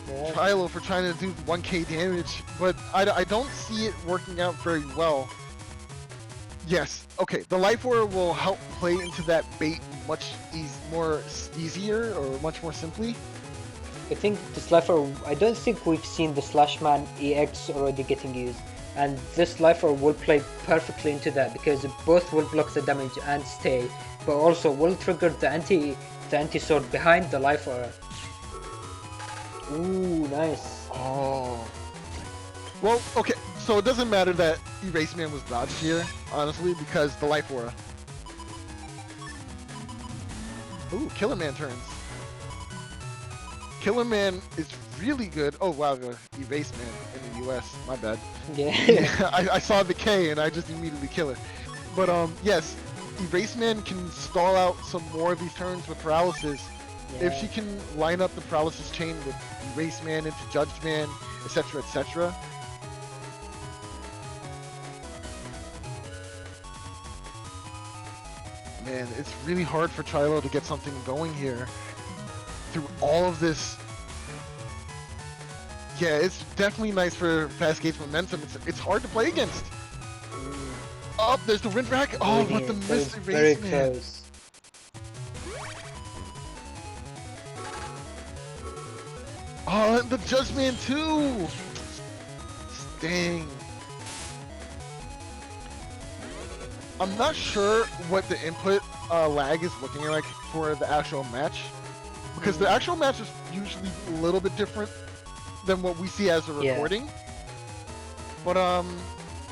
Trilo for trying to do 1k damage, but I don't see it working out very well. Yes, okay, the Life Aura will help play into that bait much easier or much more simply. I think this Life Aura, I don't think we've seen the Slashman EX already getting used, and this Life Aura will play perfectly into that because both will block the damage and stay, but also will trigger the anti-sword behind the Life Aura. Ooh, nice. Oh. Well, okay, so it doesn't matter that Erase Man was dodged here, honestly, because the Life Aura. Ooh, Killer Man turns. Killer Man is really good. Oh wow, the Erase Man in the US. My bad. Yeah. I saw the K and I just immediately kill it. But yes, Erase Man can stall out some more of these turns with paralysis. Yeah. If she can line up the paralysis chain with Erase Man into Judged Man, etc., etc. Man, it's really hard for Trilo to get something going here. Through all of this. Yeah, it's definitely nice for fast gauge momentum. It's hard to play against. Oh, there's the wind rack. Oh, but the missed Erase Man. Close. Oh, and the Judge Man too. Dang. I'm not sure what the input lag is looking like for the actual match, because the actual match is usually a little bit different than what we see as a recording. But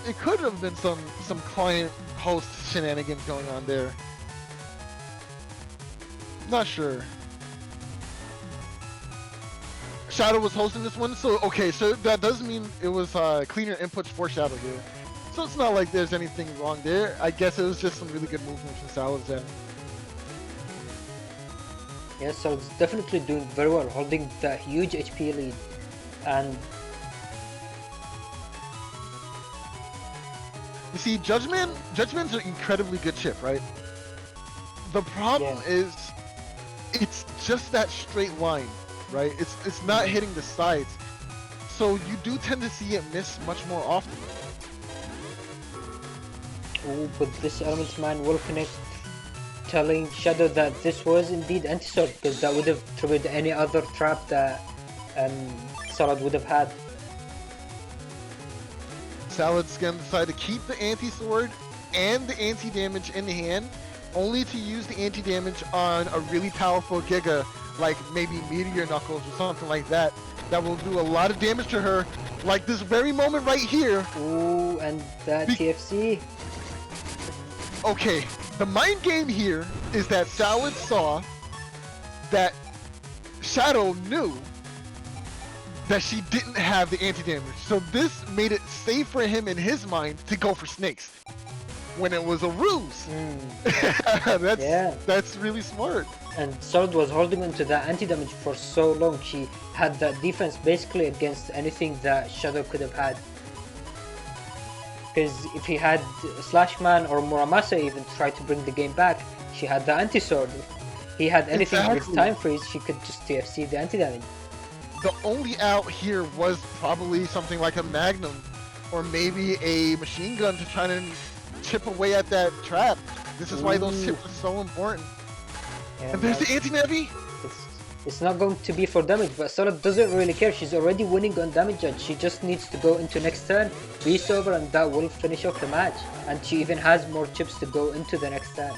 it could have been some client host shenanigans going on there. Not sure. Shadow was hosting this one, so okay, so that does mean it was cleaner inputs for Shadow here. So it's not like there's anything wrong there. I guess it was just some really good movement from Salad's end. Yeah, so it's definitely doing very well, holding that huge HP lead. And you see, Judgment's an incredibly good chip, right? The problem is, it's just that straight line, right? It's not hitting the sides, so you do tend to see it miss much more often. oh, but this Element Man will connect, telling Shadow that this was indeed anti-sword, because that would have triggered any other trap that Salad would have had. Salad's gonna decide to keep the anti-sword and the anti-damage in hand, only to use the anti-damage on a really powerful Giga, like maybe Meteor Knuckles or something like that, that will do a lot of damage to her, like this very moment right here. Ooh, and that TFC. Okay, the mind game here is that Salad saw that Shadow knew that she didn't have the anti-damage, so this made it safe for him in his mind to go for snakes when it was a ruse. That's really smart. And Sword was holding on to that anti-damage for so long. She had that defense basically against anything that Shadow could have had. Because if he had Slashman or Muramasa even try to bring the game back, she had the anti-sword. If he had anything with time freeze, she could just TFC the anti-damage. The only out here was probably something like a Magnum, or maybe a machine gun to try to chip away at that trap. This is why those chips are so important. And there's the anti-navi. It's not going to be for damage, but Solid doesn't really care. She's already winning on damage judge. She just needs to go into next turn, beast over, and that will finish off the match. And she even has more chips to go into the next turn.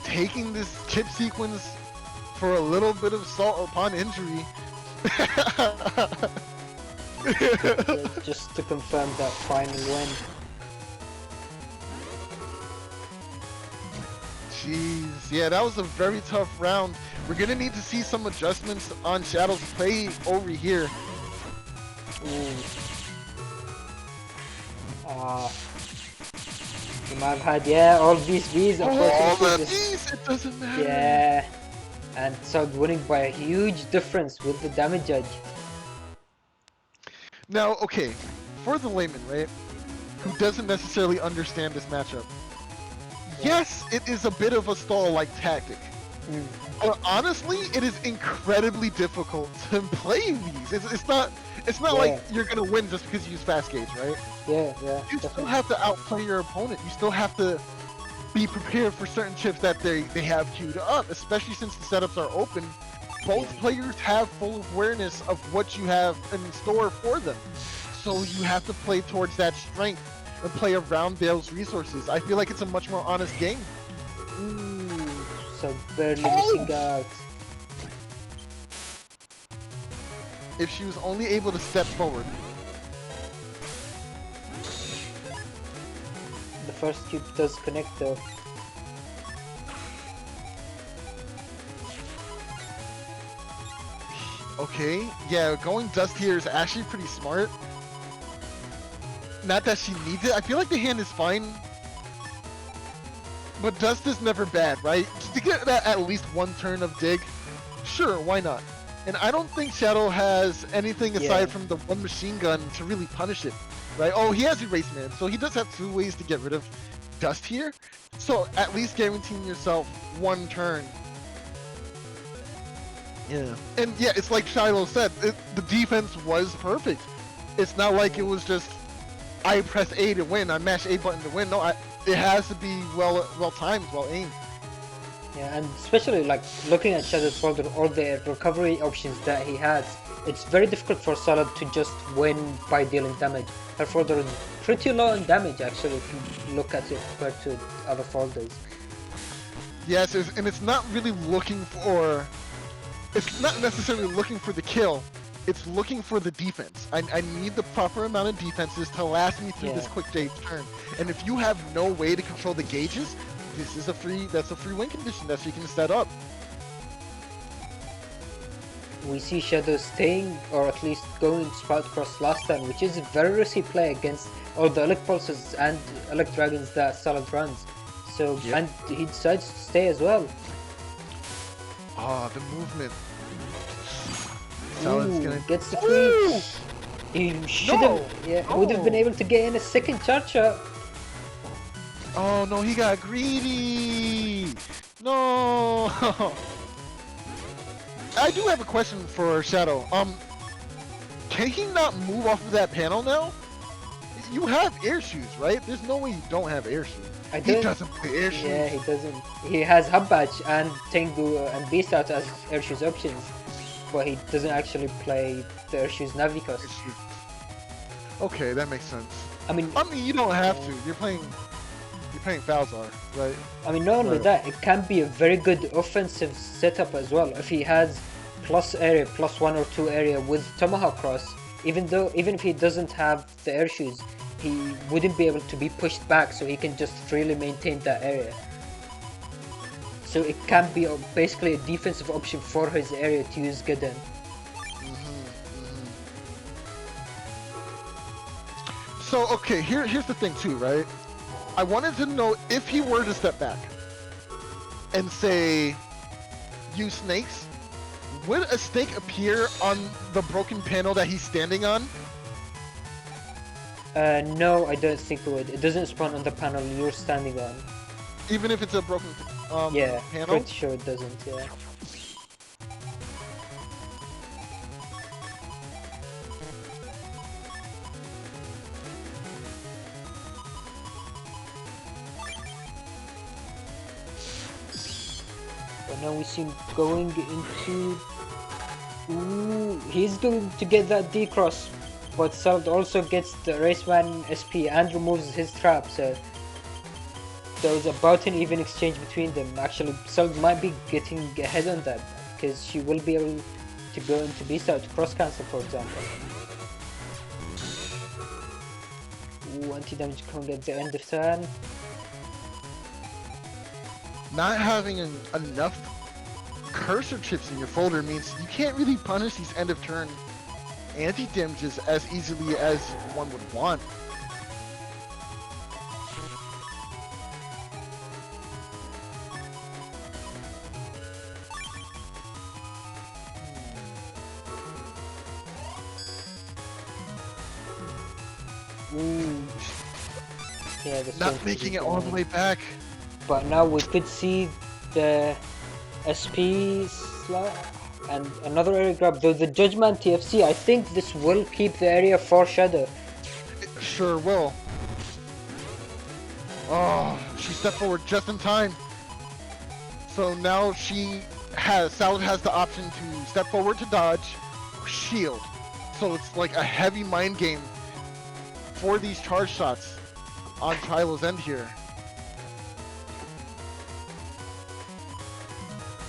Taking this chip sequence for a little bit of salt upon injury. Just to confirm that final win. Jeez, yeah, that was a very tough round. We're gonna need to see some adjustments on Shadow's play over here. You might have had, all these Vs, all the Vs, it doesn't matter. Yeah, and so winning by a huge difference with the damage judge. Now, okay, for the layman, right, who doesn't necessarily understand this matchup, yes, it is a bit of a stall-like tactic. But honestly, it is incredibly difficult to play these. It's not like you're gonna win just because you use fast gauge, right? Yeah. You still have to outplay your opponent. You still have to be prepared for certain chips that they have queued up, especially since the setups are open. Both players have full awareness of what you have in store for them. So you have to play towards that strength and play around those resources. I feel like it's a much more honest game. So barely missing out. If she was only able to step forward. The first cube does connect though. Okay, yeah, going dust here is actually pretty smart. Not that she needs it. I feel like the hand is fine. But dust is never bad, right? To get that at least one turn of dig, sure, why not? And I don't think Shadow has anything aside from the one machine gun to really punish it, right? Oh, he has Erase Man, so he does have 2 ways to get rid of dust here. So at least guaranteeing yourself one turn. Yeah. And yeah, it's like Shiloh said, the defense was perfect. It's not like it was just, I press A to win, I mash A button to win. No, it has to be well timed, well aimed. Yeah, and especially like looking at Shadow's folder, all the recovery options that he has, it's very difficult for Solid to just win by dealing damage. Her folder pretty low on damage actually if you look at it compared to other folders. Yes, and it's not really looking for. It's not necessarily looking for the kill. It's looking for the defense. I need the proper amount of defenses to last me through this quick Jade turn. And if you have no way to control the gauges, that's a free win condition that she can set up. We see Shadow staying, or at least going Sprout Cross last time, which is a very risky play against all the Elect Pulses and Elect Dragons that Salad runs. So, and he decides to stay as well. Oh, the movement. Gets the freeze. He should have, would have been able to get in a second charge shot. Oh no, he got greedy. No. I do have a question for Shadow. Can he not move off of that panel now? You have air shoes, right? There's no way you don't have air shoes. He doesn't play air shoes. Yeah, he doesn't. He has Hub Badge and Tengu and Beast Out as air shoes options, but he doesn't actually play the air shoes Navikos. Okay, that makes sense. I mean, you don't have to. You're playing Falzar, right? I mean, not only that, it can be a very good offensive setup as well. If he has plus area, plus 1 or 2 area with Tomahawk Cross, even if he doesn't have the air shoes, he wouldn't be able to be pushed back, so he can just freely maintain that area. So it can be basically a defensive option for his area to use Giden. So okay, here's the thing too, right? I wanted to know if he were to step back and say, use snakes, would a snake appear on the broken panel that he's standing on? No, I don't think it would. It doesn't spawn on the panel you're standing on. Even if it's a broken yeah, panel? pretty sure it doesn't, yeah. But now we see him going into... Ooh, he's going to get that D-Cross. But Salt also gets the Raceman SP and removes his trap, so there was about an even exchange between them. Actually, Salt might be getting ahead on that because she will be able to go into Beast Out to cross cancel, for example. Ooh, anti-damage coming at the end of turn. Not having enough cursor chips in your folder means you can't really punish these end of turn anti-damages as easily as one would want. Ooh. Yeah, not making it all the way back. But now we could see the SP slot and another area grab. Though the Judgment TFC, I think this will keep the area for Shadow. It sure will. Oh, she stepped forward just in time. So now Salad has the option to step forward to dodge, shield. So it's like a heavy mind game for these charge shots on Trilo's end here.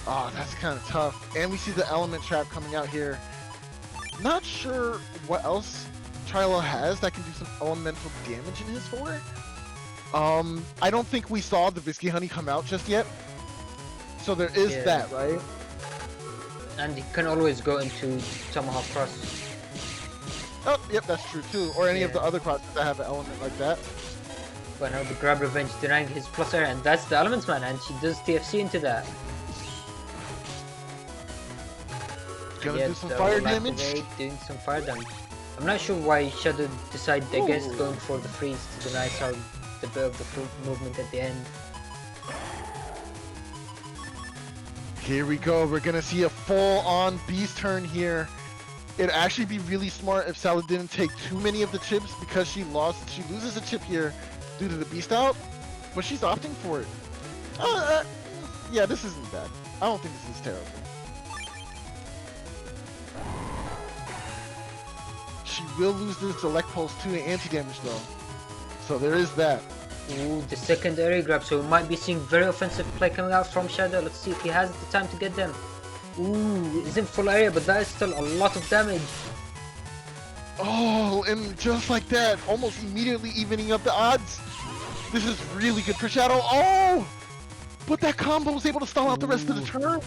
Oh, that's kind of tough. And we see the element trap coming out here. Not sure what else Trilo has that can do some elemental damage in his folder. I don't think we saw the Visky Honey come out just yet. So there is that, right? And he can always go into Tomahawk Cross. Oh, yep, that's true too. Or any of the other crosses that have an element like that. But now the Grab Revenge denying his plus area, and that's the Elements Man, and she does TFC into that. Gonna do some fire damage. Doing some fire damage. I'm not sure why Shadow decided against going for the freeze to deny Sal the bit of the fruit movement at the end. Here we go. We're gonna see a full-on beast turn here. It'd actually be really smart if Salad didn't take too many of the chips because she loses a chip here due to the beast out, but she's opting for it. Yeah, this isn't bad. I don't think this is terrible. She will lose this Select Pulse 2 and anti-damage though. So there is that. Ooh, the second area grab, so we might be seeing very offensive play coming out from Shadow. Let's see if he has the time to get them. Ooh, it's in full area, but that is still a lot of damage. Oh, and just like that, almost immediately evening up the odds. This is really good for Shadow. Oh! But that combo was able to stall out the rest of the turn.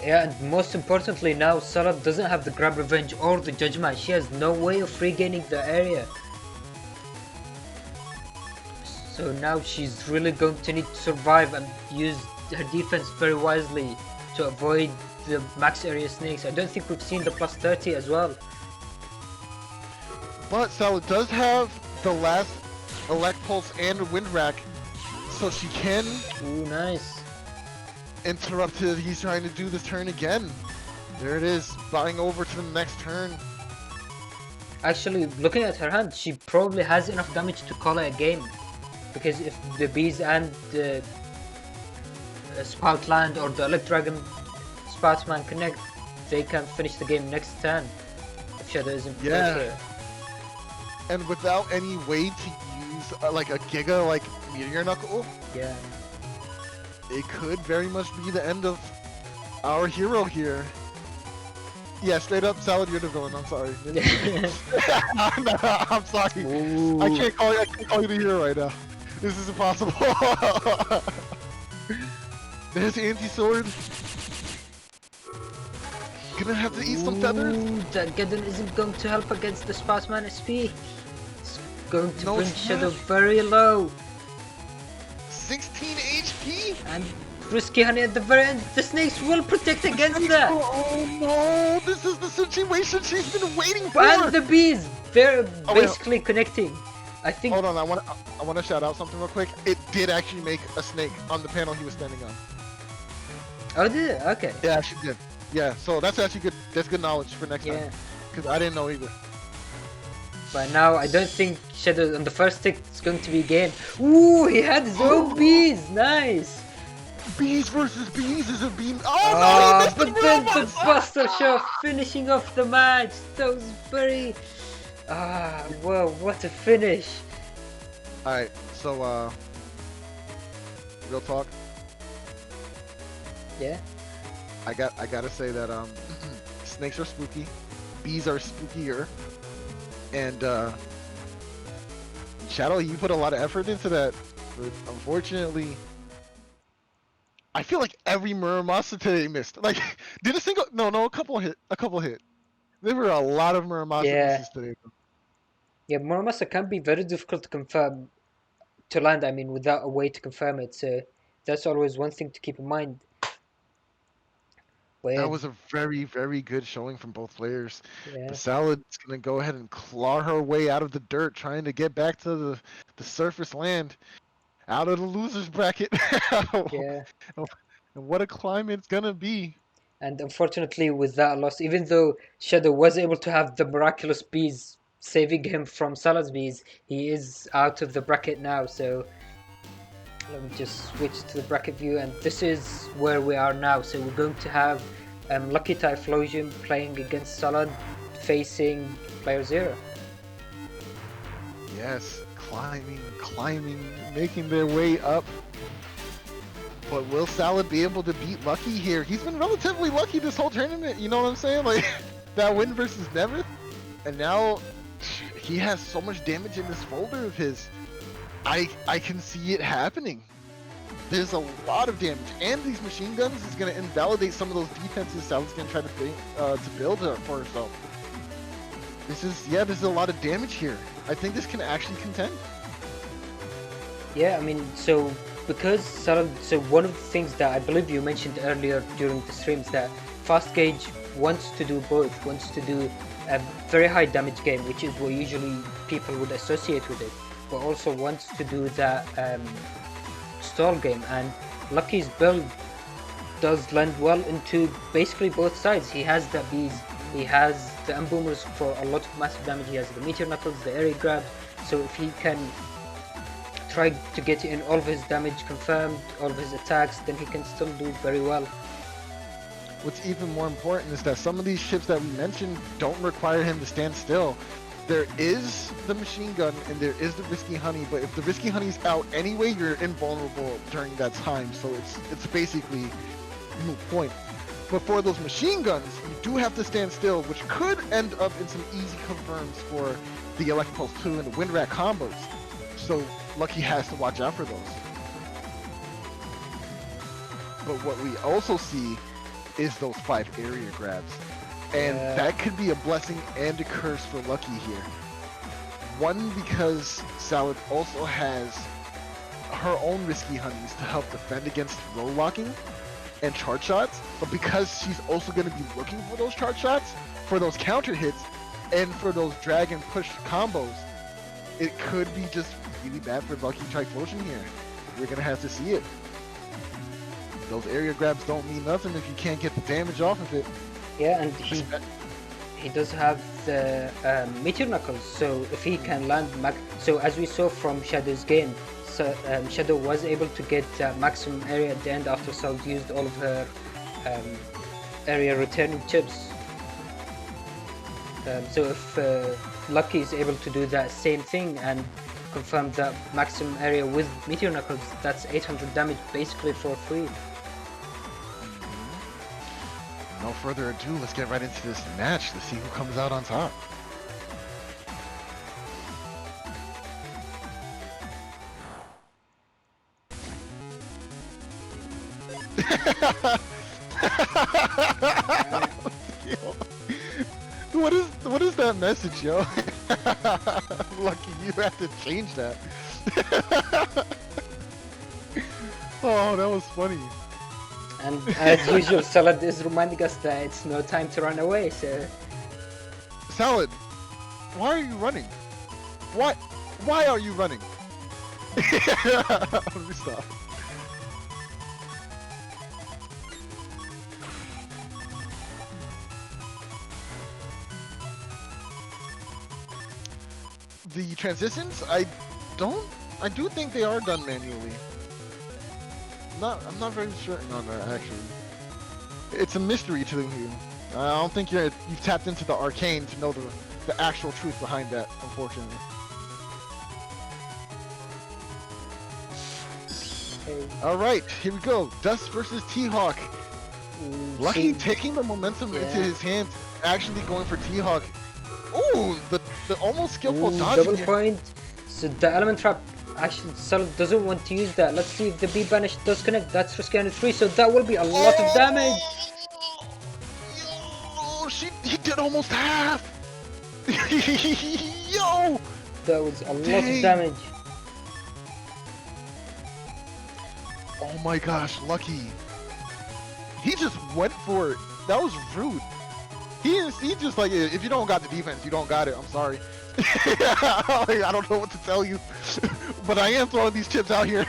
Yeah, and most importantly now, Salah doesn't have the grab revenge or the judgment. She has no way of regaining the area. So now she's really going to need to survive and use her defense very wisely to avoid the max area snakes. I don't think we've seen the plus 30 as well. But Salah does have the last Elect Pulse and Wind Rack, so she can Ooh, nice. interrupt his. He's trying to do this turn again. There it is, buying over to the next turn. Actually, looking at her hand, she probably has enough damage to call it a game. Because if the bees and the Spout land or the Elect Dragon Spoutsman connect, they can finish the game next turn. If Shadow isn't here. And without any way to use like a Giga like Meteor Knuckle, Yeah. it could very much be the end of our hero here. Yeah, straight up, Salad, you're the villain. I'm sorry. No, I'm sorry. Ooh. I can't call you the hero right now. This is impossible. There's anti-sword. Gonna have to eat some feathers. Ooh, that Geddon isn't going to help against the Spoutsman SP. It's going to bring Shadow very low. 16 HP. And Risky Honey at the very end. The snakes will protect against that. Oh no! This is the situation she's been waiting for. And the bees, they're basically connecting. I think. Hold on, I want to shout out something real quick. It did actually make a snake on the panel he was standing on. Oh, did it? Okay. Yeah, she did. Yeah, so that's actually good. That's good knowledge for next time. Because I didn't know either. But now I don't think Shadow on the first tick is going to be game. Ooh, he had his own bees. Nice. Bees versus bees is a beam. Oh no, he missed but then the Buster Shot finishing off the match. That was very. Whoa, what a finish. Alright, so real talk. Yeah. I gotta say that snakes are spooky, bees are spookier, and Shadow, you put a lot of effort into that, but unfortunately, I feel like every Muramasa today missed. Like, did a single? No, a couple hit. There were a lot of Muramasa misses today. Yeah, Muramasa can be very difficult to confirm, to land. I mean, without a way to confirm it. So that's always one thing to keep in mind. But, that was a very, very good showing from both players. Yeah. The Salad's gonna go ahead and claw her way out of the dirt, trying to get back to the surface land, out of the losers bracket. Yeah. And what a climb it's gonna be. And unfortunately, with that loss, even though Shadow was able to have the miraculous bees saving him from Salah's bees, he is out of the bracket now. So let me just switch to the bracket view, and this is where we are now. So we're going to have luckytyphlosion playing against Salah, facing playerzero. Yes, climbing, making their way up. But will Salad be able to beat Lucky here? He's been relatively lucky this whole tournament, you know what I'm saying? Like, that win versus Neryth, and now he has so much damage in this folder of his. I can see it happening. There's a lot of damage, and these machine guns is going to invalidate some of those defenses Salad's going to try to build for herself. This is a lot of damage here. I think this can actually contend. Yeah, I mean, so because Salah, so one of the things that I believe you mentioned earlier during the streams, that Fast Gauge wants to do both, wants to do a very high damage game, which is what usually people would associate with it, but also wants to do that stall game, and Lucky's build does lend well into basically both sides. He has the bees, he has the unboomers for a lot of massive damage, he has the meteor knuckles, the area grabs, so if he can try to get in all of his damage confirmed, all of his attacks, then he can still do very well. What's even more important is that some of these ships that we mentioned don't require him to stand still. there is the machine gun and there is the risky honey, but if the risky honey's out anyway, you're invulnerable during that time, so it's basically moot point. But for those machine guns, you do have to stand still, which could end up in some easy confirms for the Electric Pulse 2 and the Wind Rat combos. So Lucky has to watch out for those. But what we also see is those 5 area grabs. And that could be a blessing and a curse for Lucky here. One, because Salad also has her own risky honeys to help defend against roll locking and charge shots, but because she's also going to be looking for those charge shots, for those counter hits, and for those drag and push combos, it could be just really bad for luckytyphlosion here. We're going to have to see it. Those area grabs don't mean nothing if you can't get the damage off of it. Yeah, and he does have the Meteor Knuckles, so if he can land so as we saw from Shadow's game, so Shadow was able to get maximum area at the end after Salad used all of her area returning chips. So if Lucky is able to do that same thing and confirm that maximum area with Meteor Knuckles, that's 800 damage basically for free. No further ado, let's get right into this match to see who comes out on top. What is that message, yo? Lucky, you have to change that. Oh, that was funny. And as usual, Salad is reminding us that it's no time to run away, so... Salad, why are you running? Why are you running? Let me stop. The transitions, I do think they are done manually. I'm not very certain on that, actually. It's a mystery to you. I don't think you've tapped into the arcane to know the actual truth behind that, unfortunately. Alright, here we go. Dust versus T-Hawk. Lucky taking the momentum into his hands, actually going for T-Hawk. Ooh, the almost skillful dodge. Double point. So the element trap, actually Salad doesn't want to use that. Let's see if the B banish does connect. That's risky and it's free, so that will be a lot of damage. Yo, he did almost half. Yo, that was a lot of damage. Oh my gosh, Lucky. He just went for it. That was rude. He just like, if you don't got the defense, you don't got it. I'm sorry. I don't know what to tell you, but I am throwing these chips out here.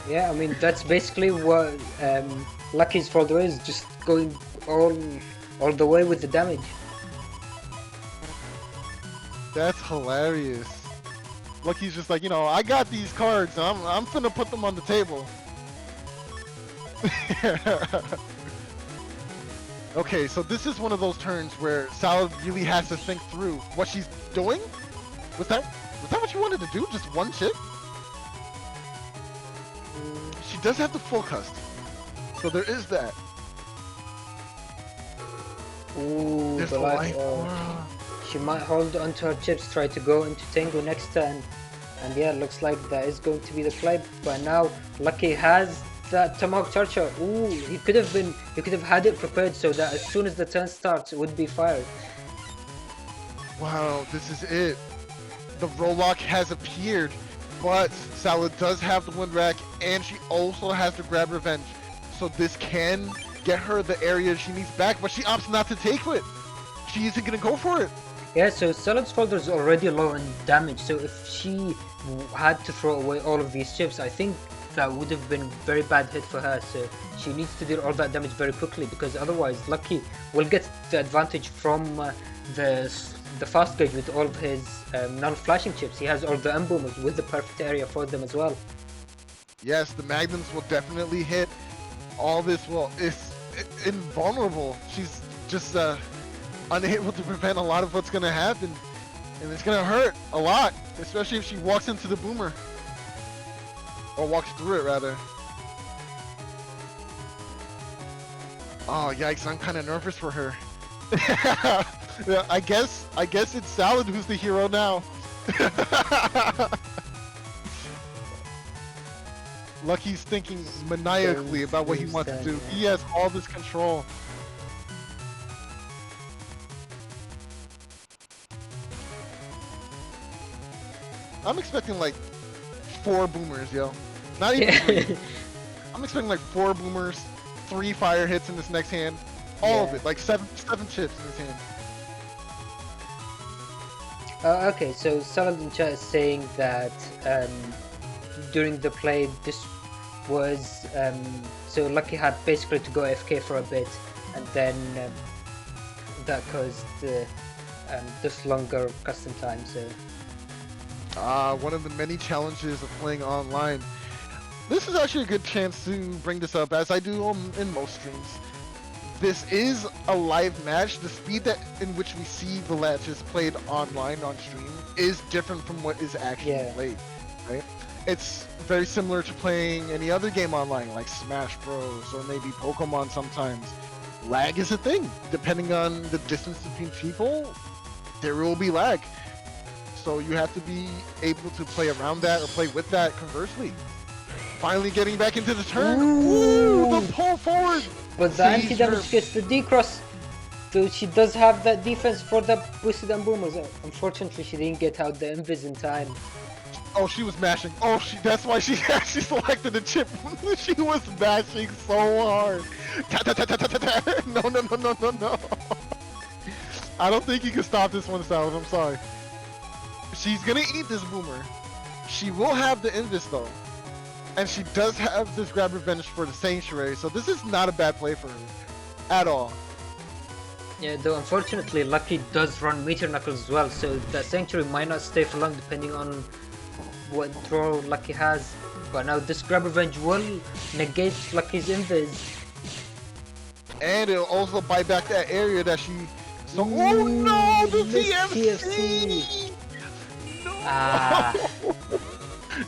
Yeah, I mean that's basically what Lucky's folder is, just going all the way with the damage. That's hilarious. Lucky's just like, I got these cards, and I'm finna put them on the table. Okay, so this is one of those turns where Salad really has to think through what she's doing. Was that what you wanted to do? Just one chip? She does have the full cust, so there is that. Ooh, there's the life aura. She might hold onto her chips, try to go into Tango next turn, and yeah, looks like that is going to be the play. But now Lucky has that Tomahawk Charger. Ooh, he could have had it prepared so that as soon as the turn starts, it would be fired. Wow, this is it. The Rollock has appeared, but Salad does have the Wind Rack, and she also has to grab Revenge. So this can get her the area she needs back, but she opts not to take it. She isn't gonna go for it. Yeah, so Salad's folder is already low on damage, so if she had to throw away all of these chips, I think that would have been a very bad hit for her. So she needs to deal all that damage very quickly, because otherwise Lucky will get the advantage from the fast gauge with all of his non-flashing chips. He has all the M-boomers with the perfect area for them as well. Yes, the magnums will definitely hit. All this it's invulnerable. She's just unable to prevent a lot of what's gonna happen. And it's gonna hurt a lot, especially if she walks into the boomer. Or walks through it, rather. Oh, yikes, I'm kind of nervous for her. Yeah, I guess it's Salad who's the hero now. Lucky's thinking maniacally about what he wants to do. He has all this control. I'm expecting like 4 boomers, yo. Not even 3. I'm expecting like 4 boomers, 3 fire hits in this next hand. All of it, like 7 chips in this hand. Okay, so Saladin chat is saying that during the play this was so Lucky had basically to go AFK for a bit, and then that caused this longer custom time. So one of the many challenges of playing online. This is actually a good chance to bring this up, as I do in most streams. This is a live match. The speed in which we see the matches played online on stream is different from what is actually played, right? It's very similar to playing any other game online, like Smash Bros. Or maybe Pokemon sometimes. Lag is a thing. Depending on the distance between people, there will be lag. So you have to be able to play around that or play with that conversely. Finally getting back into the turn. Ooh, the pull forward! But the anti-damage gets the D-cross, so she does have that defense for the boosted and boomers. Unfortunately, she didn't get out the invis in time. Oh, she was mashing. Oh, that's why she actually selected the chip. She was mashing so hard. No. I don't think you can stop this one, Salad. I'm sorry. She's gonna eat this boomer. She will have the invis though. And she does have this grab revenge for the Sanctuary, so this is not a bad play for her. At all. Yeah, though unfortunately Lucky does run Meteor Knuckles as well, so the Sanctuary might not stay for long depending on what draw Lucky has. But now this grab revenge will negate Lucky's invis. And it'll also buy back that area that she... So, oh no! The TFC! No! Ah.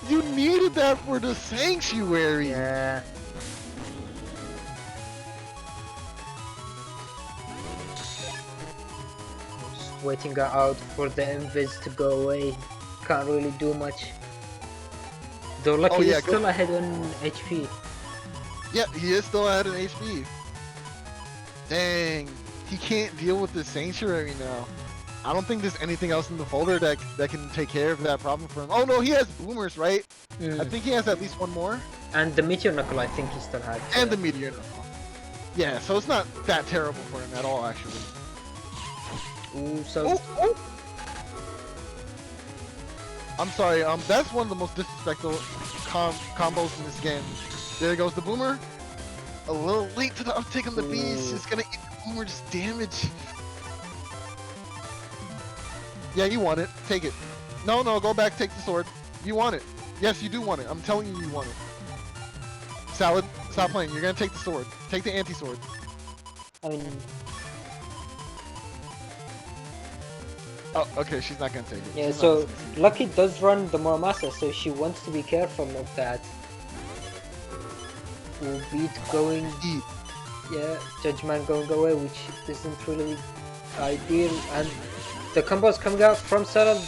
You needed that for the Sanctuary! Yeah. Just waiting out for the invis to go away. Can't really do much. Though Lucky is still ahead on HP. Yeah, he is still ahead in HP. Dang. He can't deal with the Sanctuary now. I don't think there's anything else in the folder that can take care of that problem for him. Oh no, he has boomers, right? I think he has at least one more. And the Meteor Knuckle, I think he still had. And the Meteor Knuckle. Yeah, so it's not that terrible for him at all, actually. Ooh, so... Oh. I'm sorry, that's one of the most disrespectful combos in this game. There goes the boomer. A little late to the uptake on the beast. It's gonna eat the boomer, just damage. Yeah, you want it. Take it. No, go back, take the sword. You want it. Yes, you do want it. I'm telling you, you want it. Salad, stop playing. You're gonna take the sword. Take the anti-sword. I mean... Oh, okay, she's not gonna take it. Yeah, so Lucky does run the Muramasa, so she wants to be careful of that. Ooh, beat going... Yeah, Judgment going away, which isn't really ideal, and the combos coming out from Salad,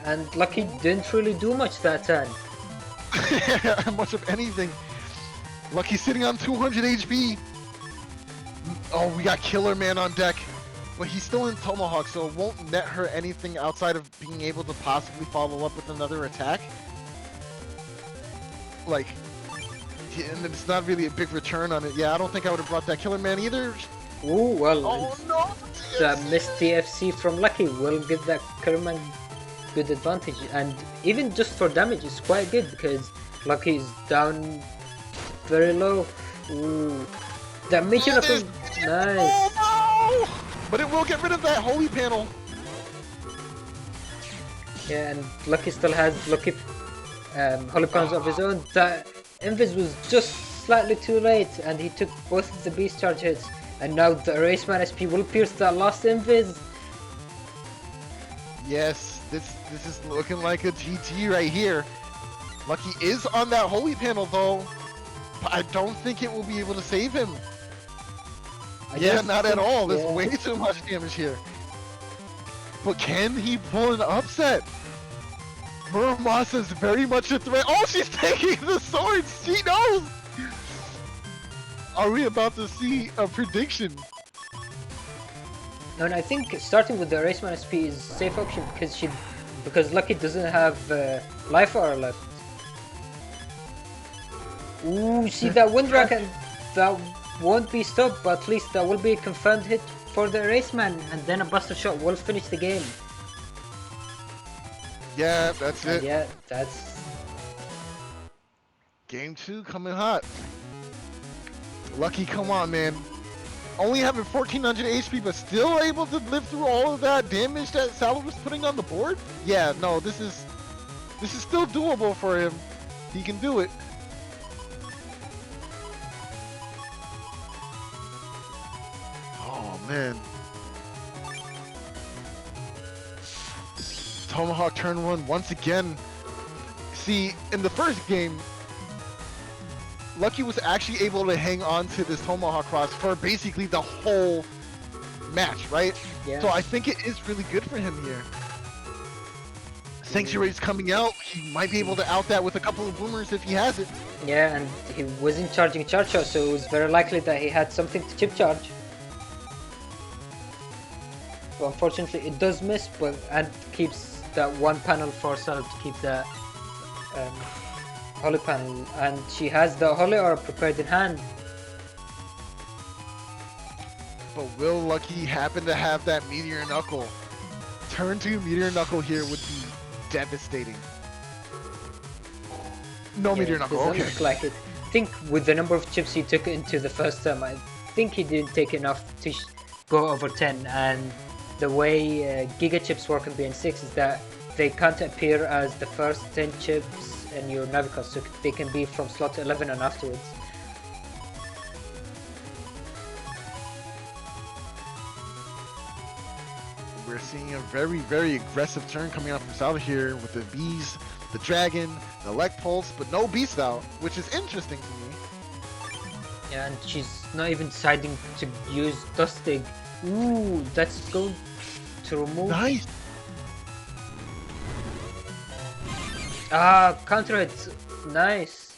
and Lucky didn't really do much that turn. Much of anything. Lucky sitting on 200 HP. Oh, we got Killer Man on deck. But he's still in Tomahawk, so it won't net her anything outside of being able to possibly follow up with another attack. Like, and it's not really a big return on it. Yeah, I don't think I would have brought that Killer Man either. Ooh, well, oh, no, the missed TFC from Lucky will give that Killer Man good advantage. And even just for damage, it's quite good because Lucky is down very low. Ooh, that Meteor Knuckle, nice. Oh, no! But it will get rid of that holy panel. Yeah, and Lucky still has Lucky holy panels of his own. That invis was just slightly too late, and he took both of the beast charge hits. And now the Eraseman SP will pierce that last invis. Yes, this is looking like a GG right here. Lucky is on that holy panel though, but I don't think it will be able to save him. Yeah, not at all. There's way too much damage here. But can he pull an upset? Muramasa's very much a threat. Oh, she's taking the swords. She knows. Are we about to see a prediction? No, and I think starting with the Erasement SP is a safe option because Lucky doesn't have life hour left. Ooh, see that wind rack, and that won't be stopped, but at least that will be a confirmed hit for the Erasement, and then a buster shot will finish the game. Yeah, that's it. Yeah, that's... Game 2 coming hot. Lucky, come on, man. Only having 1400 HP, but still able to live through all of that damage that Salad was putting on the board? Yeah, no, this is still doable for him. He can do it. Oh, man. Tomahawk turn 1 once again. See, in the first game, Lucky was actually able to hang on to this Tomahawk cross for basically the whole match, right? Yeah. So I think it is really good for him here. Sanctuary's coming out. He might be able to out that with a couple of boomers if he has it. Yeah, and he wasn't charging charge shot, so it was very likely that he had something to chip charge. But unfortunately, it does miss, and keeps that one panel for Salad to keep the Holy panel, and she has the Holy Aura prepared in hand. But will Lucky happen to have that Meteor Knuckle? Turn 2 Meteor Knuckle here would be devastating. No Meteor Knuckle, okay. Look like it. I think with the number of chips he took into the first term, I think he didn't take enough to go over 10, and the way Giga chips work in BN6 is that they can't appear as the first 10 chips in your Navicos, so they can be from slot 11 and afterwards. We're seeing a very, very aggressive turn coming out from Salad here with the bees, the dragon, the elect pulse, but no beast out, which is interesting to me. Yeah, and she's not even deciding to use Dust Dig. Ooh, that's going to remove. Nice. Ah, counter hit. Nice.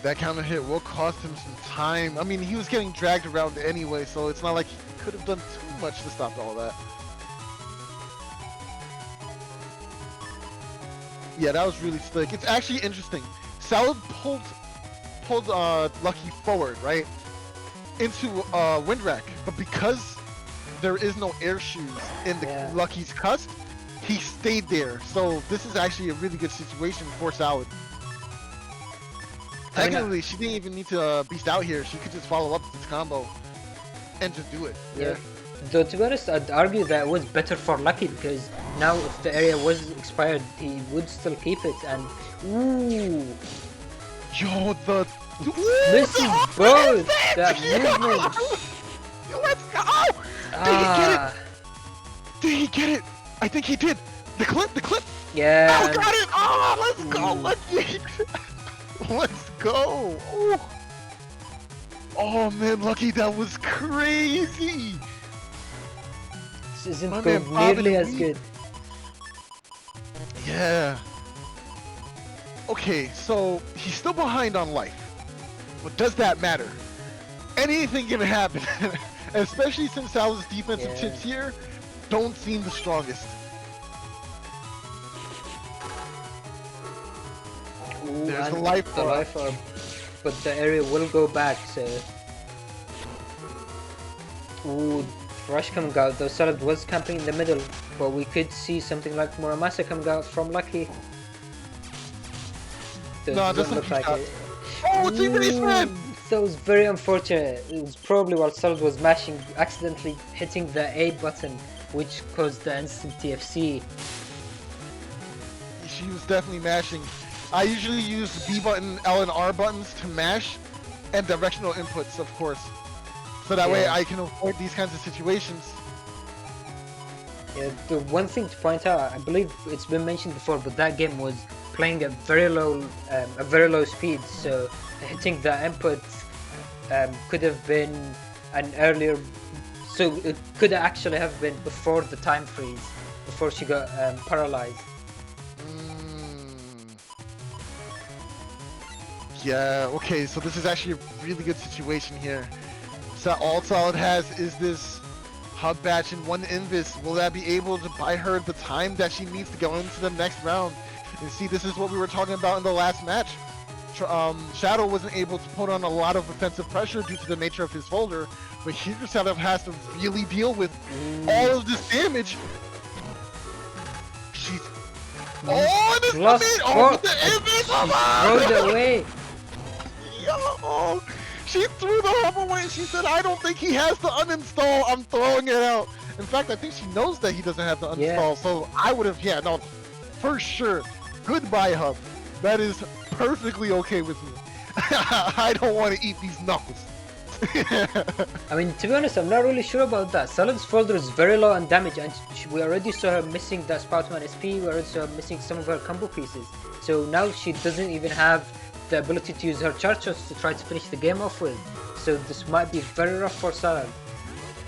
That counter hit will cost him some time. I mean, he was getting dragged around anyway, so it's not like he could have done too much to stop all that. Yeah, that was really slick. It's actually interesting. Salad pulled Lucky forward, right, into wind rack, but because there is no air shoes in the Lucky's cusp, he stayed there. So this is actually a really good situation for Salad. Technically, she didn't even need to beast out here. She could just follow up this combo and just do it. Yeah. Though to be honest, I'd argue that it was better for Lucky, because now if the area was expired, he would still keep it. And ooh, yo, the this is both that movement. Let's go! Did he get it? Did he get it? I think he did. The clip. Yeah. Oh, got it! Oh, let's go, Lucky. Let's go. Ooh. Oh man, Lucky, that was crazy. This isn't going nearly as good. Yeah. Okay, so he's still behind on life. But does that matter? Anything can happen. Especially since Sal's defensive tips here don't seem the strongest. Ooh, there's the life orb, but the area will go back, so... Ooh, Rush coming out, though Salad was camping in the middle, but we could see something like Muramasa coming out from Lucky. No, it doesn't look like it. Oh, it's erasement! That was very unfortunate. It was probably while Salad was mashing, accidentally hitting the A button, which caused the instant TFC. She was definitely mashing. I usually use B button, L and R buttons to mash, and directional inputs, of course. So that way I can avoid these kinds of situations. Yeah, the one thing to point out, I believe it's been mentioned before, but that game was playing at very low speed, so hitting the input could have been an earlier, so it could actually have been before the time freeze, before she got paralyzed. Yeah, okay, so this is actually a really good situation here. So all Solid has is this hub batch and one invis. Will that be able to buy her the time that she needs to go into the next round? And see, this is what we were talking about in the last match. Shadow wasn't able to put on a lot of offensive pressure due to the nature of his folder, but here Shadow has to really deal with all of this damage. She's this the invis! Throw it away! Yo! She threw the hub away and she said, I don't think he has to uninstall, I'm throwing it out. In fact, I think she knows that he doesn't have to uninstall, so I would have, for sure. Goodbye, hub. That is perfectly okay with me. I don't want to eat these knuckles. I mean, to be honest, I'm not really sure about that. Solid's folder is very low on damage, and we already saw her missing that Spoutman SP, we already saw her missing some of her combo pieces. So now she doesn't even have the ability to use her charge shots to try to finish the game off with. So this might be very rough for Solid.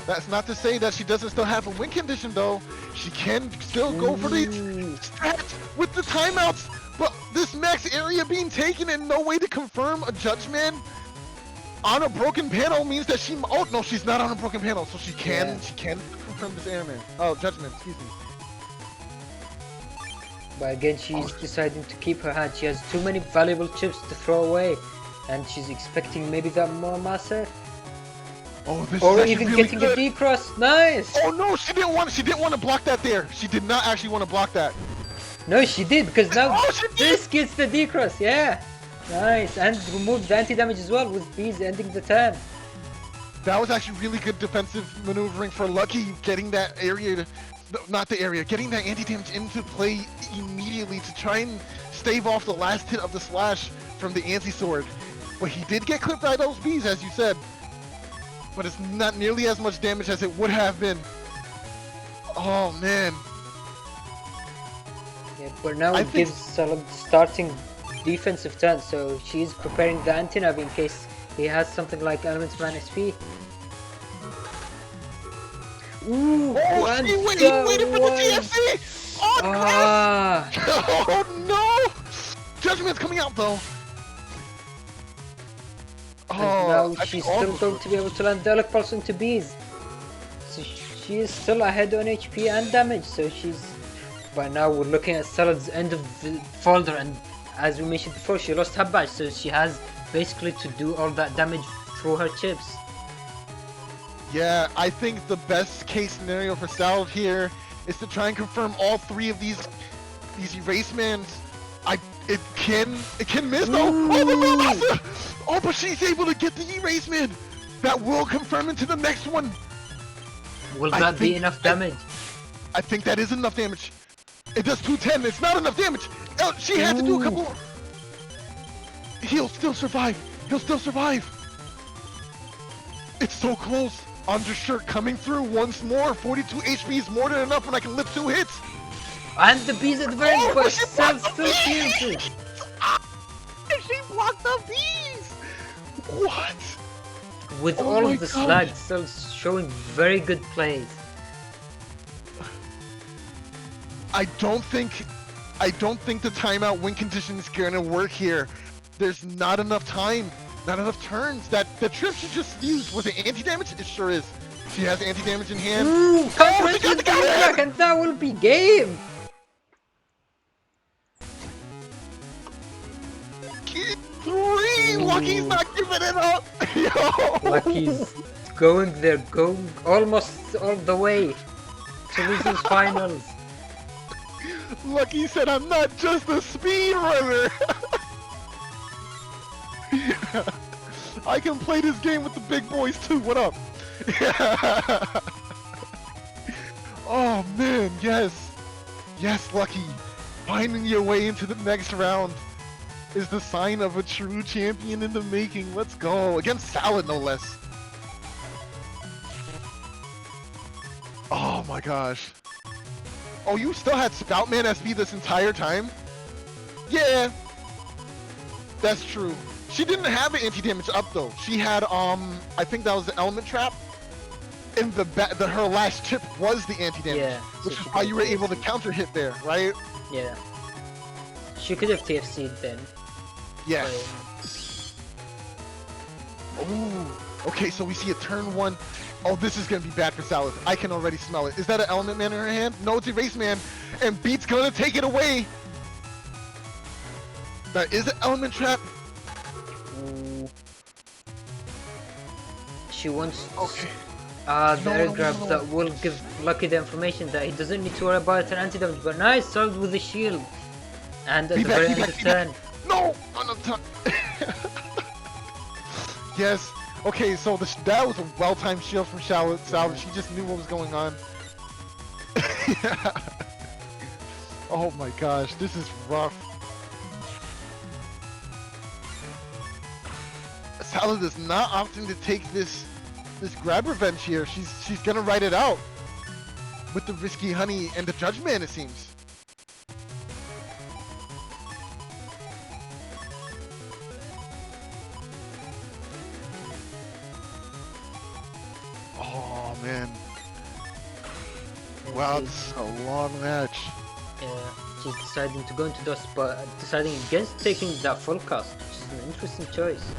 That's not to say that she doesn't still have a win condition though. She can still go for the strat with the timeouts, but this max area being taken and no way to confirm a judgment on a broken panel means that she's not on a broken panel, so she can confirm this airman. Oh, judgment, excuse me. But again, she's deciding to keep her hand. She has too many valuable chips to throw away, and she's expecting maybe that more massa. Oh, this or is even really getting good. a D-cross. Nice. Oh no, she didn't want to block that there. She did not actually want to block that. No, she did, because now this gets the D-cross. Yeah, nice, and removed the anti-damage as well with Bees ending the turn. That was actually really good defensive maneuvering for Lucky, getting that area getting that anti-damage into play immediately to try and stave off the last hit of the slash from the anti-sword. But he did get clipped by those bees, as you said. But it's not nearly as much damage as it would have been. Oh man. Yeah, but now it gives Solid starting defensive turn, so she's preparing the anti-nav in case he has something like Elements Man SP. Ooh, she waited for the TFC! Oh, crap! Oh no! Judgment's coming out though. And now she's still going to be able to land the Elec Pulse into Bees. So she is still ahead on HP and damage, so she's... But now we're looking at Solid's end of the folder, and as we mentioned before, she lost her badge, so she has basically to do all that damage through her chips. Yeah, I think the best case scenario for Salad here is to try and confirm all three of these erase mans. It can miss though. Oh, the Melissa! Oh, but she's able to get the erase man. That will confirm into the next one. Will that be enough damage? I think that is enough damage. It does 210. It's not enough damage. Oh, she had to do a couple more. He'll still survive. He'll still survive. It's so close. Undershirt coming through once more. 42 HP is more than enough when I can lift 2 hits. And the bees at the very but Sam still kills it. She blocked the bees. What? With all of the slags still showing very good plays. I don't think the timeout win condition is gonna work here. There's not enough time. Not enough turns. That the trip she just used, was it anti-damage? It sure is. She has anti-damage in hand. Ooh, she got the comeback, and that will be game. 3! Lucky's not giving it up. Yo. Lucky's going almost all the way to losers finals. Lucky said, "I'm not just a speed runner." I can play this game with the big boys too. What up? Oh man, yes, Lucky, finding your way into the next round. is the sign of a true champion in the making. Let's go. Against Salad, no less. Oh my gosh. Oh, you still had Spoutman SB this entire time? Yeah. That's true. She didn't have an anti-damage up though. She had, I think that was the element trap. And her last chip was the anti-damage. Yeah, which is why you were able to counter hit there, right? Yeah. She could have TFC'd then. Yeah. Oh, okay, so we see a turn 1. Oh, this is gonna be bad for Salad. I can already smell it. Is that an Element Man in her hand? No, it's Erase Man. And Beat's gonna take it away. That is an Element Trap. Ooh. She wants... Okay. The air grab that will give Lucky the information that he doesn't need to worry about an anti-damage, but nice, solved with the shield. And at the very end of the turn. No! On the turn. Yes. Okay, so that was a well-timed shield from Salad. She just knew what was going on. Oh my gosh, this is rough. Salad is not opting to take this grab revenge here. She's gonna ride it out with the risky honey and the judgment, it seems. Oh man. Wow, it's a long match. Yeah, she's deciding to go into dust, but deciding against taking that full cast, which is an interesting choice.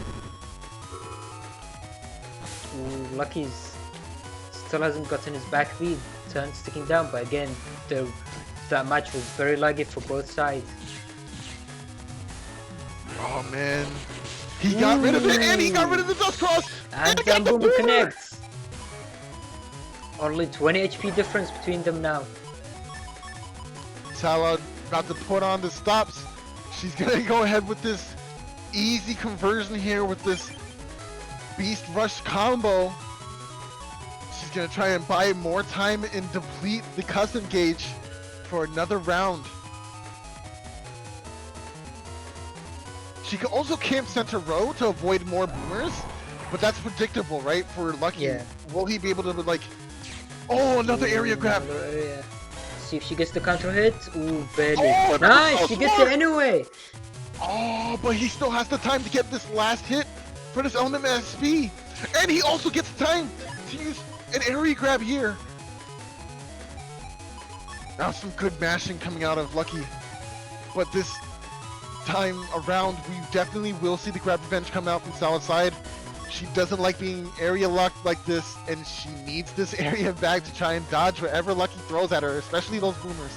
Ooh, Lucky's still hasn't gotten his back lead, turn sticking down, but again, that match was very laggy for both sides. Oh man, he got rid of it, and he got rid of the dust cross, and Boomer connects. Only 20 HP difference between them now. Salad about to put on the stops. She's gonna go ahead with this easy conversion here with this Beast Rush combo. She's gonna try and buy more time and deplete the custom gauge for another round. She can also camp center row to avoid more boomers, but that's predictable, right? For Lucky, yeah. Will he be able to like? Oh, another area grab. Another area. See if she gets the counter hit. Ooh, barely. Oh, nice, she gets it anyway. Oh, but he still has the time to get this last hit for this Element SP, and he also gets time to use an area grab here. Now some good mashing coming out of Lucky, but this time around we definitely will see the grab revenge come out from Salad's side. She doesn't like being area locked like this, and she needs this area back to try and dodge whatever Lucky throws at her, especially those boomers.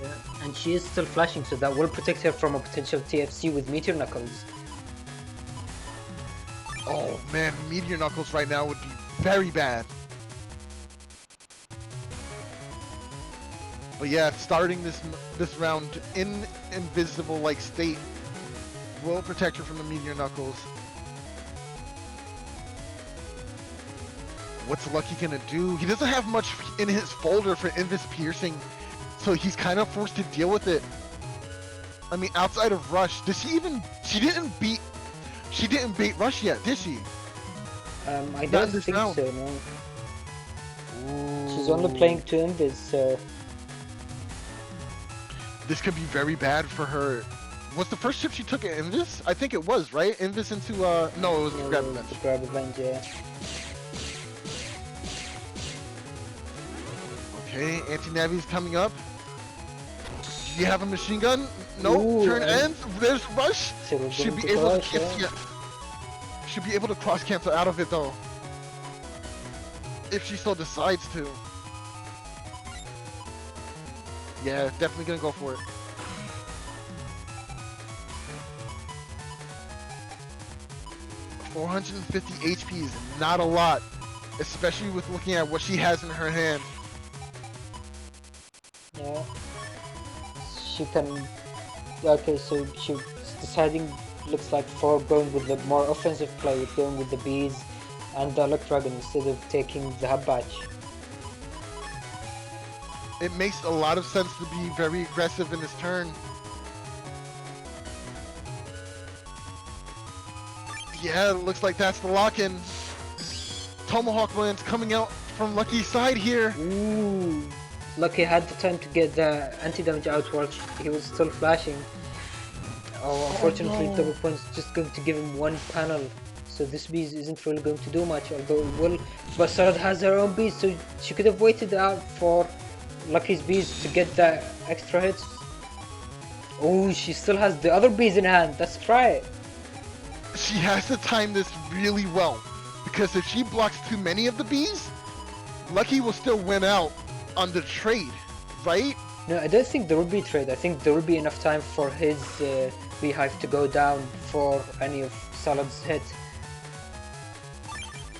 Yeah, and she is still flashing, so that will protect her from a potential TFC with Meteor Knuckles. Oh man, Meteor Knuckles right now would be very bad. But yeah, starting this round in invisible-like state will protect her from the Meteor Knuckles. What's Lucky gonna do? He doesn't have much in his folder for Invis Piercing, so he's kind of forced to deal with it. I mean, outside of Rush, does she even? She didn't bait Rush yet, did she? I don't think so, no. Ooh. She's only playing 2 Invis, so... This could be very bad for her. Was the first chip she took at Invis? I think it was, right? Invis into, no, it was the Grab Revenge. The Grab Revenge, yeah. Okay, Anti-Navi's coming up. Do you have a machine gun? No, Ooh, turn ends. There's Rush. So Should be able to should be able to cross cancel out of it though. If she still decides to. Yeah, definitely gonna go for it. $450 HP is not a lot, especially with looking at what she has in her hand. Yeah. She can... Okay, so she's deciding, looks like, for going with the more offensive play, with going with the bees and the Luck Dragon instead of taking the Hub Batch. It makes a lot of sense to be very aggressive in this turn. Yeah, it looks like that's the lock-in. Tomahawk lands coming out from Lucky's side here. Ooh. Lucky had the time to get the anti-damage out while he was still flashing. Oh, unfortunately, no. double point's just going to give him one panel. So this beast isn't really going to do much, although it will. But Salad has her own beast, so she could have waited out for Lucky's beast to get the extra hits. Oh, she still has the other bees in hand. Let's try it. She has to time this really well, because if she blocks too many of the bees, Lucky will still win out on the trade, right? No, I don't think there will be trade. I think there will be enough time for his beehive to go down for any of Salad's hit.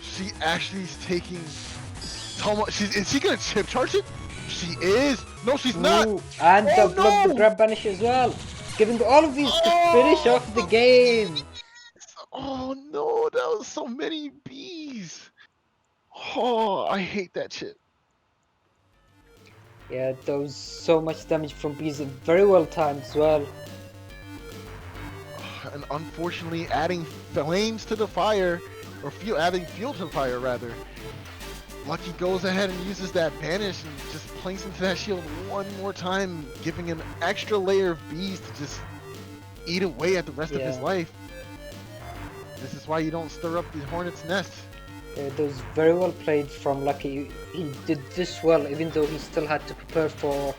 She actually is taking is she gonna chip charge it? She is. No, she's not. Ooh, and Oh, the grab banish as well, giving all of these to finish off the game. Oh no, that was so many bees. Oh, I hate that chip. Yeah, that was so much damage from bees, and very well timed as well. And unfortunately, adding flames to the fire, or adding fuel to the fire rather. Lucky goes ahead and uses that banish and just planks into that shield one more time, giving an extra layer of bees to just eat away at the rest of his life. This is why you don't stir up the hornet's nest. That was very well played from Lucky. He did this well, even though he still had to prepare for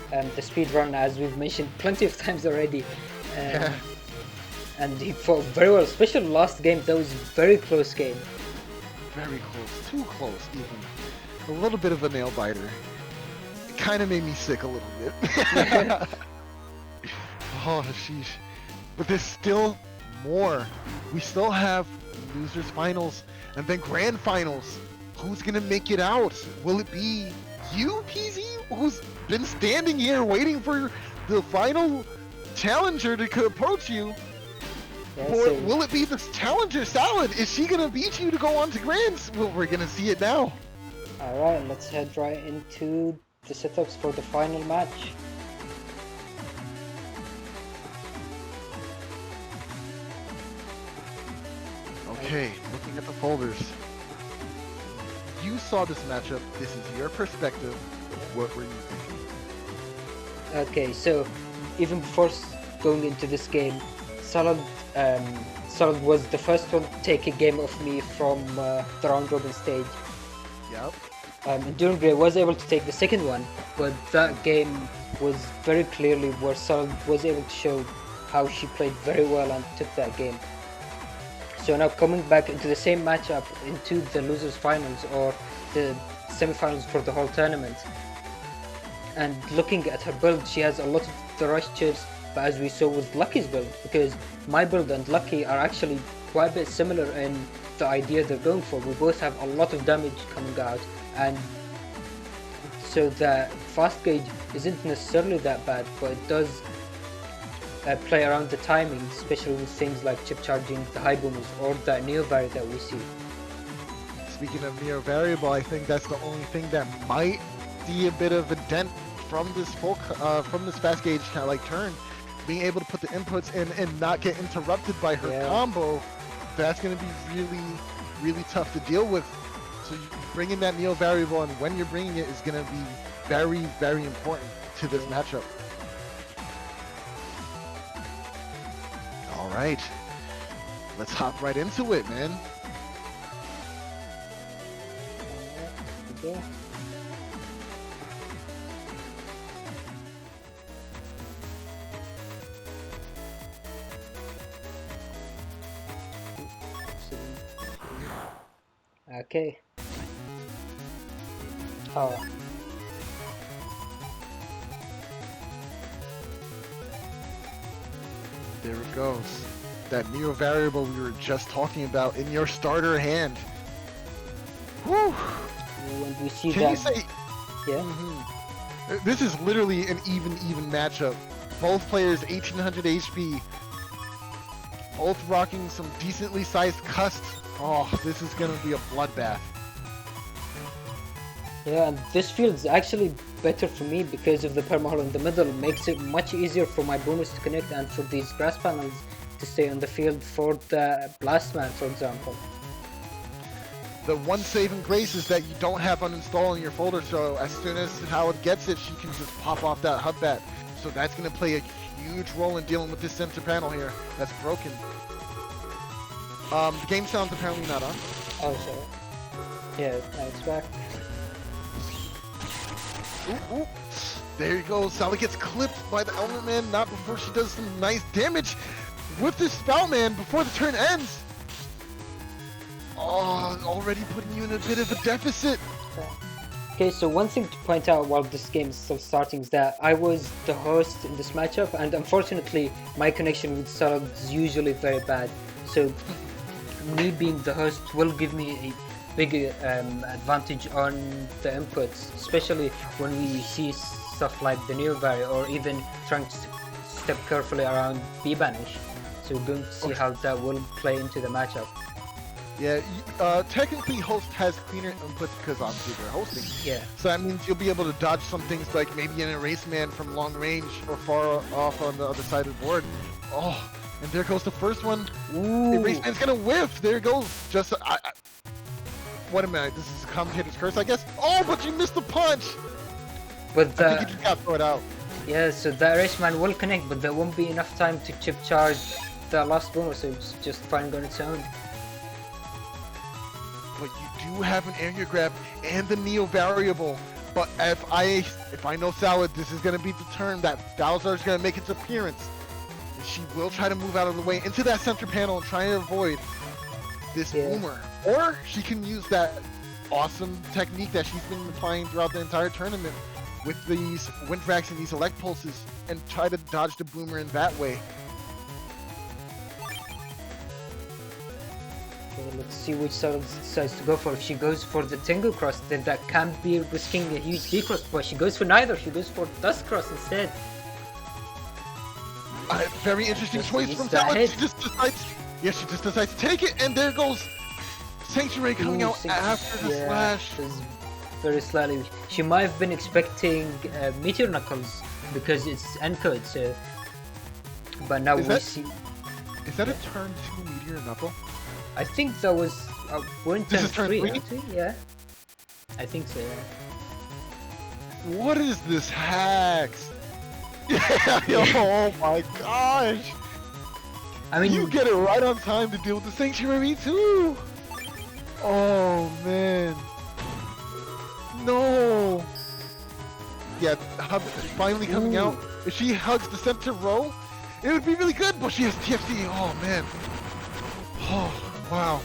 the speed run, as we've mentioned plenty of times already. And he fought very well, especially last game. That was a very close game. Very close, too close even. A little bit of a nail biter. It kind of made me sick a little bit. Oh, sheesh. But there's still more. We still have losers finals and then grand finals. Who's gonna make it out? Will it be you, PZ, who's been standing here waiting for the final challenger to approach you? Or will it be the challenger Salad? Is she gonna beat you to go on to grands? Well, we're gonna see it now. Alright, let's head right into the setups for the final match. Okay, looking at the folders. You saw this matchup. This is your perspective. What were you thinking? Okay, so even before going into this game, Salad was the first one to take a game of me from the Roundrobin stage. Yep. During I was able to take the second one, but that game was very clearly where Salad was able to show how she played very well and took that game. So now coming back into the same matchup, into the losers finals or the semi-finals for the whole tournament, and looking at her build, she has a lot of the rush chips, but as we saw with Lucky's build, because my build and Lucky are actually quite a bit similar in the idea they're going for. We both have a lot of damage coming out, and so the fast gauge isn't necessarily that bad, but it does play around the timing, especially with things like chip charging, the high boomers, or the neo vari that we see. Speaking of neo variable, I think that's the only thing that might see a bit of a dent from this from this fast gauge kind of like turn. Being able to put the inputs in and not get interrupted by her combo, that's going to be really, really tough to deal with. So bringing that neo variable and when you're bringing it is going to be very, very important to this matchup. All right, let's hop right into it, man. Okay. Okay. Oh. There it goes. That neo variable we were just talking about in your starter hand. Whew. When we see Can that, you say? yeah. This is literally an even matchup. Both players 1800 HP. Both rocking some decently sized custs. Oh, this is gonna be a bloodbath. Yeah, and this field's actually better for me because of the permahole in the middle. Makes it much easier for my boomers to connect and for these grass panels to stay on the field for the blast man, for example. The one saving grace is that you don't have uninstall in your folder, so as soon as Howard gets it, she can just pop off that hub bat. So that's going to play a huge role in dealing with this center panel here that's broken. The game sound's apparently not on. Oh, sorry. Yeah, now it's back. Ooh, ooh. There you go. Sally gets clipped by the Element Man, not before she does some nice damage with this Spout Man before the turn ends. Oh, already putting you in a bit of a deficit. Okay, so one thing to point out while this game is still starting is that I was the host in this matchup, and unfortunately my connection with Salad is usually very bad. So me being the host will give me a big advantage on the inputs, especially when we see stuff like the Neo Vari or even trying to step carefully around B-Banish. So we're going to see how that will play into the matchup. Yeah, technically host has cleaner inputs because obviously they're hosting. Yeah. So that means you'll be able to dodge some things like maybe an erase man from long range or far off on the other side of the board. Oh, and there goes the first one. Ooh. Erase man's gonna whiff. There it goes. Just what a minute. This is a commentator's curse, I guess. Oh, but you missed the punch. But I think you just got to throw it out. Yeah, so the erase man will connect, but there won't be enough time to chip charge the last bonus, so it's just fine on its own. But you do have an area grab and the Neo variable. But if I know Salad, this is gonna be the turn that Bowser is gonna make its appearance. And she will try to move out of the way into that center panel and try to avoid this boomer. Or she can use that awesome technique that she's been applying throughout the entire tournament with these wind tracks and these elect pulses and try to dodge the boomer in that way. Let's see which side decides to go for. If she goes for the Tengu Cross, then that can be risking a huge D-Cross, but she goes for neither. She goes for Dust Cross instead. Very interesting choice from Salad. She just decides to take it, and there goes Sanctuary coming out after the slash. Very slightly. She might have been expecting Meteor Knuckles because it's encode, so. But now we see. Is that a turn 2 Meteor Knuckle? I think that was we're in turn 3, aren't we? Yeah. I think so, yeah. What is this hacks? Yeah, oh my gosh! I mean, you get it right on time to deal with the Sanctuary too! Oh man. No! Yeah, Hub finally coming out. If she hugs the center row, it would be really good, but she has TFC. Oh man. Oh. Wow,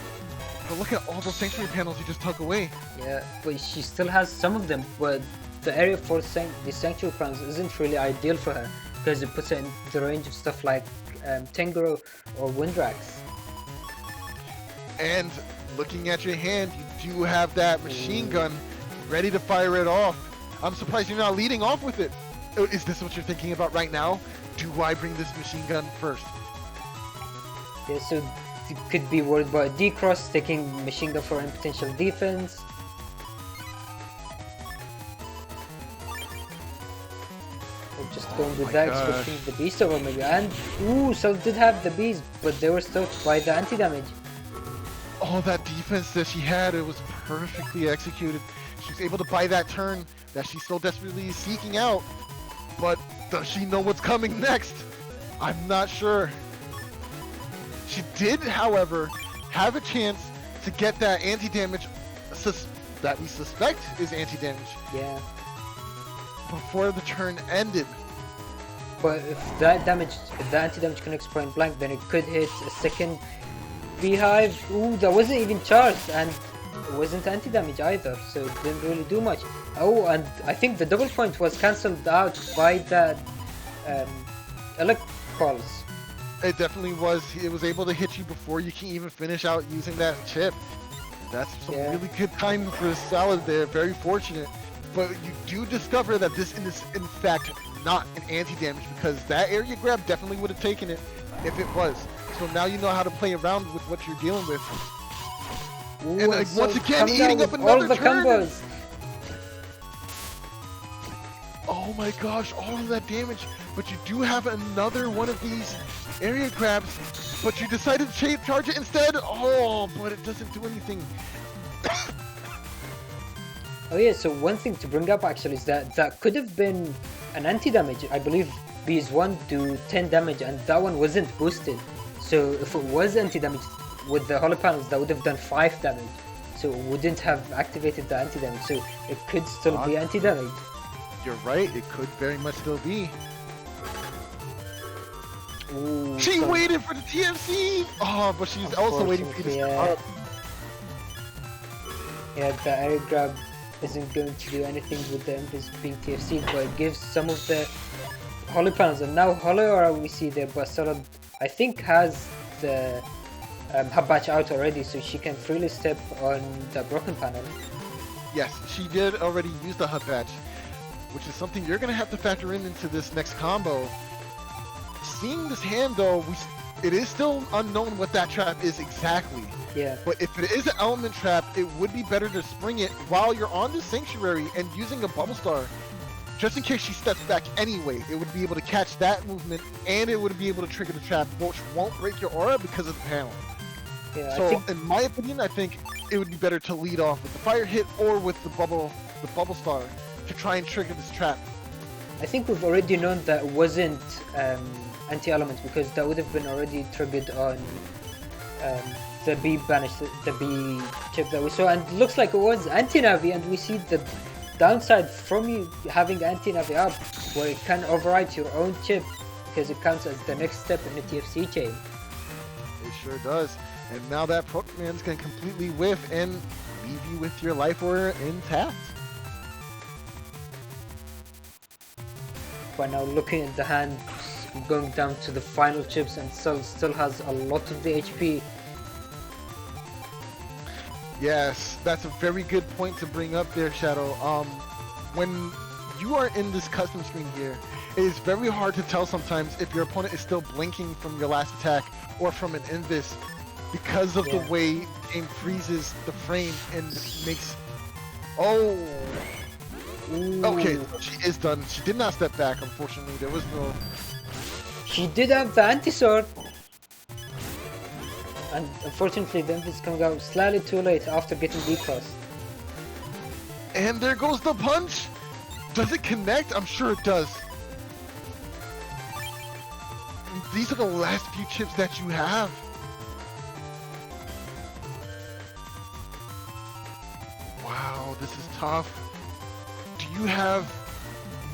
but look at all those Sanctuary panels you just took away. Yeah, but she still has some of them, but the area for the Sanctuary panels isn't really ideal for her because it puts her in the range of stuff like Tenguro or Windrax. And looking at your hand, you do have that machine gun ready to fire it off. I'm surprised you're not leading off with it. Is this what you're thinking about right now? Do I bring this machine gun first? Yeah, so you could be worried about D-Cross taking machine gun for any potential defense. We're just going with that, expecting the beast over maybe. And so did have the bees, but they were stopped by the anti-damage. Oh, that defense that she had, it was perfectly executed. She was able to buy that turn that she's so desperately seeking out. But does she know what's coming next? I'm not sure. She did, however, have a chance to get that anti-damage that we suspect is anti-damage. Yeah. Before the turn ended. But if the anti-damage connects point blank, then it could hit a second beehive. Ooh, that wasn't even charged, and it wasn't anti-damage either, so it didn't really do much. Oh, and I think the double point was cancelled out by that elect calls. It definitely was. It was able to hit you before you can even finish out using that chip. That's some really good timing for Salad there. Very fortunate. But you do discover that this is in fact not an anti-damage because that area grab definitely would have taken it if it was. So now you know how to play around with what you're dealing with. Ooh, and like, once again, eating up another all the turn. Combos. Oh my gosh, all of that damage but you do have another one of these area grabs, but you decided to charge it instead. Oh, but it doesn't do anything. Oh yeah, so one thing to bring up actually is that that could have been an anti-damage. I believe B's 1 do 10 damage and that one wasn't boosted. So if it was anti-damage with the hollow panels, that would have done 5 damage. So it wouldn't have activated the anti-damage. So it could still be anti-damage. You're right, it could very much still be. Ooh, She waited for the TFC! Oh, but she's also waiting for you to step up. Yeah, the air grab isn't going to do anything with the Empress being TFC, but it gives some of the hollow panels. And now Hollow we see the Bastarad, I think, has the hub batch out already, so she can freely step on the broken panel. Yes, she did already use the hub batch, which is something you're going to have to factor into this next combo. Seeing this hand though, it is still unknown what that trap is exactly. Yeah. But if it is an element trap, it would be better to spring it while you're on the Sanctuary and using a Bubble Star. Just in case she steps back anyway, it would be able to catch that movement and it would be able to trigger the trap, which won't break your aura because of the panel. Yeah, so in my opinion, I think it would be better to lead off with the fire hit or with the bubble star to try and trigger this trap. I think we've already known that it wasn't anti-element because that would have been already triggered on the B banish, the B chip that we saw, and it looks like it was anti-navi, and we see the downside from you having anti-navi up, where it can override your own chip because it counts as the next step in the TFC chain. It sure does. And now that Pokemon's can completely whiff and leave you with your life aura intact. But now looking at the hand, going down to the final chips, and still has a lot of the HP. Yes, that's a very good point to bring up there, Shadow. When you are in this custom screen here, it is very hard to tell sometimes if your opponent is still blinking from your last attack or from an invis because of the way the game freezes the frame and makes... Oh! Ooh. Okay, so she is done. She did not step back, unfortunately. There was no... She did have the anti-sword! And unfortunately, the invis is coming out slightly too late after getting D-crossed. And there goes the punch! Does it connect? I'm sure it does. These are the last few chips that you have. Wow, this is tough. Do you have...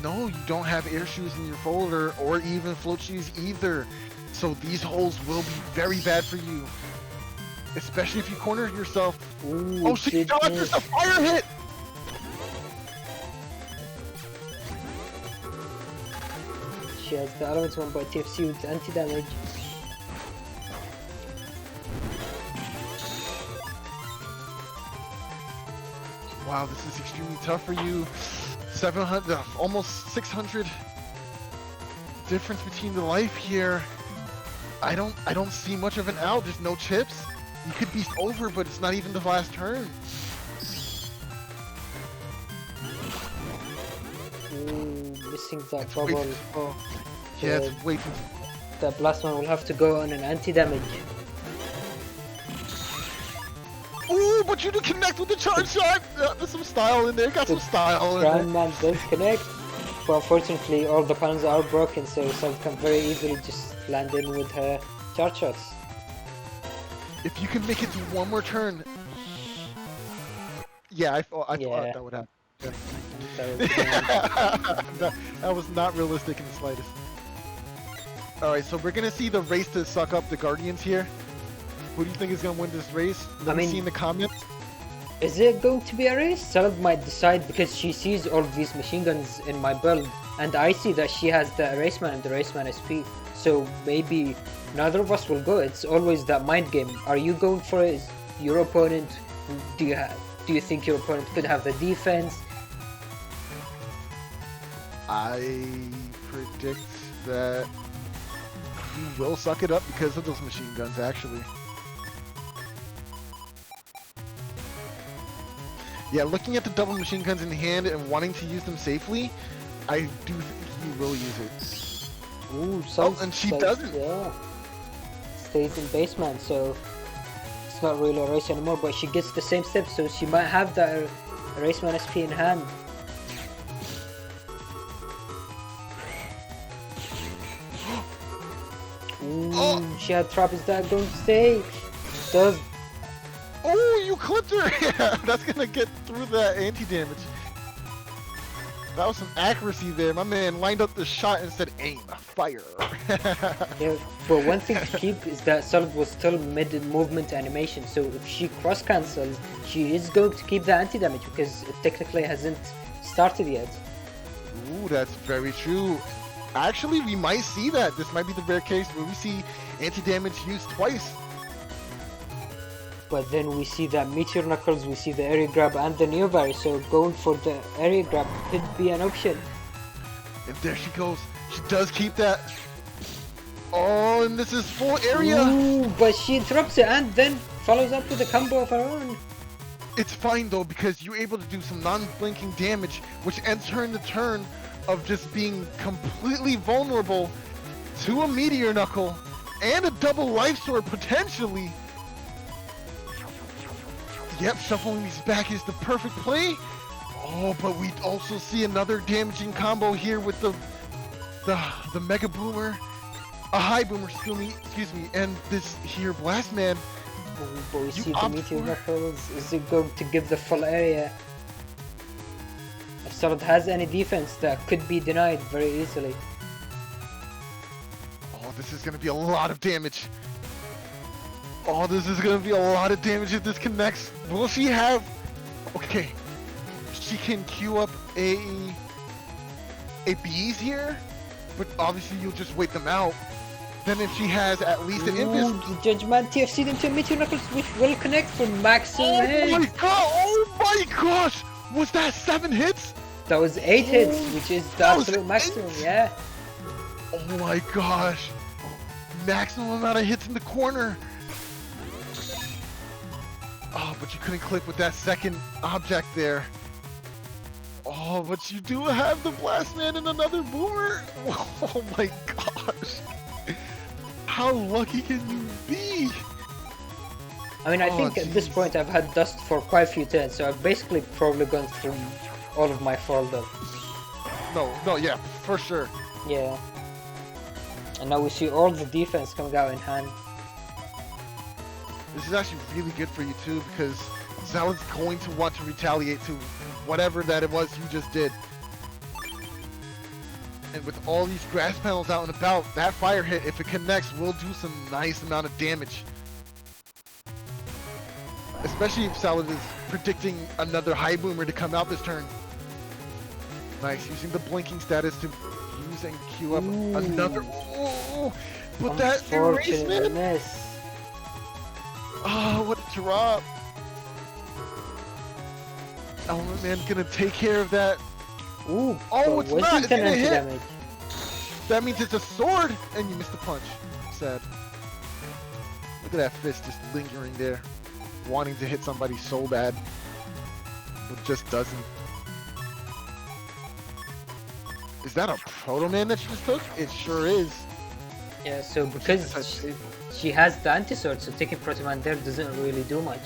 No, you don't have air shoes in your folder or even float shoes either. So these holes will be very bad for you. Especially if you corner yourself. Ooh, oh, she dodges a fire hit! She has the elements one by TFC with anti-damage. Wow, this is extremely tough for you. 700, almost 600 difference between the life here. I don't see much of an out. There's no chips. You could be over, but it's not even the last turn. Ooh, missing that bubble. Oh, yeah, it's way too... The blast one will have to go on an anti-damage. Ooh, but you do connect with the charge shot! There's some style in there, got some style in there. Grandman does connect, but unfortunately all the panels are broken, so Symes can very easily just land in with her charge shots. If you can make it to one more turn... Yeah, I thought that would happen. Yeah. That was not realistic in the slightest. Alright, so we're gonna see the race to suck up the Guardians here. Who do you think is gonna win this race? Let me see in the comments. Is it going to be a race? Salad might decide because she sees all these machine guns in my build, and I see that she has the Eraseman and the Eraseman SP. So maybe neither of us will go. It's always that mind game. Are you going for it? Is your opponent? Do you think your opponent could have the defense? I predict that you will suck it up because of those machine guns, actually. Yeah, looking at the double machine guns in hand and wanting to use them safely, I do think he will use it. Ooh, so and she doesn't. Yeah, stays in basement, so it's not really a race anymore. But she gets the same steps, so she might have that Raceman SP in hand. Ooh, she had trap. Is that going to stay? Does. Oh, you clipped her! Yeah, that's gonna get through that anti-damage. That was some accuracy there. My man lined up the shot and said, aim, fire. Yeah, but one thing to keep is that Solid was still mid-movement animation, so if she cross-cancels, she is going to keep the anti-damage because it technically hasn't started yet. Ooh, that's very true. Actually, we might see that. This might be the rare case where we see anti-damage used twice. But then we see that Meteor Knuckles, we see the area grab and the Neo Berry, so going for the area grab could be an option. And there she goes. She does keep that. Oh, and this is full area. Ooh, but she interrupts it and then follows up with a combo of her own. It's fine though, because you're able to do some non-blinking damage, which ends her in the turn of just being completely vulnerable to a Meteor Knuckle and a double life sword potentially. Yep, shuffling these back is the perfect play. Oh, but we also see another damaging combo here with the Mega Boomer, a High Boomer, excuse me, and this here Blast Man. Oh, but we see the Meteor Knuckles. Is it going to give the full area? If Solid has any defense, that could be denied very easily. Oh, this is going to be a lot of damage. Oh, this is going to be a lot of damage if this connects. Will she have... Okay. She can queue up a bees here, but obviously you'll just wait them out. Then if she has at least an Invis... Judgment TFC'd into Meteor Knuckles, which will connect for maximum hits. Oh my god! Oh my gosh! Was that 7 hits? That was 8 hits, which is the absolute maximum, yeah. Oh my gosh! Maximum amount of hits in the corner. Oh, but you couldn't click with that second object there. Oh, but you do have the Blast Man and another Boomer. Oh my gosh. How lucky can you be? I mean, I think at this point I've had Dust for quite a few turns, so I've basically probably gone through all of my folder. No, yeah, for sure. Yeah. And now we see all the defense coming out in hand. This is actually really good for you too, because Zal's going to want to retaliate to whatever that it was you just did. And with all these grass panels out and about, that fire hit, if it connects, will do some nice amount of damage. Especially if Salad is predicting another High Boomer to come out this turn. Nice, using the blinking status to use and queue up another... Ooh, but that erasement! Oh, what a drop! Element Man's gonna take care of that. Ooh, oh, it's not! It's gonna hit! Damage. That means it's a sword! And you missed the punch. Sad. Look at that fist just lingering there. Wanting to hit somebody so bad. But just doesn't. Is that a Proto Man that she just took? It sure is. Yeah, so because she has the anti-sword, so taking Proto Man there doesn't really do much.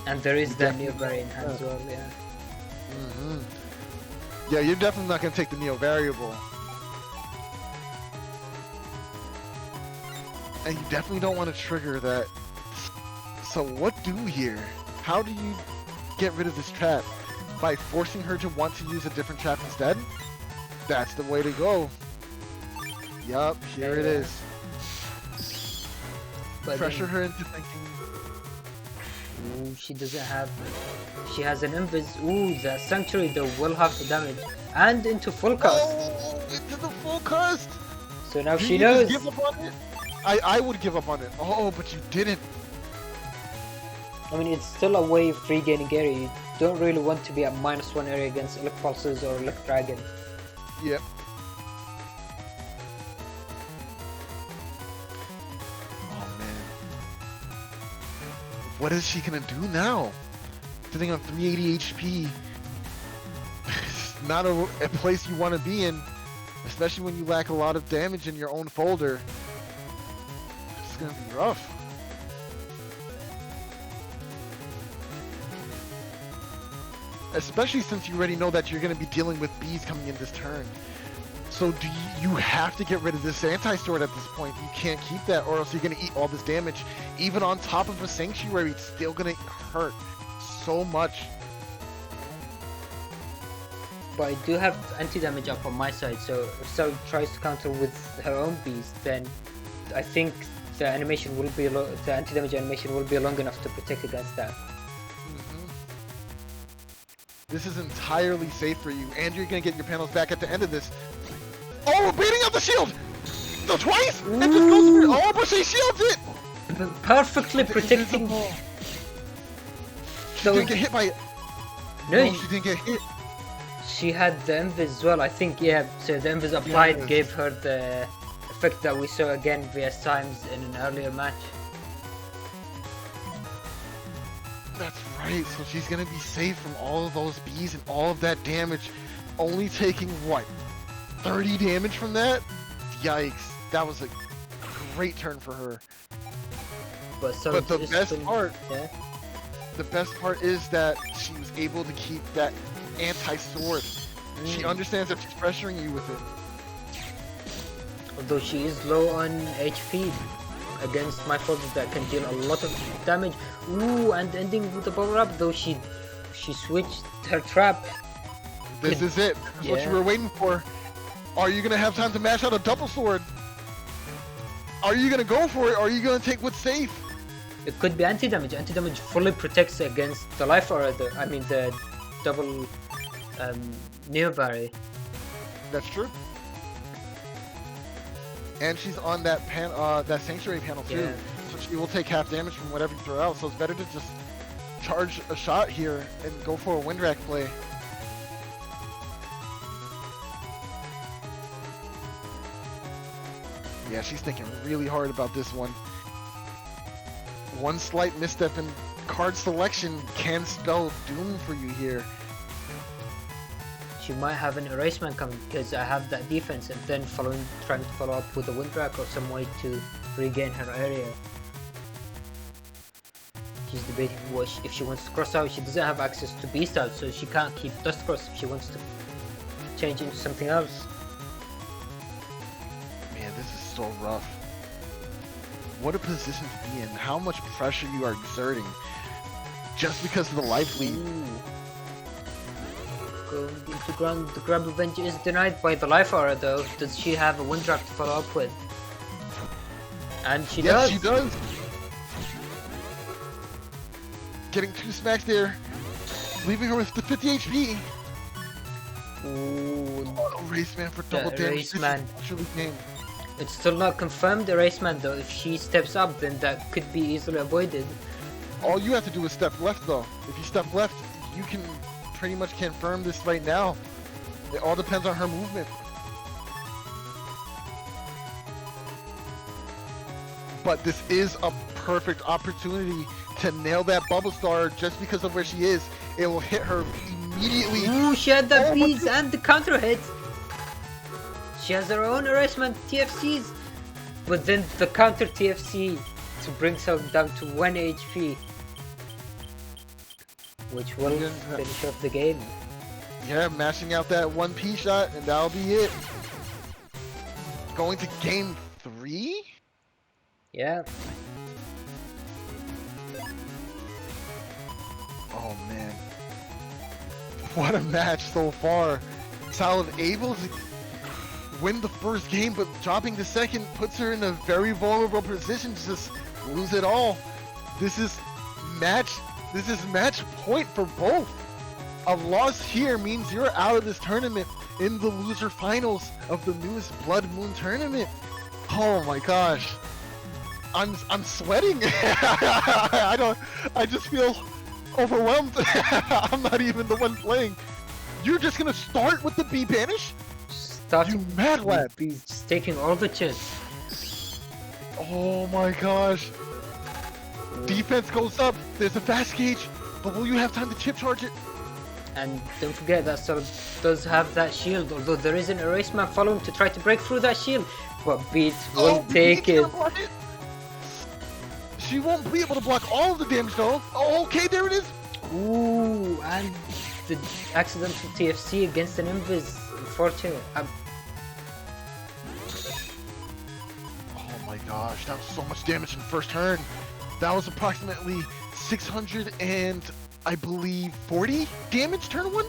And there is the Neo Berry in hand as well, yeah. Yeah, you're definitely not going to take the Neo Variable. And you definitely don't want to trigger that. So what do here? How do you get rid of this trap? By forcing her to want to use a different trap instead? That's the way to go. Yup, here it is. But pressure her into thinking. Ooh, she doesn't have... She has an invis. Ooh, the Sanctuary though will have the damage. And into full cast. Oh, into the full cast! So now she knows. Give up on it? I would give up on it. Oh, but you didn't. I mean, it's still a way of free gaining area. You don't really want to be at -1 area against Elect Pulses or Elect Dragon. Yep. Oh man. What is she gonna do now? Sitting on 380 HP. It's not a place you want to be in. especially when you lack a lot of damage in your own folder. It's gonna be rough. Especially since you already know that you're gonna be dealing with bees coming in this turn. So do you have to get rid of this anti-sword at this point. You can't keep that, or else you're gonna eat all this damage. Even on top of a sanctuary, it's still gonna hurt so much. But I do have anti-damage up on my side, so if Sal tries to counter with her own beast, then I think the animation will be the anti-damage animation will be long enough to protect against that. This is entirely safe for you, and you're gonna get your panels back at the end of this. Oh, beating up the shield! No, twice! And just goes for it. Oh, but she shields it! Perfectly protecting. She didn't get hit by it. No, she didn't get hit. She had the invis as well, I think, yeah. So the invis applied gave her the effect that we saw again via Symes in an earlier match. That's right, so she's gonna be safe from all of those bees and all of that damage. Only taking, what, 30 damage from that? Yikes, that was a great turn for her. But the best part, yeah? the best part is that she was able to keep that anti-sword. She understands that she's pressuring you with it. Although she is low on HP against my folders that can deal a lot of damage. Ooh, and ending with the power up, though she switched her trap. This is it. This is what you were waiting for. Are you gonna have time to mash out a double sword? Are you gonna go for it, or are you gonna take what's safe? It could be anti-damage. Anti-damage fully protects against the life aura, I mean the double Neo Barry. That's true. And she's on that that sanctuary panel too, so she will take half damage from whatever you throw out. So it's better to just charge a shot here and go for a wind rack play. Yeah, she's thinking really hard about this one. One slight misstep in card selection can spell doom for you here. She might have an erasement coming because I have that defense, and then trying to follow up with a wind rack or some way to regain her area. She's debating if she wants to cross out. She doesn't have access to beast out, so she can't keep dust cross if she wants to change into something else. Man, this is so rough. What a position to be in. How much pressure you are exerting just because of the life lead. Going into ground, the grab revenge is denied by the life aura though. Does she have a wind rack to follow up with? And she does. Yes, she does. Getting 2 smacks there, leaving her with the 50 HP. Ooh, Race man for double damage. It's still not confirmed erase man though. If she steps up, then that could be easily avoided. All you have to do is step left though. If you step left, you can pretty much confirm this right now. It all depends on her movement. But this is a perfect opportunity to nail that bubble star just because of where she is. It will hit her immediately. Ooh, she had the beads and the counter hit. She has her own erasement TFCs, but then the counter TFC to bring some down to 1 HP, which will finish off the game. Yeah, mashing out that 1P shot, and that'll be it. Going to game 3? Yeah. Oh man. What a match so far. Salad able to win the first game, but dropping the second puts her in a very vulnerable position to just lose it all. This is match point for both. A loss here means you're out of this tournament in the loser finals of the newest Blood Moon tournament. Oh my gosh. I'm sweating. I just feel overwhelmed. I'm not even the one playing. You're just gonna start with the B banish? You mad lad. He's taking all the chips. Oh my gosh. Defense goes up. There's a fast gauge, but will you have time to chip charge it? And don't forget that Solid does have that shield, although there is an Erase Man following to try to break through that shield. But Beat will take it. She won't be able to block all of the damage though. Oh, okay, there it is. Ooh, and the accidental TFC against an Invis. Unfortunate. Oh my gosh, that was so much damage in the first turn. That was approximately 600 and I believe 40 damage turn one.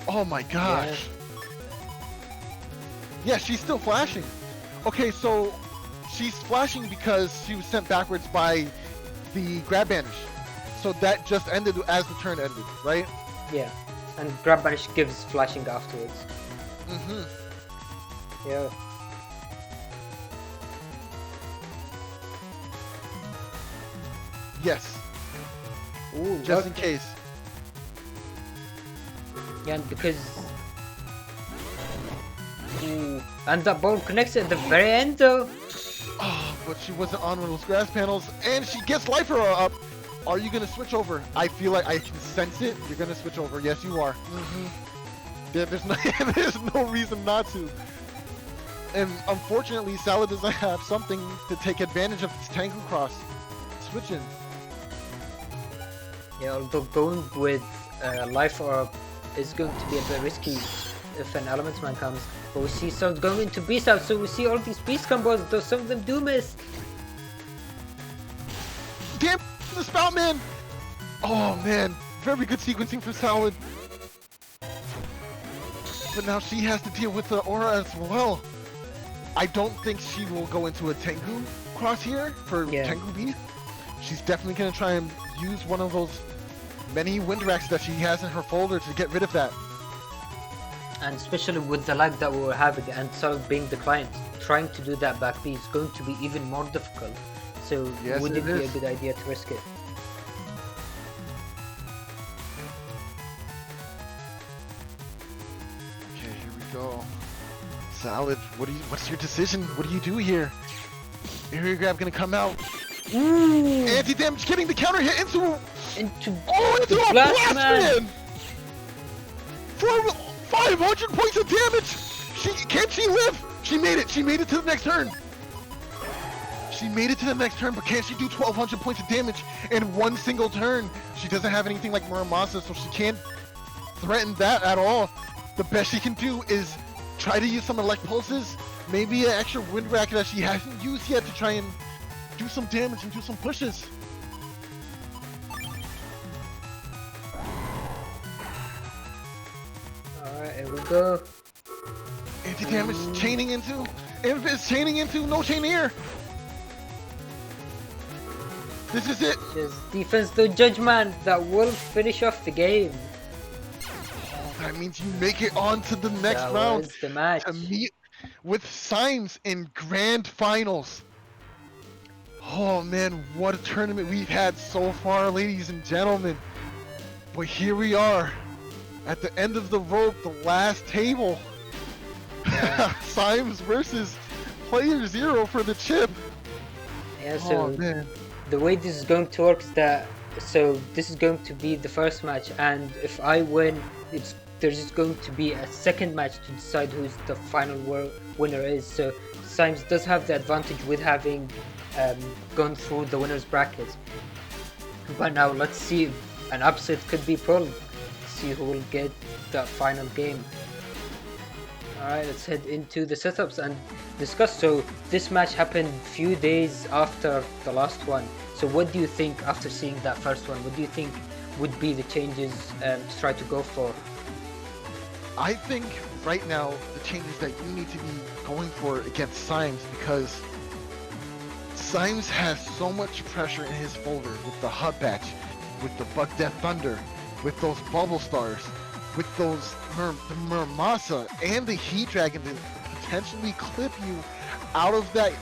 Oh my gosh. Yeah, she's still flashing. Okay, so she's flashing because she was sent backwards by the grab banish. So that just ended as the turn ended, right? Yeah, and grab banish gives flashing afterwards. Yeah. Yes. Ooh, just in case. Yeah, and because... Ooh, and that ball connects at the very end though. Oh, but she wasn't on one of those grass panels, and she gets Lifer up. Are you gonna switch over? I feel like I can sense it. You're gonna switch over. Yes, you are. Yeah, there's no reason not to. And unfortunately, Salad doesn't have something to take advantage of this Tango Cross. Switching. Yeah, although going with Life Orb is going to be a bit risky if an Element Man comes. But we see some going into Beast out, so we see all these Beast combos, though some of them do miss. Damn the Spout Man! Oh man, very good sequencing from Salad. But now she has to deal with the aura as well. I don't think she will go into a Tengu cross here for Tengu Beast. She's definitely going to try and use one of those many wind racks that she has in her folder to get rid of that. And especially with the lag that we were having and Solid being the client, trying to do that back B is going to be even more difficult. So would it be a good idea to risk it? Okay, here we go. Salad, what's your decision? What do you do here? Area grab gonna come out. Ooh. Anti-damage getting the counter hit into a Blast Man! For 500 points of damage! Can she live? She made it to the next turn. She made it to the next turn, but can she do 1200 points of damage in one single turn? She doesn't have anything like Muramasa, so she can't threaten that at all. The best she can do is try to use some Elect Pulses, maybe an extra Wind Racket that she hasn't used yet to try and do some damage and do some pushes. Alright, here we go. Anti-damage chaining into. Invis chaining into. No chain here. This is it. Just defense to Judgment that will finish off the game. Oh, that means you make it on to the next round. That was the match. To meet with Symes in Grand Finals. Oh man, what a tournament we've had so far, ladies and gentlemen. But here we are, at the end of the rope, the last table. Yeah. Symes versus playerzero for the chip. Yeah, so the way this is going to work is that, so this is going to be the first match, and if I win, there's just going to be a second match to decide who's the final winner is. So Symes does have the advantage with having gone through the winner's bracket. But now let's see if an upset could be pulled. See who will get that final game. Alright, let's head into the setups and discuss. So this match happened a few days after the last one. So what do you think after seeing that first one? What do you think would be the changes to try to go for? I think right now the changes that you need to be going for against Symes, because Symes has so much pressure in his folder with the Hub Batch, with the Buck Death Thunder, with those Bubble Stars, with those the Muramasa and the Heat Dragon to potentially clip you out of that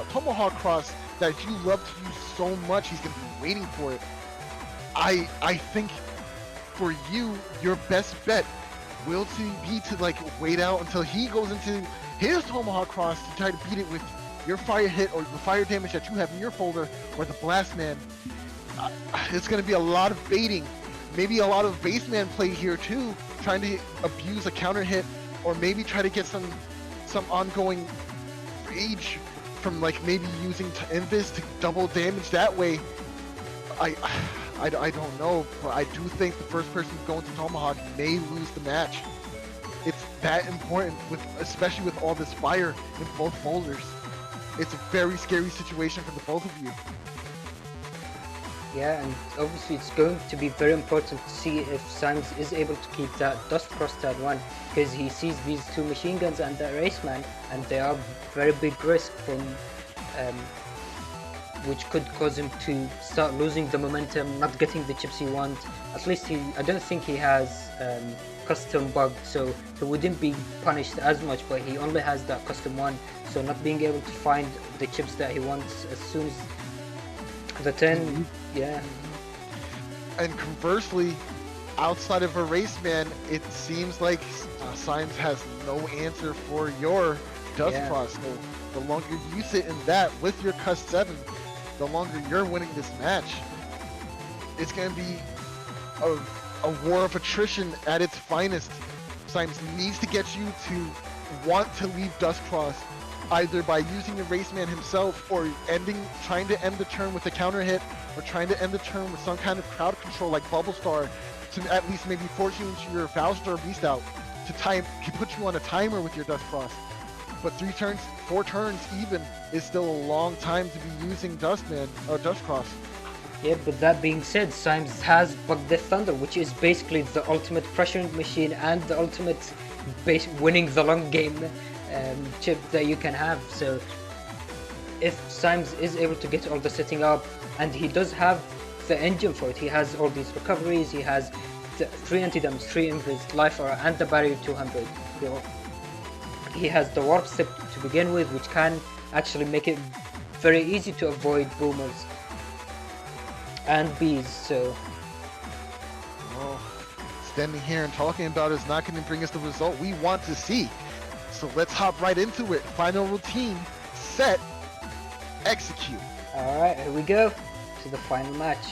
Tomahawk Cross that you love to use so much. He's going to be waiting for it. I think for you, your best bet will be to like wait out until he goes into his Tomahawk Cross to try to beat it with your fire hit or the fire damage that you have in your folder, or the Blast Man. It's going to be a lot of baiting maybe a lot of baseman play here too, trying to abuse a counter hit, or maybe try to get some ongoing rage from like maybe using Invis to double damage that way. I don't know, but I do think the first person going to Tomahawk may lose the match. It's that important, especially with all this fire in both folders. It's a very scary situation for the both of you. Yeah, and obviously it's going to be very important to see if Symes is able to keep that Dust Cross turn 1, because he sees these 2 machine guns and the Raceman, and they are very big risk from which could cause him to start losing the momentum, not getting the chips he wants. At least I don't think he has custom bug, so he wouldn't be punished as much, but he only has that custom one, so not being able to find the chips that he wants as soon as the 10, yeah. And conversely, outside of a Raceman, it seems like Symes has no answer for your Dust Cross. So the longer you sit in that with your Cuss 7, the longer you're winning this match. It's going to be a war of attrition at its finest. Symes needs to get you to want to leave Dust Cross, either by using the Raceman himself, or trying to end the turn with a counter hit, or trying to end the turn with some kind of crowd control like Bubble Star to at least maybe force you into your Foul Star Beast out to put you on a timer with your Dust Cross. But 4 turns even is still a long time to be using Dust Cross. Yeah, but that being said, Symes has Bug Death Thunder, which is basically the ultimate pressuring machine and the ultimate winning the long game chip that you can have. So if Symes is able to get all the setting up, and he does have the engine for it, he has all these recoveries, he has the 3 anti-damage, 3 invis, life aura, and the barrier 200. He has the warp step to begin with, which can actually make it very easy to avoid boomers and bees. So standing here and talking about it is not going to bring us the result we want to see. So let's hop right into it. Final routine, set, execute. Alright, here we go to the final match.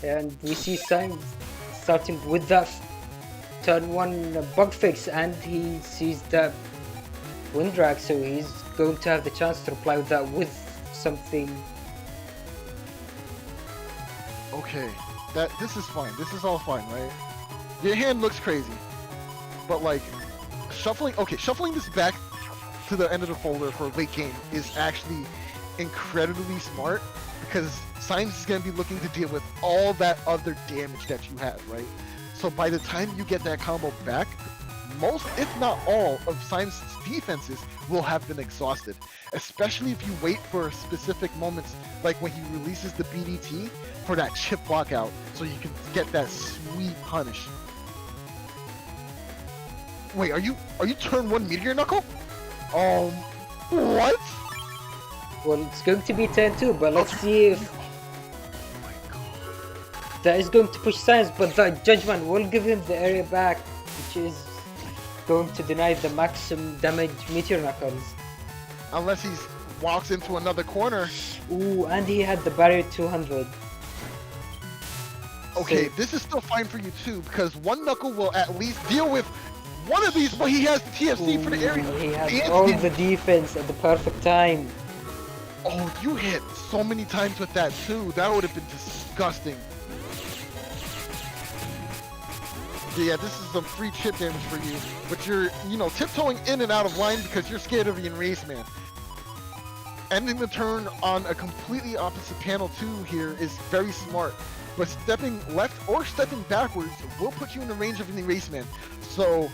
And we see Symes starting with that turn 1 bug fix, and he sees that wind drag, so he's going to have the chance to reply with that with something. Okay, this is fine. This is all fine, right? Your hand looks crazy, but like shuffling this back to the end of the folder for late game is actually incredibly smart, because Symes is going to be looking to deal with all that other damage that you have, right? So by the time you get that combo back, most, if not all, of Symes' defenses will have been exhausted. Especially if you wait for specific moments, like when he releases the BDT for that chip block out, so you can get that sweet punish. Wait, are you turn 1 Meteor Knuckle? What? Well, it's going to be turn 2, but let's see if that is going to push Symes, but the Judgment will give him the area back, which is going to deny the maximum damage Meteor Knuckles. Unless he walks into another corner. Ooh, and he had the barrier 200. Okay, so, this is still fine for you too, because 1 Knuckle will at least deal with one of these, but he has the TFC for the area. He has all the defense at the perfect time. Oh, you hit so many times with that too. That would have been disgusting. Yeah, this is some free chip damage for you, but you're, tiptoeing in and out of line because you're scared of the Enraged Man. Ending the turn on a completely opposite panel too here is very smart, but stepping left or stepping backwards will put you in the range of an Enraged Man. So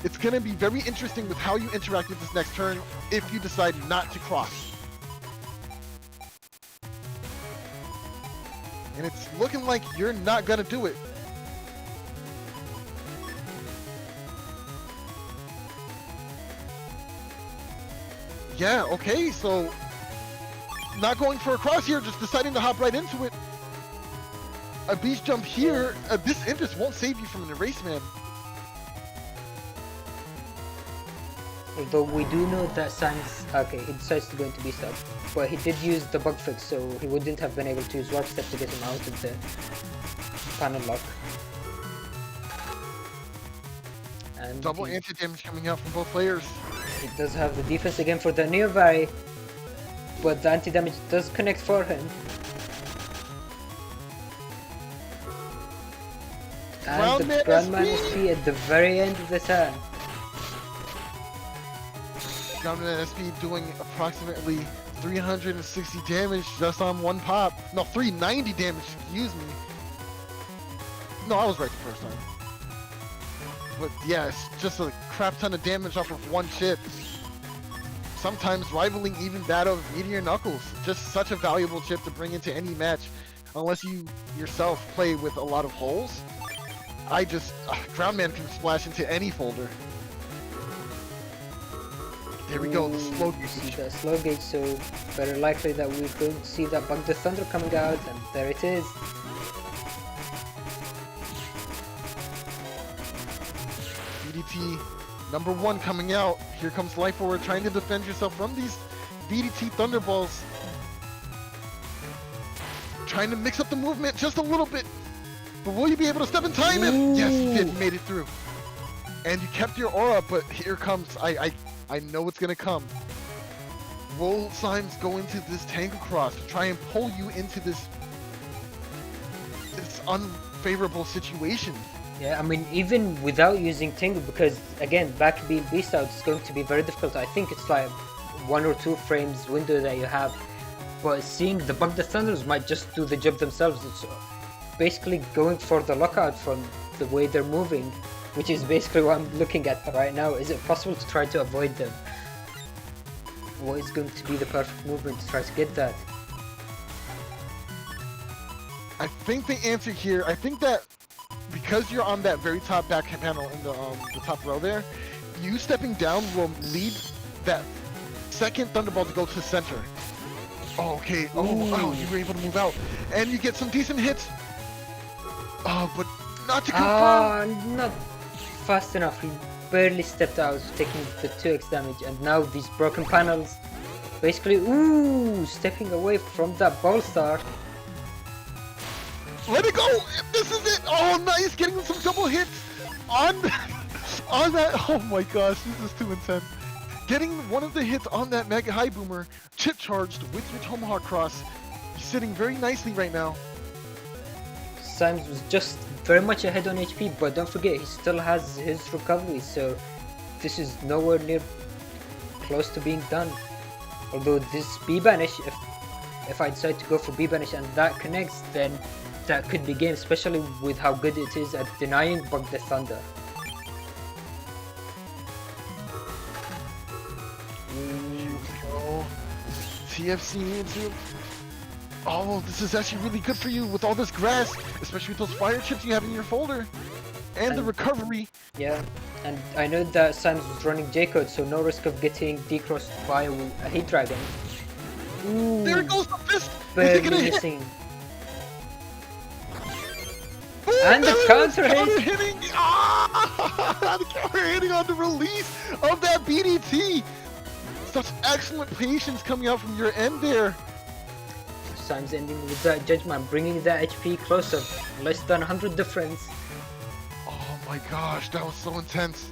It's going to be very interesting with how you interact with this next turn if you decide not to cross. And it's looking like you're not going to do it. Yeah, okay, so not going for a cross here, just deciding to hop right into it. A beast jump here, this Imps won't save you from an erase man. Although we do know that Symes, okay, he decides to go into beast up, but he did use the bug fix, so he wouldn't have been able to use warp step to get him out of the panel lock. And Double anti-damage coming out from both players. He does have the defense again for the nearby, but the anti-damage does connect for him. And the Groundman SP at the very end of the turn. Groundman SP doing approximately 360 damage just on one pop. No, 390 damage, excuse me. No, I was right the first time. But yes, just a crap ton of damage off of one chip. Sometimes rivaling even that of Meteor Knuckles. Just such a valuable chip to bring into any match. Unless you yourself play with a lot of holes. Groundman can splash into any folder. There we go, the slow gauge. See the slow gauge, so very likely that we're going to see that Bug the Thunder coming out, and there it is. BDT number 1 coming out. Here comes Life Forward trying to defend yourself from these BDT Thunderballs. Trying to mix up the movement just a little bit. But will you be able to step in time? Yes, you did. Made it through. And you kept your aura, but here comes, I know it's gonna come. Will Symes go into this Tangle Cross to try and pull you into this unfavorable situation? Yeah, I mean, even without using Tingle, because again, back being beast out is going to be very difficult. I think it's like 1 or 2 frames window that you have. But seeing the Bug the Thunders might just do the job themselves. It's basically going for the lockout from the way they're moving, which is basically what I'm looking at right now. Is it possible to try to avoid them? What is going to be the perfect movement to try to get that? I think the answer here, I think that because you're on that very top back panel in the top row there, you stepping down will lead that second Thunderbolt to go to the center. Oh, okay. Oh, wow, you were able to move out. And you get some decent hits. Oh, but not to confirm. Not fast enough. He barely stepped out, taking the 2x damage. And now these broken panels, basically, stepping away from that ball star. Let it go! This is it! Oh, nice! Getting some double hits on that. Oh my gosh, this is too intense. Getting one of the hits on that Mega High Boomer, chip charged with your Tomahawk Cross. Sitting very nicely right now. Symes was just very much ahead on HP, but don't forget, he still has his recovery, so this is nowhere near close to being done. Although this B-Banish, if I decide to go for B-Banish and that connects, then that could be game, especially with how good it is at denying Bug the Thunder. TFC needs you. Oh, this is actually really good for you with all this grass, especially with those fire chips you have in your folder. And the recovery. Yeah, and I know that Symes was running J-Code, so no risk of getting decrossed by a Heat Dragon. Ooh, there goes the fist! barely missing. And the counter hitting! Ah! The counter hitting on the release of that BDT! Such excellent patience coming out from your end there. Symes ending with that judgment, bringing that HP closer, less than 100 difference. Oh my gosh, that was so intense.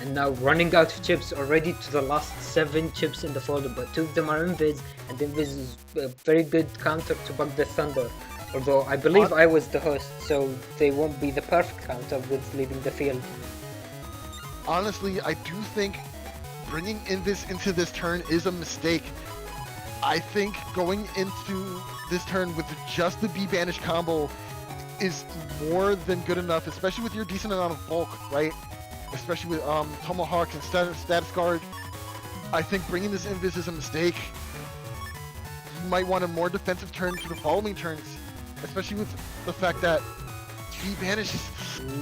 And now running out of chips, already to the last 7 chips in the folder, but 2 of them are Invis, and Invis is a very good counter to Bug the Thunder. Although I believe I was the host, so they won't be the perfect counter with leaving the field. Honestly, I do think bringing Invis into this turn is a mistake. I think going into this turn with just the B-Banish combo is more than good enough, especially with your decent amount of bulk, right? especially with Tomahawk and status guard. I think bringing this invis is a mistake. You might want a more defensive turn for the following turns, especially with the fact that he vanishes.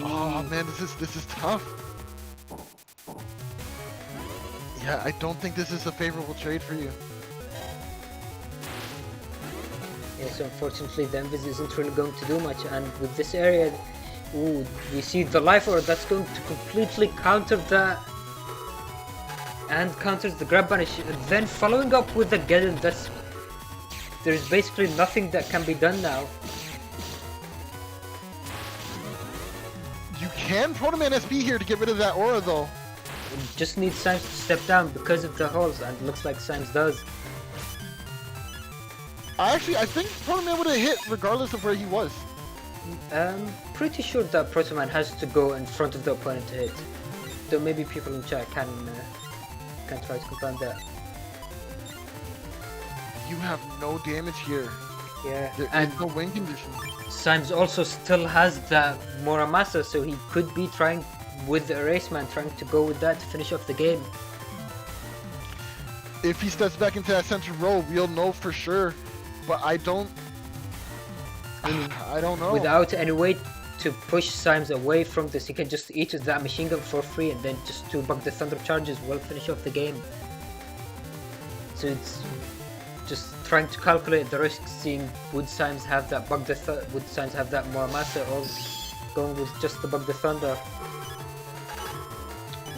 Oh man, this is tough. Yeah, I don't think this is a favorable trade for you. Yeah, so unfortunately the invis isn't really going to do much, and with this area, ooh, we see the life orb that's going to completely counter that, and counters the grab banish, and then following up with the Geddon. There's basically nothing that can be done now. You can Protoman SP here to get rid of that aura though. Just needs Symes to step down because of the holes, and it looks like Symes does. I think Protoman would have hit regardless of where he was. Pretty sure that Protoman has to go in front of the opponent to hit. Though maybe people in chat can try to confirm that. You have no damage here. Yeah, There and is no win condition. Symes also still has the Muramasa, so he could be trying with the Erase Man, trying to go with that to finish off the game. If he steps back into that central row, we'll know for sure. But I don't know. Without any way to push Symes away from this, he can just eat with that machine gun for free, and then just 2 Bug the Thunder charges will finish off the game. So it's just trying to calculate the risk, seeing would Symes have that would Symes have that Muramasa, or going with just the Bug the Thunder.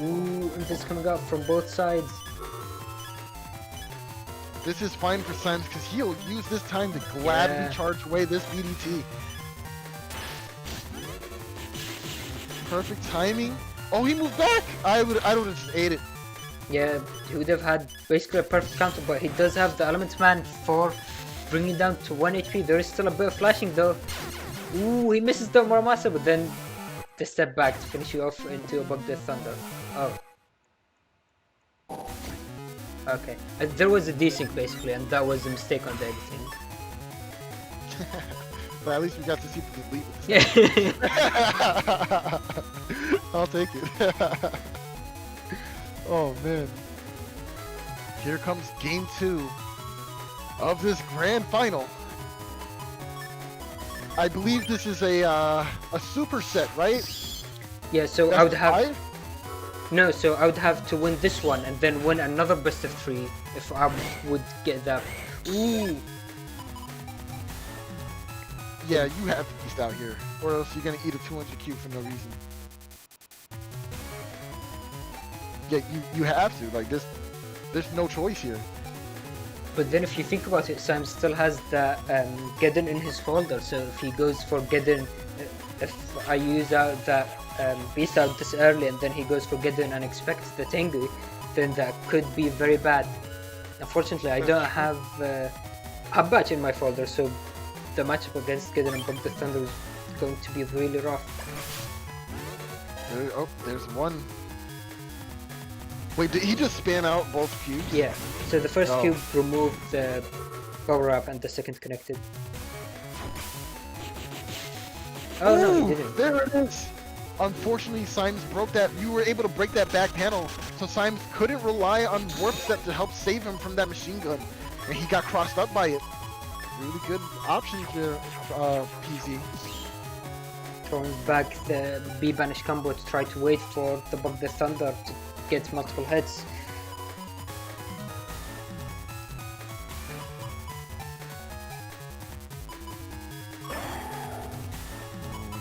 Ooh, and this coming out from both sides. This is fine for Symes because he'll use this time to gladly Yeah. charge away this BDT. Perfect timing. Oh, he moved back. I would have just ate it. Yeah, he would have had basically a perfect counter, but he does have the Element Man for bringing down to 1 HP. There is still a bit of flashing though. Ooh, he misses the Muramasa, but then the step back to finish you off into a Bug the Thunder. Oh. Okay, there was a desync basically, and that was a mistake on the editing. But at least we got to see the delete with this. Yeah. I'll take it. Oh man. Here comes game 2 of this grand final. I believe this is a superset, right? Yeah, so Best I would of have 5? no, so I would have to win this one and then win another best of 3 if I would get that. Ooh. Yeah, you have to beast out here, or else you're gonna eat a 200 Q for no reason. Yeah, you have to. Like there's no choice here. But then if you think about it, Symes still has the Geddon in his folder, so if he goes for Geddon, if I use out that beast out this early and then he goes for Geddon and expects the Tengu, then that could be very bad. Unfortunately, I don't have Habbatch in my folder, so the matchup against Geddon and Bug the Thunder is going to be really rough. There's one. Wait, did he just span out both cubes? Yeah, so the first Oh. cube removed the power up and the second connected. Oh no, Ooh, he didn't. There it is. Unfortunately, Symes broke that. You were able to break that back panel, so Symes couldn't rely on Warp Step to help save him from that machine gun, and he got crossed up by it. Really good options there, PZ. Throwing back the B banish combo to try to wait for the Bug the Thunder to get multiple hits.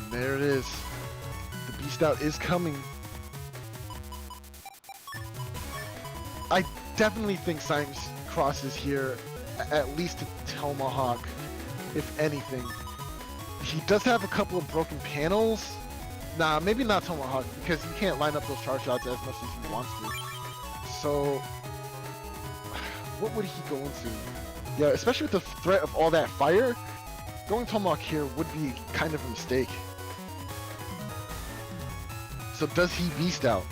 There it is. The Beast Out is coming. I definitely think Symes crosses here, at least to Tomahawk, if anything. He does have a couple of broken panels. Nah, maybe not Tomahawk, because he can't line up those charge shots as much as he wants to. So, what would he go into? Yeah, especially with the threat of all that fire, going Tomahawk here would be kind of a mistake. So does he Beast Out,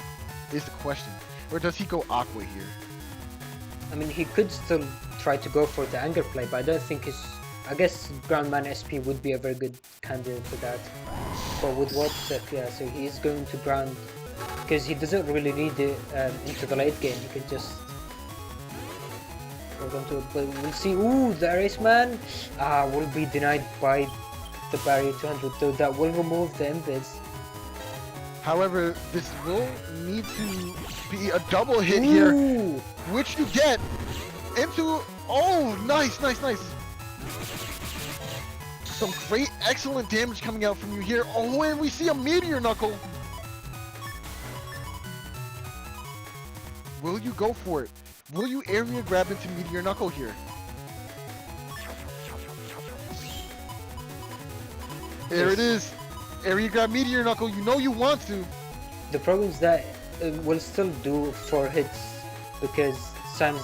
is the question. Or does he go Aqua here? I mean, he could still try to go for the anger play, but I don't think his... I guess Groundman SP would be a very good candidate for that. But with Warp Step, yeah, so he is going to ground because he doesn't really need it into the late game. He can just hold on to it. But we'll see. Ooh, the race man will be denied by the barrier 200, though that will remove the invis. However, this will need to be a double hit here, which you get into. Oh, nice. Some great, excellent damage coming out from you here. Oh, and we see a meteor knuckle. Will you go for it? Will you area grab into meteor knuckle here? There it is. Area grab meteor knuckle. You know you want to. The problem is that it will still do 4 hits because Symes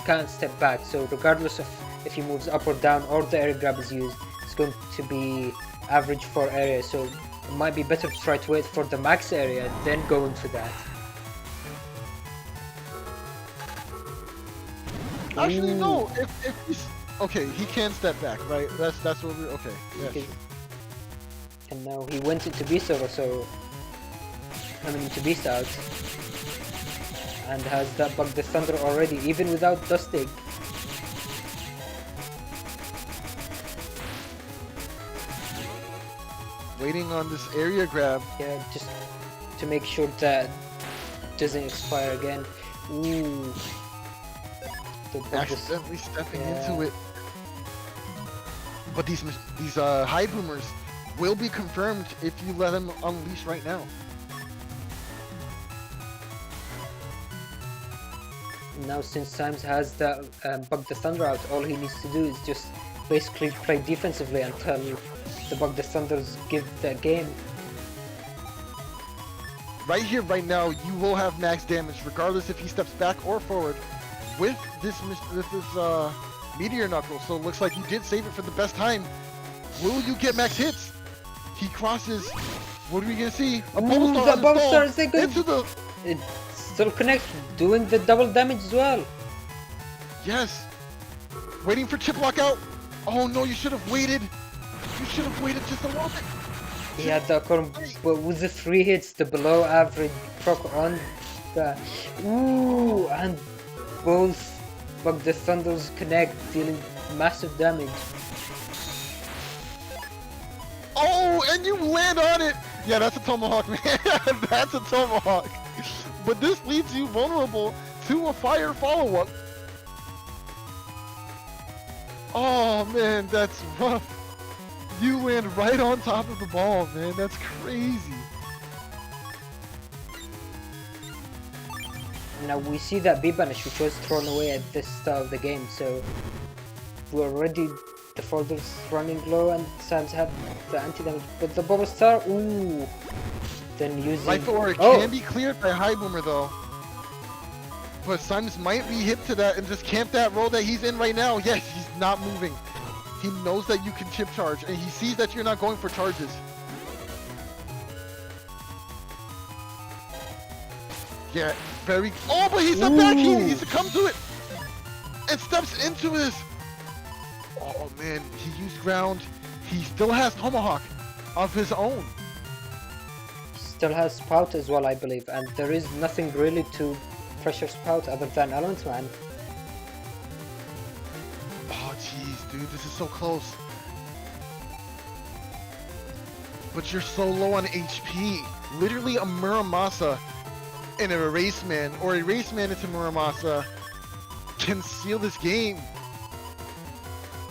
can't step back. So regardless of if he moves up or down or the area grab is used, it's going to be average for area. So it might be better to try to wait for the max area, then go into that. Actually, no. If he's okay, he can step back, right? That's what we're okay. Yeah. And now he went into Beast Over, so into Beast out, and has that Bug the Thunder already, even without Dusting. Waiting on this area grab. Yeah, just to make sure that doesn't expire again. Ooh. Accidentally stepping into it. But these high boomers will be confirmed if you let them unleash right now. Now since Symes has that Bug the Thunder out, all he needs to do is just basically play defensively until the Bug the Thunders give that game. Right here, right now, you will have max damage regardless if he steps back or forward with this meteor knuckle. So it looks like you did save it for the best time. Will you get max hits? He crosses. What are we gonna see? A bubble star. The bubble star is good. Into the. It still connects, doing the double damage as well. Yes. Waiting for chip lock out. Oh no! You should have waited. You should have waited just a little bit. He had the but with the 3 hits, the below average proc on the. Ooh, and both Bug the Thunders connect, dealing massive damage. Oh, and you land on it! Yeah, that's a tomahawk, man. That's a tomahawk. But this leaves you vulnerable to a fire follow-up. Oh, man, that's rough. You land right on top of the ball, man. That's crazy. Now we see that B-Banish, which was thrown away at the start of the game, so we're already the folders running low and Symes have the anti-damage, but the Bubble Star, ooh, then using... Life Orb can be cleared by High Boomer though. But Symes might be hip to that and just camp that roll that he's in right now. Yes, he's not moving. He knows that you can chip charge and he sees that you're not going for charges. Yeah, very... Oh, but he stepped back! He succumbed to it! And steps into this! Oh man, he used ground. He still has Tomahawk of his own. Still has Spout as well, I believe, and there is nothing really to pressure Spout other than Element Man. Oh jeez, dude, this is so close. But you're so low on HP. Literally a Muramasa and an Erase Man, or Erase Man into Muramasa can seal this game.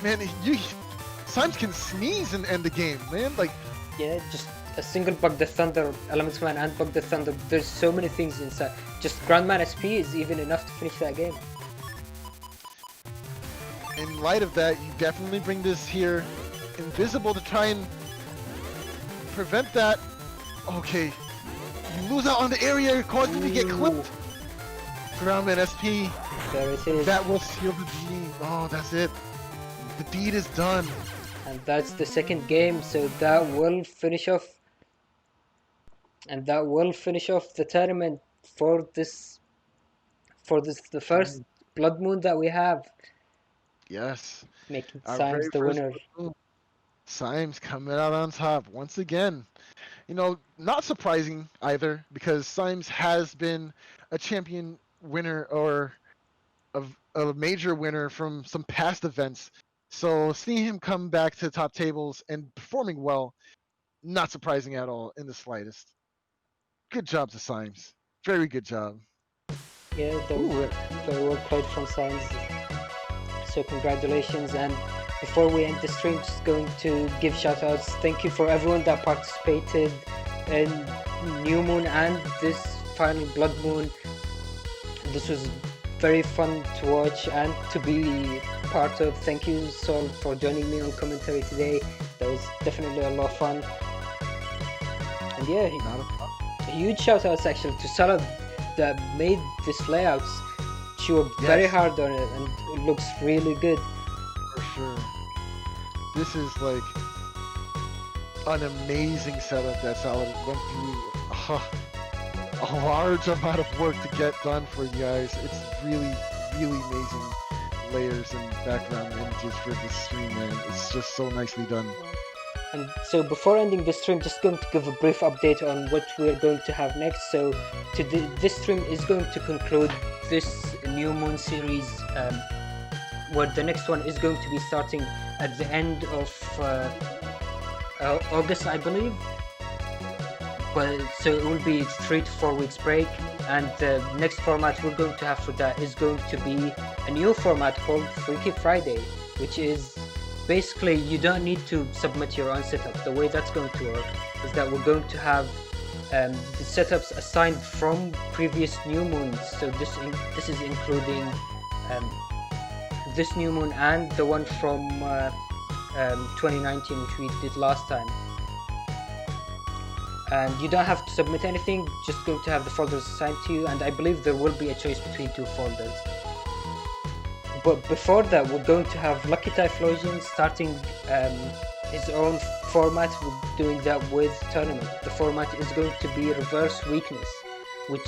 Man, Symes can sneeze and end the game, man. Like, yeah, just a single Bug the Thunder, Elements Man and Bug the Thunder. There's so many things inside. Just Grandman SP is even enough to finish that game. In light of that, you definitely bring this here invisible to try and prevent that. Okay, you lose out on the area, causing you to get clipped. Groundman SP. There it is. That will seal the deed. Oh, that's it. The deed is done. And that's the second game, so that will finish off. And that will finish off the tournament for this. The first Blood Moon that we have. Yes. Making Our Symes very the first winner. Blood Moon. Symes coming out on top once again. You know, not surprising either, because Symes has been a champion winner or a major winner from some past events. So seeing him come back to top tables and performing well, not surprising at all in the slightest. Good job to Symes. Very good job. Yeah, that was Ooh, very well played from Symes. So congratulations, and before we end the stream, just going to give shoutouts. Thank you for everyone that participated in New Moon and this final Blood Moon. This was very fun to watch and to be part of. Thank you, Sol, for joining me on commentary today. That was definitely a lot of fun. And yeah, not a problem. huge shoutouts actually to Salah that made these layouts. She worked very Yes. hard on it and it looks really good. For sure. This is like an amazing setup that Salad went through. A large amount of work to get done for you guys. It's really, really amazing layers and background images for this stream, man. It's just so nicely done. And so before ending the stream, just going to give a brief update on what we're going to have next. So this stream is going to conclude this New Moon series, where the next one is going to be starting at the end of August, I believe. But so it will be 3 to 4 weeks break, and the next format we're going to have for that is going to be a new format called Freaky Friday, which is basically you don't need to submit your own setup. The way that's going to work is that we're going to have the setups assigned from previous new moons. So this is including this new moon and the one from 2019, which we did last time. And you don't have to submit anything, just going to have the folders assigned to you, and I believe there will be a choice between 2 folders. But before that, we're going to have luckytyphlosion starting his own format, doing that with tournament. The format is going to be reverse weakness, which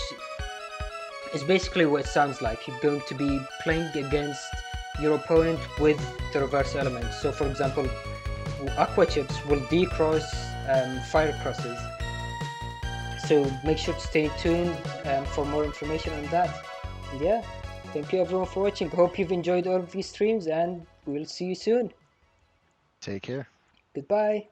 is basically what it sounds like. You're going to be playing against your opponent with the reverse elements. So for example, aqua chips will decross fire crosses. So make sure to stay tuned for more information on that. And yeah, thank you everyone for watching. Hope you've enjoyed all of these streams, and we'll see you soon. Take care. Goodbye.